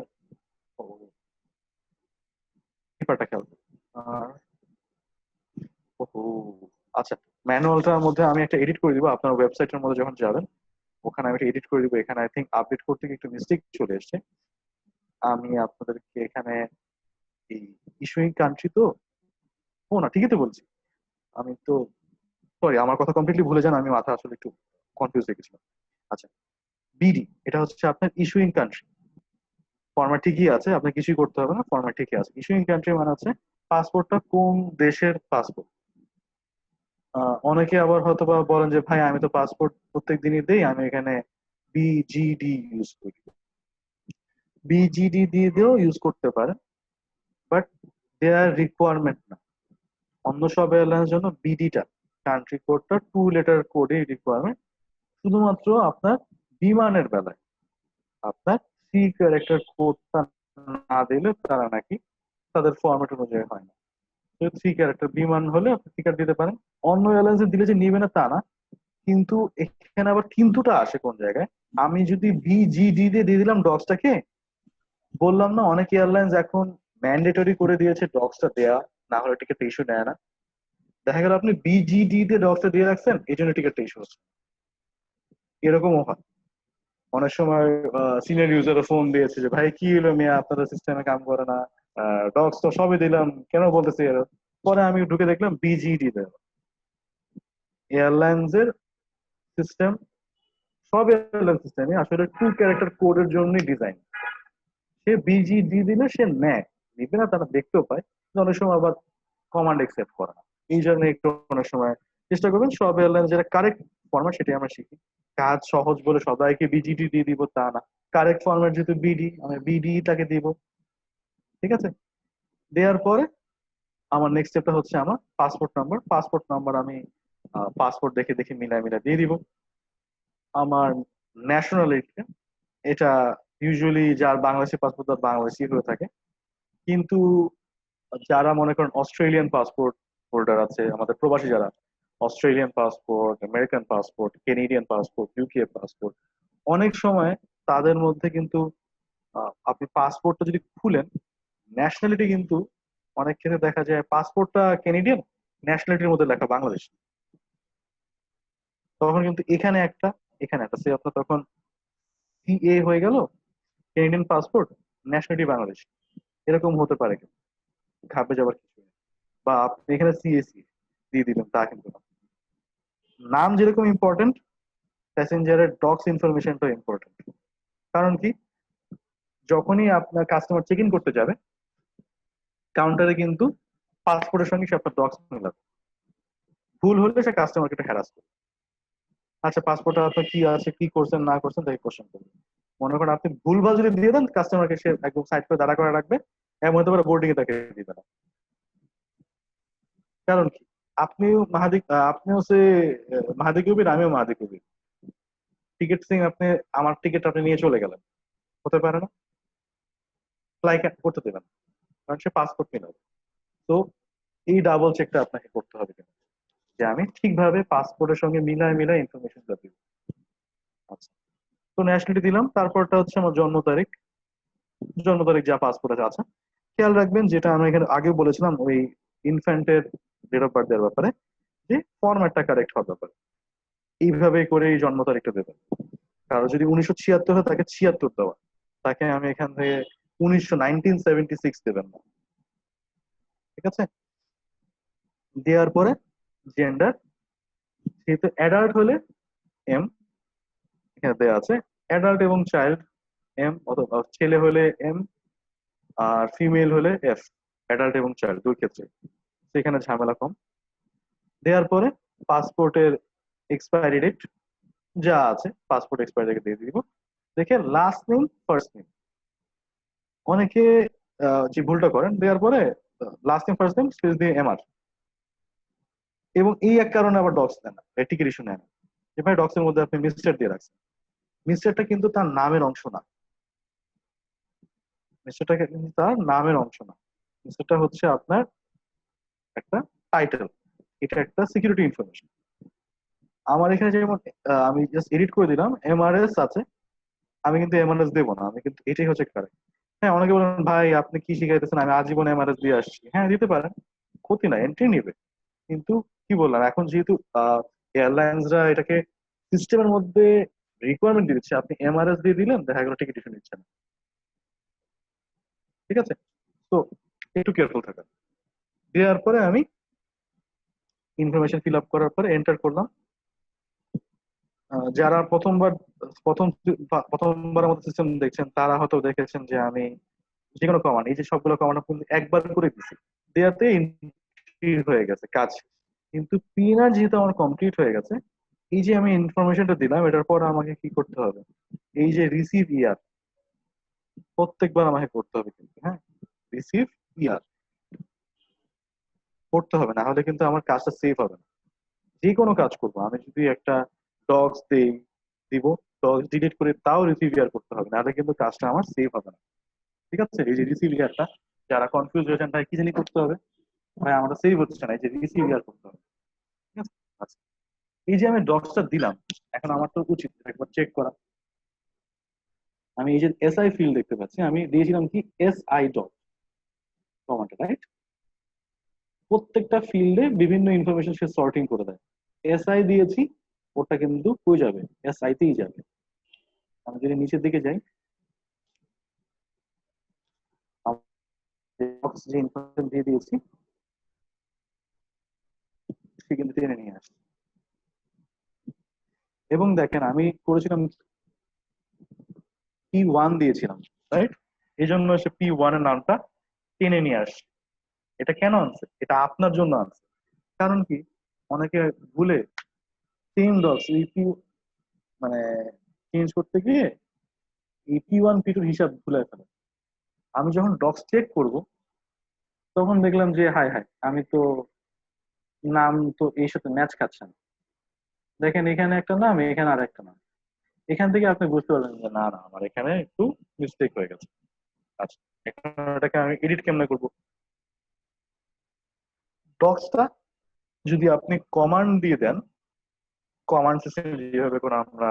পেপারটা খেয়াল করুন। আর ওহো, আচ্ছা, ম্যানুয়ালটার মধ্যে আমি একটা এডিট করে দিব। আপনার ওয়েবসাইটের মধ্যে যখন যাবেন, ওখানে আমি একটা এডিট করে দিব। এখানে আই থিঙ্ক আপডেট করতে গিয়ে একটু মিস্টেক চলে এসেছে। আমি আপনাদেরকে এখানে এই ইস্যুইং কান্ট্রি তো, ও না ঠিকই তো বলছি আমি তো, সরি আমার কথা কমপ্লিটলি ভুলে যান, আমি মাথা আসলে একটু কনফিউজ হয়ে গেছিলাম। আচ্ছা, বিডি এটা হচ্ছে আপনার ইস্যুইং কান্ট্রি। ফরম্যাট ঠিকই আছে, আপনার কিছুই করতে হবে না, ফরম্যাট ঠিকই আছে। ইস্যুইং কান্ট্রি মানে হচ্ছে পাসপোর্টটা কোন দেশের পাসপোর্ট। অনেকে আবার হয়তো বা বলেন যে ভাই আমি তো পাসপোর্ট প্রত্যেক দিনই দেই, আমি এখানে বিজিডি ইউজ করি। বিজিডি দিয়ে দিয়েও ইউজ করতে পারেন, বাট দেয়ার রিকোয়ারমেন্ট না। অন্য সব এয়ারলাইন্স জন্য বিডিটা, কান্ট্রি কোডটা 2 লেটার কোডে রিকোয়ারমেন্ট। শুধুমাত্র আপনার বিমানের বেলায় আপনার 3 ক্যারেক্টার কোডটা না দিলে তারা নাকি তাদের ফরম্যাট অনুযায়ী হয় না। 3 ক্যারেক্টার বিমান হলে আপনি টিকার দিতে পারেন। অন্য এয়ারলাইন্সে দিলে যে নিবে না তা না, কিন্তু এখানে আবার কিন্তুটা আসে কোন জায়গায়। আমি যদি বিজিডি দিয়ে দিলাম ডক্সটাকে, বললাম না অনেক এয়ারলাইন্স এখন ম্যান্ডেটরি করে দিয়েছে ডক্সটা দেয়া, না হলে টিকিট ইস্যু নেয় না। দেখা গেল আপনি বিজিডি দিয়ে ডক্সটা দিয়ে রাখছেন, এই জন্য টিকিটটা ইস্যু হচ্ছে, এরকমও হয়। অনেক সময় সিনিয়র ইউজারও ফোন দিয়েছে যে ভাই কি হলো মিয়া, আপনাদের সিস্টেমে কাম করে না, ডক্স তো সবই দিলাম, কেন বলতেছে এরর। পরে আমি ঢুকে দেখলাম বিজিডি দেওয়া, এয়ারলাইন্স এর সিস্টেম, সব এয়ারলাইন সিস্টেমে আসলে 2 ক্যারেক্টার কোডের জন্যই ডিজাইন। সে বিজিডি দিলে সে নেয়, নিবে না তারা দেখতেও পায়, কিন্তু অনেক সময় আবার কমান্ড একসেপ্ট করে না। এই জন্য একটু অনেক সময় চেষ্টা করবেন সব এয়ারলাইন যেটা কারেক্ট ফরম্যাট সেটাই আমরা শিখি। কাজ সহজ বলে সবাইকে বিজিডি দিয়ে দিব তা না, কারেক্ট ফরম্যাট যেহেতু বিডি, আমি বিডি তাকে দিব। ঠিক আছে, দেওয়ার পরে আমার নেক্সট স্টেপটা হচ্ছে আমার পাসপোর্ট নাম্বার। পাসপোর্ট নাম্বার আমি পাসপোর্ট দেখে দেখে মিলাই মিলাই দিয়ে দিব। আমার ন্যাশনালিটি, এটা ইউজুয়ালি যার বাংলাদেশি পাসপোর্ট তার বাংলাদেশি হয়ে থাকে, কিন্তু যারা মনে করেন অস্ট্রেলিয়ান পাসপোর্ট হোল্ডার আছে, আমাদের প্রবাসী যারা, Australian passport, American passport, Canadian passport, UK passport, অনেক সময় তাদের মধ্যে কিন্তু আপনি পাসপোর্টটা যদি খুলেন, ন্যাশনালিটি কিন্তু অনেক ক্ষেত্রে দেখা যায় পাসপোর্টটা কেনেডিয়ান, ন্যাশনালিটির মধ্যে লেখা বাংলাদেশ। তখন কিন্তু এখানে একটা এখানে একটা সে আপনার তখন সিএ হয়ে গেল, কেনেডিয়ান পাসপোর্ট, ন্যাশনালিটি বাংলাদেশ, এরকম হতে পারে, কিন্তু ঘাবড়ে যাবার কিছু নেই। বা আপনি এখানে সিএসি দিয়ে দিলেন তা কিন্তু না। নাম যেরকম ইম্পর্টেন্ট, প্যাসেঞ্জারের ডক্স ইনফরমেশনটাও ইম্পর্টেন্ট। কারণ কি, যখনই আপনার কাস্টমার চেক ইন করতে যাবে কাউন্টারে কিন্তু পাসপোর্টের সঙ্গে সে আপনার ডক্স মিলাবে, ভুল হলে সে কাস্টমারকে একটা হ্যারাস করবে। আচ্ছা পাসপোর্টে আপনার কি আছে, কি করছেন না করছেন তাকে কোশ্চেন করবে। মনে করেন আপনি ভুলভাল যদি দিয়ে দেন, কাস্টমারকে সে একদম সাইড করে দাঁড়া করে রাখবে, এমন হতে পারে বোর্ডিং এ তাকে দিবে না। কারণ কি, আপনিও মাহাদি, আপনিও সে মাহাদি কবির, আমিও মাহাদি কবির, টিকিট সিং আপনি আমার টিকিট আপনি নিয়ে চলে গেলেন, হতে পারে না, ফ্লাই করতে দেবেন, কারণ সে পাসপোর্ট নিল। তো এই ডাবল চেকটা আপনাকে করতে হবে কিন্তু, যে আমি ঠিকভাবে পাসপোর্টের সঙ্গে মিলায় মিলায় ইনফরমেশন দিব। আচ্ছা, তো ন্যাশনালিটি দিলাম, তারপরটা হচ্ছে আমার জন্ম তারিখ। জন্ম তারিখ যা পাসপোর্টে আছে খেয়াল রাখবেন, যেটা আমরা এখানে আগে বলেছিলাম ওই ইনফ্যান্টের ডেট অফ বার্থ দেওয়ার ব্যাপারে, যে ফরম্যাটটা কারেক্ট হওয়ার ব্যাপারে, এইভাবে করে এই জন্ম তারিখটা দেবেন। কারো যদি 1976 হয় তাকে 76 দেওয়া, তাকে আমি এখান থেকে 1976 দেবেন না। ঠিক আছে, দেওয়ার পরে জেন্ডার, যেহেতু অ্যাডাল্ট হলে এম এখানে দেওয়া আছে, অ্যাডাল্ট এবং চাইল্ড এম, অথবা ছেলে হলে এম আর ফিমেল হলে এফ, অ্যাডাল্ট এবং চাইল্ড দুই ক্ষেত্রে, সেখানে ঝামেলা কম। দেওয়ার পরে পাসপোর্টের এক্সপায়ারি ডেট যা আছে, পাসপোর্ট এক্সপায়ারি ডেট দিয়ে দিব, দেখে লাস্ট নেম ফার্স্ট নেম। অনেকে যে ভুলটা করেন, দেওয়ার পরে last name first name space দিয়ে এমআর, এবং এই এক কারণে আবার ডক্স দেয় না, টিকিট ইস্যু নেয় না, যে ভাই ডক্স এর মধ্যে আপনি মিস্টার দিয়ে রাখছেন। মিস্টারটা কিন্তু তার নামের অংশ না, মিস্টারটা কিন্তু তার নামের অংশ না, মিস্টারটা হচ্ছে আপনার একটা টাইটেল, এটা একটা সিকিউরিটি ইনফরমেশন। আমার এখানে যেমন আমি জাস্ট এডিট করে দিলাম এমআরএস আছে, আমি কিন্তু এমআরএস দেবো না, আমি কিন্তু এটাই হচ্ছে কারেক্ট। হ্যাঁ, অনেকে বলেন ভাই আপনি কি শিখাইতেছেন, আমি আজীবন এমআরএস দিয়ে আসছি। হ্যাঁ দিতে পারেন, ক্ষতি না, এন্ট্রি নিবে, কিন্তু কি বললাম, এখন যেহেতু এয়ারলাইন্সরা এটাকে সিস্টেমের মধ্যে রিকোয়ারমেন্ট দিচ্ছে, আপনি এমআরএস দিয়ে দিলেন, দেখা গেল টিকিট ইস্যু নিচ্ছে না। ঠিক আছে, তো একটু কেয়ারফুল থাকা। দেওয়ার পরে আমি ইনফরমেশন ফিল আপ করার পরে এন্টার করলাম। যারা প্রথম প্রথমবার আমাদের সিস্টেম দেখছেন তারা হয়তো দেখেছেন যে আমি যে কোনো কমান্ড, এই যে সবগুলো কমান্ড একবার করে দিছি, দেওয়াতে হয়ে গেছে কাজ। কিন্তু পিনার যেহেতু আমার কমপ্লিট হয়ে গেছে, এই যে আমি ইনফরমেশনটা দিলাম, এটার পর আমাকে কি করতে হবে, এই যে রিসিভ ইয়ার প্রত্যেকবার আমাকে করতে হবে কিন্তু, হ্যাঁ রিসিভ ইয়ার করতে হবে, না হলে কিন্তু আমার কাজটা সেভ হবে না। যে কোনো কাজ করবো, আমি যদি একটা ডগস দিব, ডগস ডিলিট করে তাও রিসিভ ইয়ার করতে হবে, নাহলে কিন্তু কাজটা আমার সেভ হবে না। ঠিক আছে, এই যে রিসিভ ইয়ারটা, যারা কনফিউজ হয়েছেন ভাই কি জানি করতে হবে, ভাই আমরা সেভ হচ্ছে না, এই যে রিসিভ ইয়ার করতে হবে। ঠিক আছে, আচ্ছা, এই যে আমি ডগসটা দিলাম, এখন আমার তো উচিত একবার চেক করা। আমি এই যে এসআই ফিল্ড দেখতে পাচ্ছি, আমি দিয়েছিলাম কি এসআই ডট কমান্ড, রাইট? প্রত্যেকটা ফিল্ডে বিভিন্ন ইনফরমেশন সে সর্টিং করে দেয়। এসআই দিয়েছি, ওটা কিন্তু কই যাবে, এসআই তেই যাবে। আমি যদি নিচের দিকে যাই, যে ইনফরমেশন দিয়ে দিয়েছি সে কিন্তু টেনে নিয়ে আসে। এবং দেখেন আমি করেছিলাম P1 দিয়েছিলাম, রাইট? এই জন্য সে P1 এর নামটা টেনে নিয়ে আসছে। এটা কেন আনছে? এটা আপনার জন্য আনছে। কারণ কি, অনেকে ভুলে সেম ডক্স এই পি মানে চেঞ্জ করতে গিয়ে এই P1 P2 হিসাব ভুলে ফেলে। আমি যখন ডক্স চেক করব তখন দেখলাম যে হাই হাই, আমি তো নাম তো এর সাথে ম্যাচ খাচ্ছে না। দেখেন এখানে একটা নাম, এখানে আর একটা নাম। এখান থেকে আপনি বুঝতে পারবেন যে না না, আমার এখানে একটু মিস্টেক হয়ে গেছে। আচ্ছা, এখন এটাকে আমি এডিট কেমনে করবো? ডক্সটা যদি আপনি কমান্ড দিয়ে দেন, কমান্ড সিস্টেম যেভাবে করে আমরা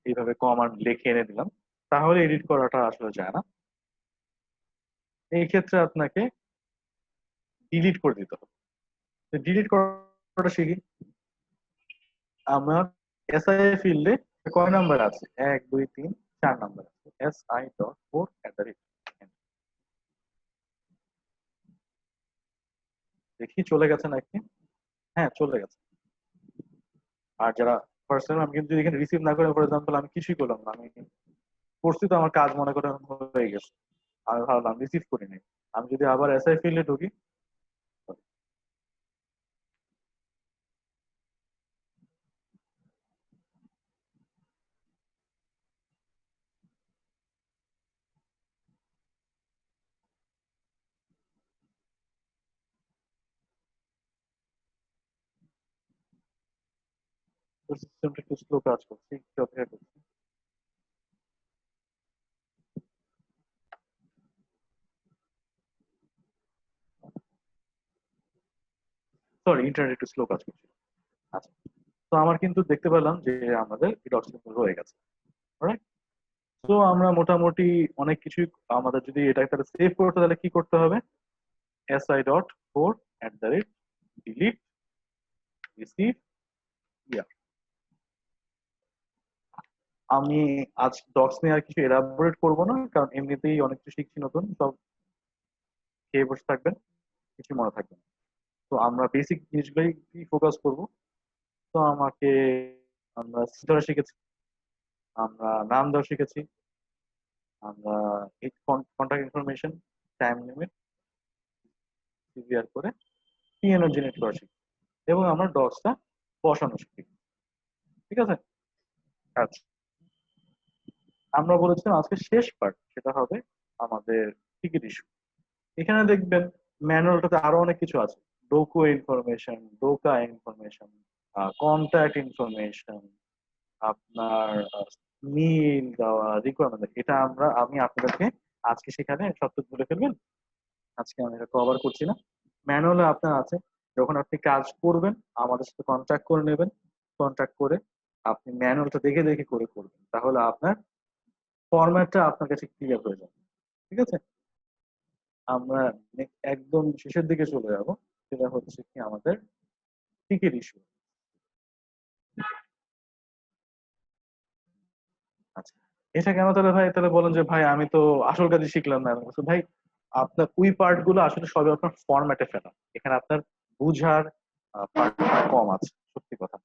এইভাবে কমান্ড লিখে এনে দিলাম, তাহলে এডিট করাটা আসলে যায় না। এই ক্ষেত্রে আপনাকে ডিলিট করে দিতে হবে। ডিলিট করাটা শিখি। আমার এসআই ফিল্ডে কয় নাম্বার আছে? 1 2 3 4 নাম্বার আছে। si.4 দেখি চলে গেছে নাকি। হ্যাঁ, চলে গেছে। আর যারা পার্সোনাল, আমি কিন্তু যদি এখানে রিসিভ না করে, ফর এক্সাম্পল আমি কিছুই করলাম না, আমি করছি তো আমার কাজ মনে করে হয়ে গেছে, আমি ভাবলাম রিসিভ করি নাই। আমি যদি আবার এসআই ফিল্ডে ঢুকি, সিস্টেমটা একটু স্লো কাজ করছে, একটু অপেক্ষা করছি। সরি, ইন্টারনেট একটু স্লো কাজ করছে। আচ্ছা, তো আমার কিন্তু দেখতে পেলাম যে আমাদের ডকুমেন্ট হয়ে গেছে। রাইট? তো আমরা মোটামুটি অনেক কিছুই, আমাদের যদি এটা তাহলে সেভ করতে, তাহলে কি করতে হবে? si.4@delete receive ইয়ার। আমি আজ ডক্স নিয়ে আর কিছু এলাবোরেট করবো না, কারণ এমনিতেই অনেক কিছু শিখছি নতুন, সব খেয়ে বসে থাকবেন, কিছু মনে থাকবে না। তো আমরা বেসিক জিনিসগুলোই ফোকাস করব। তো আমাকে, আমরা ধরা শিখেছি, আমরা নাম দেওয়া শিখেছি, আমরা contact information, time limit, CBR করে পিএনও জেনারেট করা শিখি, এবং আমরা ডক্সটা বসানো শিখি। ঠিক আছে? আচ্ছা, আমরা বলেছিলাম আজকে শেষ পার্ট, সেটা হবে আমাদের টিকিট ইস্যু। এখানে দেখবেন ম্যানুয়ালটাতে আরো অনেক কিছু আছে। ডোকো ইনফরমেশন, ডোকা ইনফরমেশন, কন্ট্যাক্ট ইনফরমেশন, আপনার মিল দেওয়া, রিকোয়ারমেন্ট, এটা আমি আপনাদেরকে আজকে সেখানে সব বলে ফেলবেন। আজকে আমি এটা কভার করছি না। ম্যানুয়ালে আপনার আছে, যখন আপনি কাজ করবেন আমাদের সাথে কন্ট্যাক্ট করে নেবেন। কন্ট্যাক্ট করে আপনি ম্যানুয়ালটা দেখে দেখে করে করবেন, তাহলে আপনার ফরম্যাটটা আপনার কাছে ক্লিয়ার হয়ে যাবে। ঠিক আছে? আমরা একদম শেষের দিকে চলে যাব, সেটা হচ্ছে কি আমাদের টিকিট ইস্যু। আচ্ছা, এটা কেন তাহলে ভাই? তাহলে বলেন যে ভাই আমি তো আসল কাজই শিখলাম না। ভাই, আপনার ওই পার্ট গুলো আসলে সবই আপনার ফরম্যাটে ফেলা, এখানে আপনার বুঝার পার্ট কম আছে, সত্যি কথা।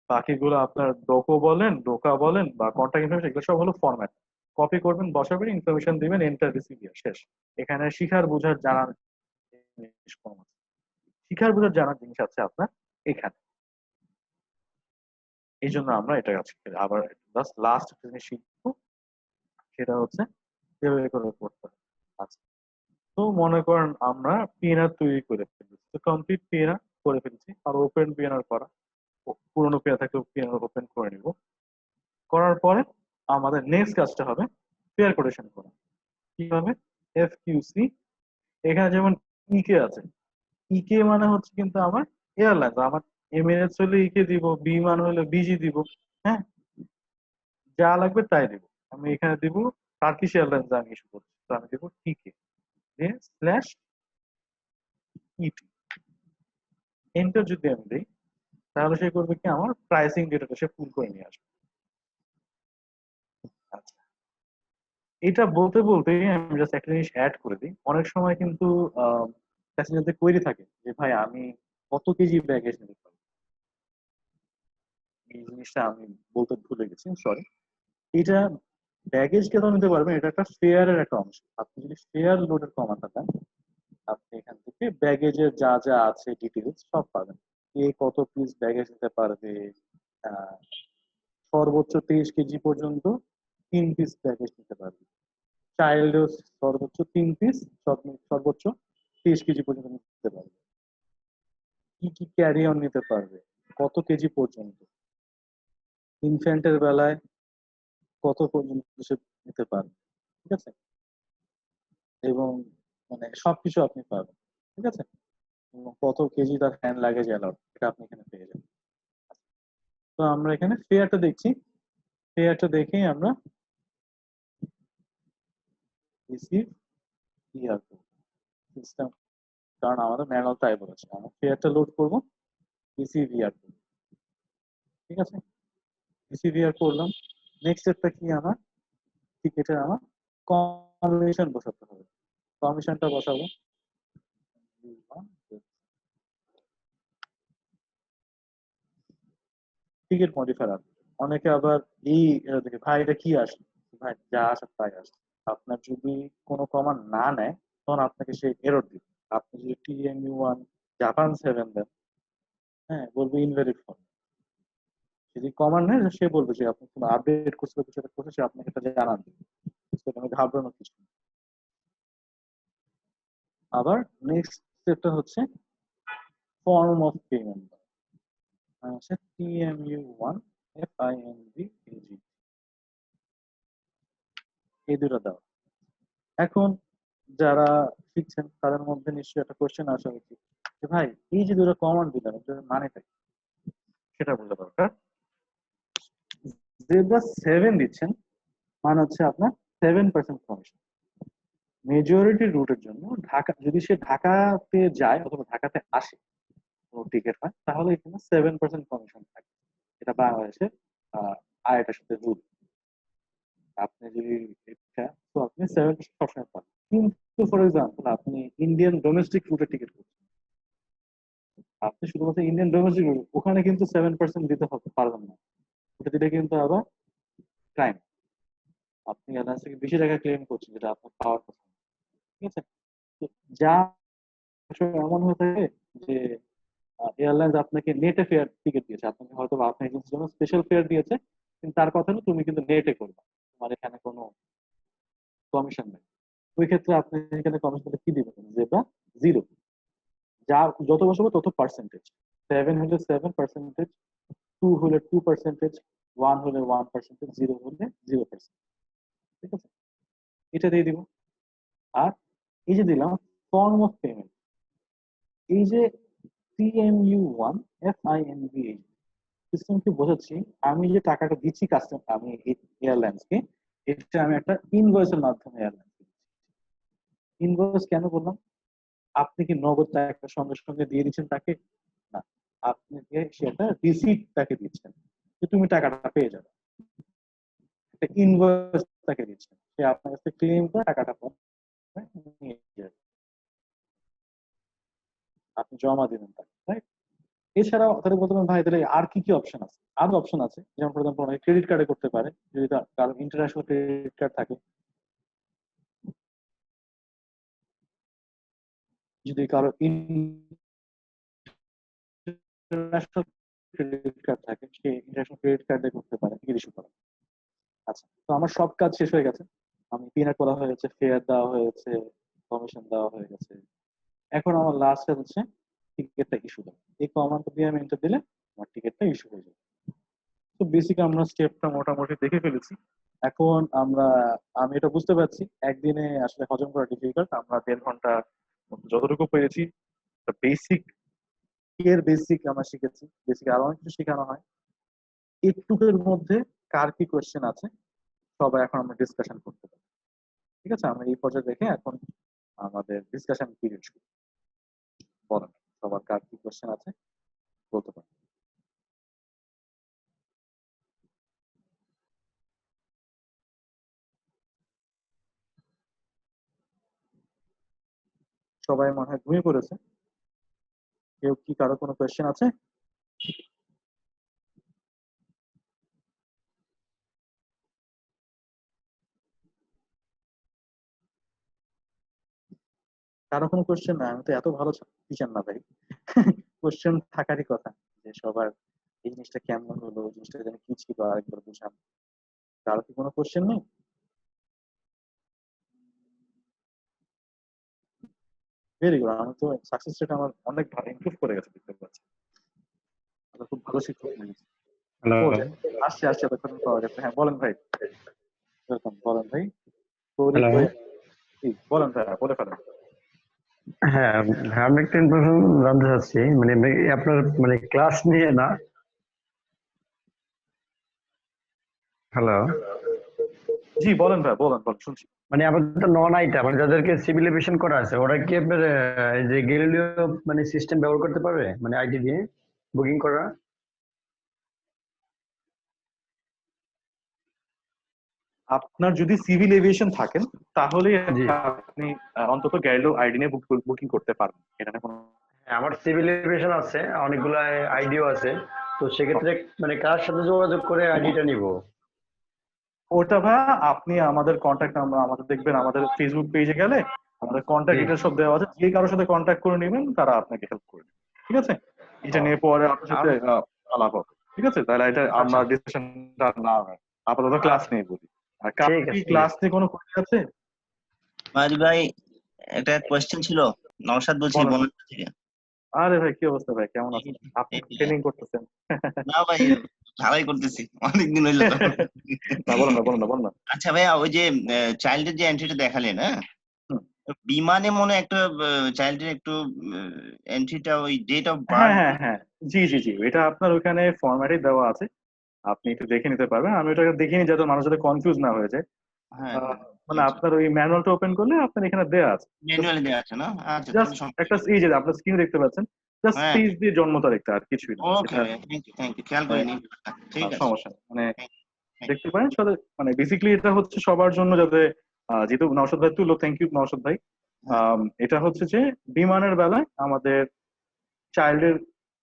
বাকিগুলো আপনার ডোকো বলেন, ডোকা বলেন, বা কন্টাক্ট ইনফরমেশন, এগুলো সব হলো ফরম্যাট। কপি করবেন, বসাবেন, ইনফরমেশন দিবেন, এন্টার, রিসিভ, শেষ। এখানে শিখার বুঝার জানার জিনিস কম আছে। শিখার বুঝার জানার জিনিস আছে আপনার এখানে। এই জন্য আমরা এটা আজকে আবার লাস্ট জিনিস শিখবো, সেটা হচ্ছে কিভাবে করে করতে হবে। আচ্ছা, তো মনে করেন আমরা পিএনআর তৈরি করে ফেলেছি, তো কমপ্লিট পিএনআর করে ফেলেছি, আর ওপেন পিএনআর করা, পুরোনো পিএনআর থাকলে পিএনআর ওপেন করে নিব। করার পরে আমাদের নেক্সট কাজটা হবে পেয়ার কোটেশন করা। কিভাবে? এফকিউসি, এখানে যেমন ইকে আছে, ইকে মানে হচ্ছে কিন্তু আমার এয়ারলাইন্স, আমার এমিরেটস হলে ইকে দিব, বিমান হলে বিজি দিব। হ্যাঁ, যা লাগবে তাই দিব। আমি এখানে দিব টার্কিশ এয়ারলাইন্স, আমি ইস্যু করছি, তো আমি দিব টিকে দিয়ে স্ল্যাশ ইটি, এন্টার যদি আমি দিই, তাহলে সে করবে কি, আমার প্রাইসিং ডেটাটা সে পুল করে নিয়ে আসবে। এটা বলতে বলতে আমি জাস্ট একটা জিনিস অ্যাড করে দিই। অনেক সময় কিন্তু প্যাসেঞ্জারদের কোয়েরি থাকে যে ভাই আমি কত কেজি ব্যাগেজ নিতে পারবো। এই জিনিসটা আমি বলতে ভুলে গেছি, সরি। এটা ব্যাগেজ কেন নিতে পারবেন, এটা একটা ফেয়ারের একটা অংশ। আপনি যদি ফেয়ার লোডের কমাতে চান, আপনি এখান থেকে ব্যাগেজের যা যা আছে ডিটেলস সব পাবেন। কে কত পিস ব্যাগেজ নিতে পারবে, আহ, সর্বোচ্চ 23 কেজি পর্যন্ত 3 পিস ব্যাগেজ নিতে পারবে। চাইল্ডও সর্বোচ্চ 3 পিস, সর্বোচ্চ 23 কেজি পর্যন্ত নিতে পারবে। কি কি ক্যারি অন নিতে পারবে, কত কেজি পর্যন্ত, ইনফ্যান্টের বেলায় কত পর্যন্ত সে নিতে পারবে। ঠিক আছে, এবং মানে সবকিছু আপনি পাবেন। ঠিক আছে, এবং কত কেজি তার হ্যান্ড লাগেজ অ্যালাউড, এটা আপনি এখানে পেয়ে যাবেন। তো আমরা এখানে ফেয়ারটা দেখছি, ফেয়ারটা দেখেই আমরা রিসিভ ইয়ার সিস্টেম, কারণ আমাদের ম্যানুয়াল তাই বলেছে আমরা ফেয়ারটা লোড করবো, রিসিভ ইয়ার। ঠিক আছে, রিসিভ ইয়ার করলাম। নেক্সট স্টেপটা কি, আমার টিকেটের আমার কমিশন বসাতে হবে। কমিশনটা বসাবো টিকিট মডিফায়ার। অনেকে আবার এই দেখে ভাই এটা কি আসে, ভাই যা আসার তাই আসে। আপনার যদি কোনো কমান্ড না নেয় তখন আপনাকে সে এরর দিবে। আপনি যদি TMU1 জাপান 7 দেন, হ্যাঁ বলবে ইনভ্যালিড ফর। যদি কমান্ড নেয় সে বলবে যে আপনি কোনো আপডেট করছে বা কিছু একটা করছে, সে আপনাকে এটা জানান দিবে। সেটা আমি ঘাবড়ানোর কিছু নেই। আবার নেক্সট স্টেপটা হচ্ছে ফর্ম অফ পেমেন্ট, হচ্ছে TMU1 FINV এই দুটো দাও। এখন যারা শিখছেন তাদের মধ্যে নিশ্চয়ই একটা কোশ্চেন আসা উচিত যে ভাই এই যে দুটো কমান্ড দিলাম এটার মানেটা কি? সেটা বোঝা দরকার। জেব্রা 7 দিচ্ছেন মানে হচ্ছে আপনার 7% কমিশন। মেজরিটি রুটের জন্য ঢাকা, যদি সে ঢাকাতে যায় অথবা ঢাকাতে আসে কোনো টিকিট হয়, তাহলে এখানে 7% কমিশন থাকে। এটা বাংলাদেশের আয়টার সাথে রুল। আপনি যদি এটা, তো আপনি 7% সবসময় পাবেন। কিন্তু ফর এক্সাম্পল আপনি ইন্ডিয়ান ডোমেস্টিক রুটের টিকিট করছেন, আপনি শুধুমাত্র ইন্ডিয়ান ডোমেস্টিক রুট, ওখানে কিন্তু 7% দিতে পারবেন না। ওটা দিলে কিন্তু আবার ক্রাইম। আপনি এয়ারলাইন্স থেকে বেশি টাকা ক্লেম করছেন যেটা আপনার পাওয়ার কথা না। ঠিক আছে, তো যা আসলে এমন হয়ে থাকে যে এয়ারলাইন্স আপনাকে নেটে ফেয়ার টিকিট দিয়েছে, আপনাকে হয়তো বা আপনার এজেন্সির জন্য স্পেশাল ফেয়ার দিয়েছে, কিন্তু তার কথা হলো তুমি কিন্তু নেটে করবে, তোমার এখানে কোনো কমিশন নেই। ওই ক্ষেত্রে আপনি এখানে কমিশন কি দিবেন, যেটা 0। যা যত বছর তত পার্সেন্টেজ। 7 হলে 7%, 2 হলে 2%, 1 হলে 1%, 0 হলে 0%। ঠিক আছে, এটা দিয়ে দিব। আর এই যে দিলাম ফর্ম অফ পেমেন্ট, এই যে TMU1 FINV সিস্টেমকে বোঝাচ্ছি আমি যে টাকাটা দিচ্ছি কাস্টম, আমি এয়ারলাইন্সকে, এটা আমি একটা ইনভয়েসের মাধ্যমে এয়ারলাইন্সকে। ইনভয়েস কেন বললাম? আপনি কি নগদ টাকা সঙ্গে সঙ্গে দিয়ে দিচ্ছেন তাকে? না, আপনি সেটা রিসিট তাকে দিচ্ছেন যে তুমি টাকাটা পেয়ে যাবে। একটা ইনভয়েস তাকে দিচ্ছেন, সে আপনার কাছে ক্লেম করে টাকাটা নিয়ে যাবে, আপনি জমা দিবেন তাকে, রাইট? এছাড়াও তাহলে বলতে পারেন ভাই তাহলে আর কি কি অপশন আছে? আরো অপশন আছে, যেমন ফর এক্সাম্পল অনেকে ক্রেডিট কার্ডে করতে পারে, যদি কারো ইন্টারন্যাশনাল ক্রেডিট কার্ড থাকে। যদি কারো ইন্টারন্যাশনাল ক্রেডিট কার্ড থাকে, সে ইন্টারন্যাশনাল ক্রেডিট কার্ডে করতে পারে টিকিট ইস্যু করা। আচ্ছা, তো আমার সব কাজ শেষ হয়ে গেছে। আমি পিনআউট করা হয়ে গেছে, ফেয়ার দেওয়া হয়েছে, কমিশন দেওয়া হয়ে গেছে। এখন আমার লাস্ট কাজ হচ্ছে টিকিটটা ইস্যু দেওয়া। এই কমান্ড দিয়ে আমি এন্টার দিলে আমার টিকিটটা ইস্যু হয়ে যাবে। তো বেসিক আমরা স্টেপটা মোটামুটি দেখে ফেলেছি। এখন আমি এটা বুঝতে পারছি একদিনে আসলে হজম করা ডিফিকাল্ট। আমরা 1.5 ঘন্টা যতটুকু পেরেছি বেসিক, এর বেসিক আমরা শিখেছি। বেসিক আরো অনেক কিছু শেখানো হয়। একটুকের মধ্যে কার কি কোয়েশ্চেন আছে সবাই এখন আমরা ডিসকাশন করতে পারি। ঠিক আছে, আমরা এই পর্যায়ে দেখে এখন আমাদের ডিসকাশন পিরিয়ড শুরু। বলেন সবার কার কি কোয়েশ্চেন আছে বলতে পারেন। সবাই মনে হয় ঘুমিয়ে পড়েছে। কেউ কি কারো কোনো কোয়েশ্চেন আছে? কারো কোনো কোয়েশ্চেন না? আমি তো এত ভালো টিচার না ভাই। কোয়েশ্চেন থাকারই কথা, যে সবার এই জিনিসটা কেমন হলো, ওই জিনিসটা যেন কি ছিল আরেকবার বুঝান। কারো কি কোনো কোয়েশ্চেন নেই? ভেরি গুড, আমি তো সাকসেস রেট আমার অনেক ভালো ইমপ্রুভ করে গেছে দেখতে পাচ্ছি। আমরা খুব ভালো শিক্ষক হয়ে গেছি। হ্যালো। ও আসছে আসছে, এতক্ষণ পাওয়া গেছে। হ্যাঁ বলেন ভাই, ওয়েলকাম, বলেন ভাই। Sorry hello. বলেন ভাই, বলে ফেলেন। হ্যাঁ, আমি একটা ইনফরমেশন জানতে চাচ্ছি, মানে আপনার মানে ক্লাস নিয়ে না। হ্যালো। জি বলেন ভাই, বলেন বলেন, শুনছি। মানে আমাদের নন আইটা মানে যাদেরকে সিভিল এভিয়েশন করা আছে, ওরা কি আপনার এই যে গ্যালিলিও মানে সিস্টেম ব্যবহার করতে পারবে, মানে আইডি দিয়ে বুকিং করা? আপনার যদি সিভিল এভিয়েশন থাকেন তাহলে জি। আপনি অন্তত গ্যালিলিও আইডি নিয়ে বুকিং করতে পারবেন, এটা কোনো। হ্যাঁ, আমার সিভিল এভিয়েশন আছে, অনেকগুলো আইডিও আছে। তো সেক্ষেত্রে মানে কার সাথে যোগাযোগ করে আইডিটা নিব? ওটা ভাই আপনি আমাদের কন্ট্যাক্ট নাম্বার, আমাদের দেখবেন আমাদের ফেসবুক পেজে গেলে আমাদের কন্ট্যাক্ট জি। ডিটেল সব দেওয়া আছে, যে কারোর সাথে কন্ট্যাক্ট করে নেবেন তারা আপনাকে হেল্প করবে। ঠিক আছে, এটা নিয়ে পরে আপনার সাথে আলাপ হবে। ঠিক আছে, তাহলে এটা আচ্ছা। আমরা ডিসকাশনটা না হয়, আপাতত ক্লাস নিয়ে বলি। আর কার ঠিক কি আছে। ক্লাস নিয়ে কোনো কোয়েশ্চেন আছে? মাঝি ভাই, একটা কোয়েশ্চেন ছিল। নওশাদ বলছি বলেন। বনানী থেকে। আরে ভাই কি অবস্থা ভাই, কেমন আছেন? আপনি ট্রেনিং করতেছেন? না ভাই, ঢালাই করতেছি অনেকদিন হইলো তো। না বলেন না, বলেন না, বলেন না। আচ্ছা ভাইয়া, ওই যে চাইল্ডের যে এন্ট্রিটা দেখালেন, হ্যাঁ, বিমানে মনে হয় একটা চাইল্ডের একটু এন্ট্রিটা ওই ডেট অফ হ্যাঁ বার্থ। হ্যাঁ হ্যাঁ, জি জি জি, এটা আপনার ওখানে ফরম্যাটে দেওয়া আছে, আপনি একটু দেখে নিতে পারবেন। আমি ওটা দেখিনি যাতে মানুষ যাতে কনফিউজ না হয়ে যায়। হ্যাঁ আহ, হ্যাঁ, মানে আপনার ওই ম্যানুয়ালটা ওপেন করলে আপনার এখানে দেওয়া আছে, ম্যানুয়ালি দেওয়া আছে না? আচ্ছা, জাস্ট তাহলে সমস্যা একটা নেই। এই যে আপনার স্ক্রিনে দেখতে পাচ্ছেন, জাস্ট হ্যাঁ, স্পেস দিয়ে জন্ম তারিখটা, আর কিছুই না ওকে এটা। ভাইয়া, থ্যাংক ইউ, খেয়াল করিনি। ঠিক আছে, সমস্যা নেই, মানে থ্যাংক দেখতে পারেন সাথে। মানে বেসিক্যালি এটা হচ্ছে সবার জন্য, যাতে যেহেতু নওশাদ ভাই তুললো, থ্যাংক ইউ নওশাদ ভাই। এটা হচ্ছে যে বিমানের বেলায় আমাদের চাইল্ডের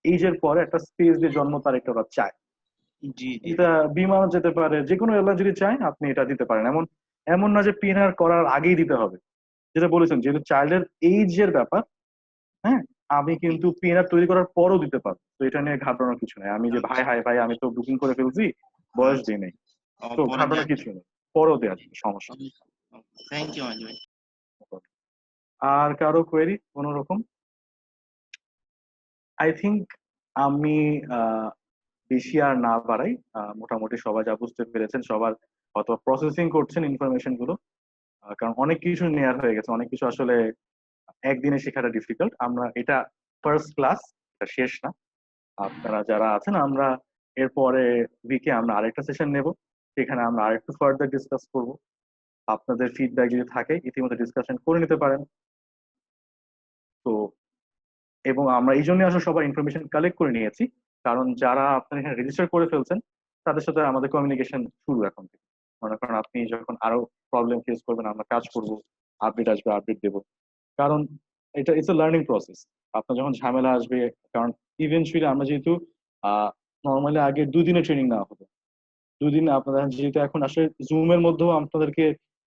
এইজের পরে একটা স্পেস দিয়ে জন্ম তারিখটা ওরা চায়। ইউ। জি জি এটা বিমান যেতে পারে, যে কোনো এয়ারলাইন যদি চায় আপনি এটা দিতে পারেন। এমন এমন না যে পিএনআর করার আগেই দিতে হবে, যেটা বলেছেন যেহেতু চাইল্ডের এইজের ব্যাপার। হ্যাঁ, আমি কিন্তু পিএনআর তৈরি করার পরও দিতে পারবো, তো এটা নিয়ে ঘাবড়ানোর কিছু নেই। আমি যে ভাই হাই ভাই আমি তো বুকিং করে ফেলছি, বয়স আচ্ছা, দিয়ে নেই, ও তো পরে দেওয়া। ঘাবড়ানোর কিছু নেই, পরও দেওয়া যাবে, সমস্যা নেই। থ্যাংক ইউ মাঝি ভাই। আর কারো কোয়েরি কোনো রকম? আই থিঙ্ক আমি বেশি আর না বাড়াই। মোটামুটি সবাই যা বুঝতে পেরেছেন, সবার হয়তো প্রসেসিং করছেন ইনফরমেশন গুলো। কারণ অনেক কিছু নেয়ার হয়ে গেছে, অনেক কিছু আসলে একদিনে শেখাটা ডিফিকাল্ট। আমরা এটা ফার্স্ট ক্লাস, এটা শেষ না। আপনারা যারা আছেন, আমরা এরপরে উইকে আমরা আরেকটা সেশন নেব, সেখানে আমরা আরেকটু ফার্দার ডিসকাস করব। আপনাদের ফিডব্যাক যদি থাকে ইতিমধ্যে ডিসকাশন করে নিতে পারেন। তো এবং আমরা এই জন্য আসলে সবার ইনফরমেশন কালেক্ট করে নিয়েছি, কারণ যারা আপনার এখানে রেজিস্টার করে ফেলছেন তাদের সাথে আমাদের কমিউনিকেশন শুরু এখন থেকে। মনে করেন আপনি যখন আরো প্রবলেম ফেস করবেন, আমরা কাজ করব, আপডেট আসবে, আপডেট দেবো। কারণ এটা ইটস এ লার্নিং প্রসেস। আপনার যখন ঝামেলা আসবে, কারণ ইভেনচুয়ালি আমরা যেহেতু নর্মালি আগে 2 দিনের ট্রেনিং নেওয়া হতো, 2 দিন আপনাদের যেহেতু এখন আসলে জুমের মধ্যেও আপনাদেরকে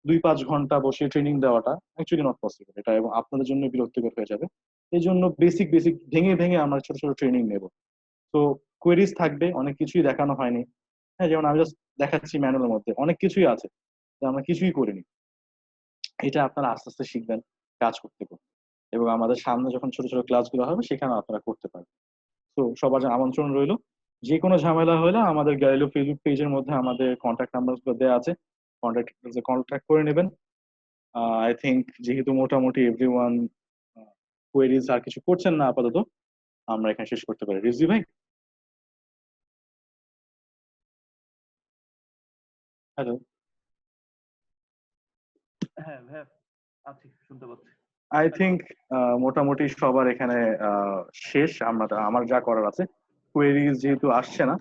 2-5 ঘন্টা বসে ট্রেনিং দেওয়াটা অ্যাকচুয়ালি নট পসিবল, এটা এবং আপনাদের জন্য বিরক্তিকর হয়ে যাবে। এই জন্য বেসিক বেসিক ভেঙে ভেঙে আমরা ছোট ছোট ট্রেনিং নেব। তো কোয়েরিজ থাকবে, অনেক কিছুই দেখানো হয়নি। হ্যাঁ, যেমন আমি জাস্ট দেখাচ্ছি ম্যানুয়ালের মধ্যে অনেক কিছুই আছে যা আমরা কিছুই করিনি। এটা আপনারা আস্তে আস্তে শিখবেন কাজ করতে করতে, এবং আমাদের সামনে যখন ছোট ছোট ক্লাসগুলো হবে সেখানে আপনারা করতে পারবেন। তো সবার জন্য আমন্ত্রণ রইলো। যে কোনো ঝামেলা হলে আমাদের গ্যালিলিও ফেসবুক পেজের মধ্যে আমাদের কন্ট্যাক্ট নাম্বার গুলো দেওয়া আছে, কন্ট্যাক্ট করে নেবেন। আই থিঙ্ক যেহেতু মোটামুটি এভরিওয়ান কোয়েরিজ আর কিছু করছেন না আপাতত, আমরা এখানে শেষ করতে পারি। রিজভি ভাই, হ্যালো। হ্যাঁ হ্যাঁ, আছি, শুনতে পাচ্ছি। আই থিঙ্ক মোটামুটি সবার এখানে শেষ। আমার যা করার আছে, কোয়েরিজ যেহেতু আসছে না,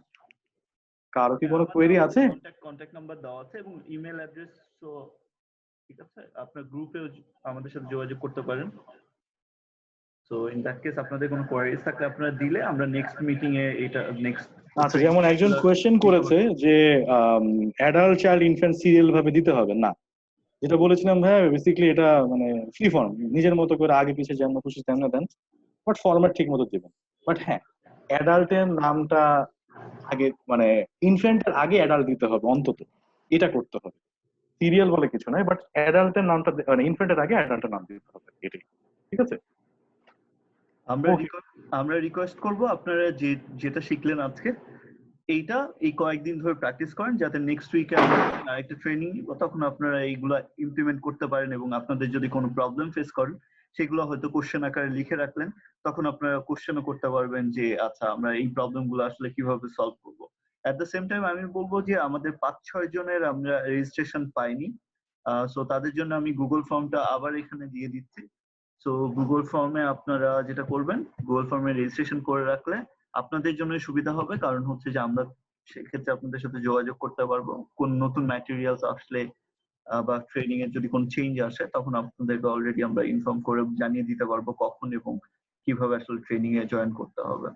কারো কি কোনো কোয়েরি আছে? কন্ট্যাক্ট নাম্বার দেওয়া আছে এবং ইমেল অ্যাড্রেস, তো ঠিক আছে, আপনার গ্রুপে আমাদের সাথে যোগাযোগ করতে পারেন। সো ইন দ্যাট কেস আপনাদের কোনো কোয়ারিজ থাকলে আপনারা দিলে আমরা নেক্সট মিটিং এ এটা নেক্সট আচ্ছা, যেমন একজন কোয়েশ্চেন করেছে যে অ্যাডাল্ট চাইল্ড ইনফ্যান্ট সিরিয়াল ভাবে দিতে হবে না, যেটা বলেছিলাম ভাই বেসিক্যালি এটা মানে ফ্রি ফর্ম, নিজের মতো করে আগে পিছিয়ে যেমন খুশি তেমন দেন, বাট ফরম্যাট ঠিক মতো দিবেন। বাট হ্যাঁ, অ্যাডাল্টের নামটা আগে মানে ইনফ্যান্টের আগে অ্যাডাল্ট দিতে হবে অন্তত, এটা করতে হবে। সিরিয়াল বলে কিছু নয়, বাট অ্যাডাল্টের নামটা মানে ইনফ্যান্টের আগে অ্যাডাল্টের নাম দিতে হবে, এটাই। ঠিক আছে, আমরা রিকোয়েস্ট করব আপনারা যেটা শিখলেন আজকে এইটা এই কয়েকদিন ধরে প্র্যাকটিস করেন, যাতে নেক্সট উইকে আমরা একটা ট্রেনিং নিব, তখন আপনারা এইগুলা ইমপ্লিমেন্ট করতে পারেন এবং আপনাদের যদি কোনো প্রবলেম ফেস করেন সেগুলো হয়তো কোশ্চেন আকারে লিখে রাখলেন, তখন আপনারা কোশ্চেনও করতে পারবেন যে আচ্ছা আমরা এই প্রবলেমগুলো আসলে কিভাবে সলভ করব। এট দ্য সেম টাইম আমি বলবো যে আমাদের 5-6 জনের আমরা রেজিস্ট্রেশন পাইনি, সো তাদের জন্য আমি গুগল ফর্মটা আবার এখানে দিয়ে দিচ্ছি। সো গুগল ফর্মে আপনারা যেটা করবেন, গুগল ফর্মে রেজিস্ট্রেশন করে রাখলে আপনাদের জন্য সুবিধা হবে, কারণ হচ্ছে যে আমরা সেক্ষেত্রে আপনাদের সাথে যোগাযোগ করতে পারবো, কোন নতুন ম্যাটেরিয়ালস আসলে বা ট্রেনিং এর যদি কোনো চেঞ্জ আসে তখন আপনাদেরকে অলরেডি আমরা ইনফর্ম করে জানিয়ে দিতে পারবো কখন এবং কিভাবে আসলে ট্রেনিং এ জয়েন করতে হবে।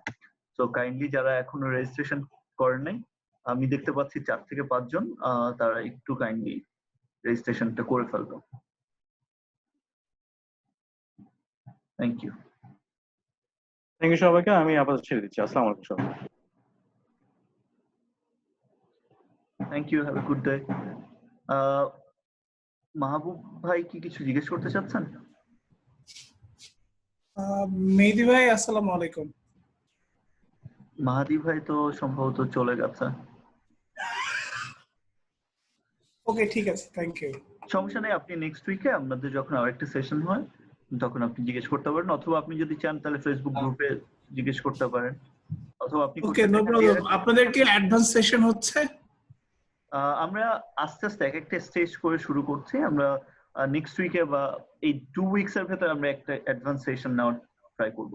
সো কাইন্ডলি যারা এখনো রেজিস্ট্রেশন করেন নাই, আমি দেখতে পাচ্ছি 4 থেকে 5 জন, তারা একটু কাইন্ডলি রেজিস্ট্রেশনটা করে ফেলবে। থ্যাংক ইউ সবাইকে। আমি আপাতত ছেড়ে দিচ্ছি। আসসালামু আলাইকুম সবাই। Thank you, have a good day. Mahbub ভাই কি কিছু জিজ্ঞেস করতে চাচ্ছেন? মেহেদী ভাই আসসালামু আলাইকুম। মাহাদি ভাই তো সম্ভবত চলে গেছে। ওকে, ঠিক আছে, থ্যাংক ইউ। সমস্যা নেই, আপনি নেক্সট উইকে আপনাদের যখন আরেকটা সেশন হয় তখন আপনি জিজ্ঞেস করতে পারেন, অথবা আপনি যদি চান তাহলে ফেসবুক গ্রুপে জিজ্ঞেস করতে পারেন, অথবা আপনি ওকে, নো প্রবলেম। আপনাদের কি অ্যাডভান্স সেশন হচ্ছে? আমরা আস্তে আস্তে এক একটা স্টেজ করে শুরু করছি। আমরা নেক্সট উইকে বা এই 2 উইকস এর ভেতর আমরা একটা অ্যাডভান্স সেশন নেওয়ার ট্রাই করব।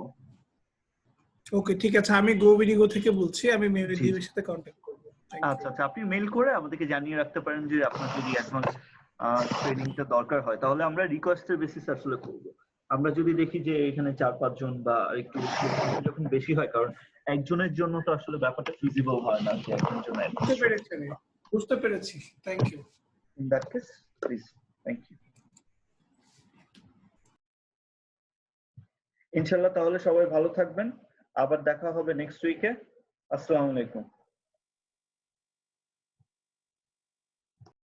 ওকে, ঠিক আছে, আমি গোবিডিগো থেকে বলছি, আমি মেহেদীর সাথে কন্টাক্ট করব। আচ্ছা আচ্ছা, আপনি মেইল করে আমাদেরকে জানিয়ে রাখতে পারেন যে আপনার যদি অ্যাডভান্স ট্রেনিংটা দরকার হয়, তাহলে আমরা রিকোয়েস্টের বেসিস আসলে করব। আমরা যদি দেখি যে এখানে 4-5 জন বা একটু যখন বেশি হয়, কারণ একজনের জন্য তো আসলে ব্যাপারটা ফিজিবল হয় না যে একজনের জন্য। বুঝতে পেরেছি, thank you. In that case please, thank you. ইনশাআল্লাহ তাহলে সবাই ভালো থাকবেন, আবার দেখা হবে নেক্সট উইকে। আসসালামু আলাইকুম।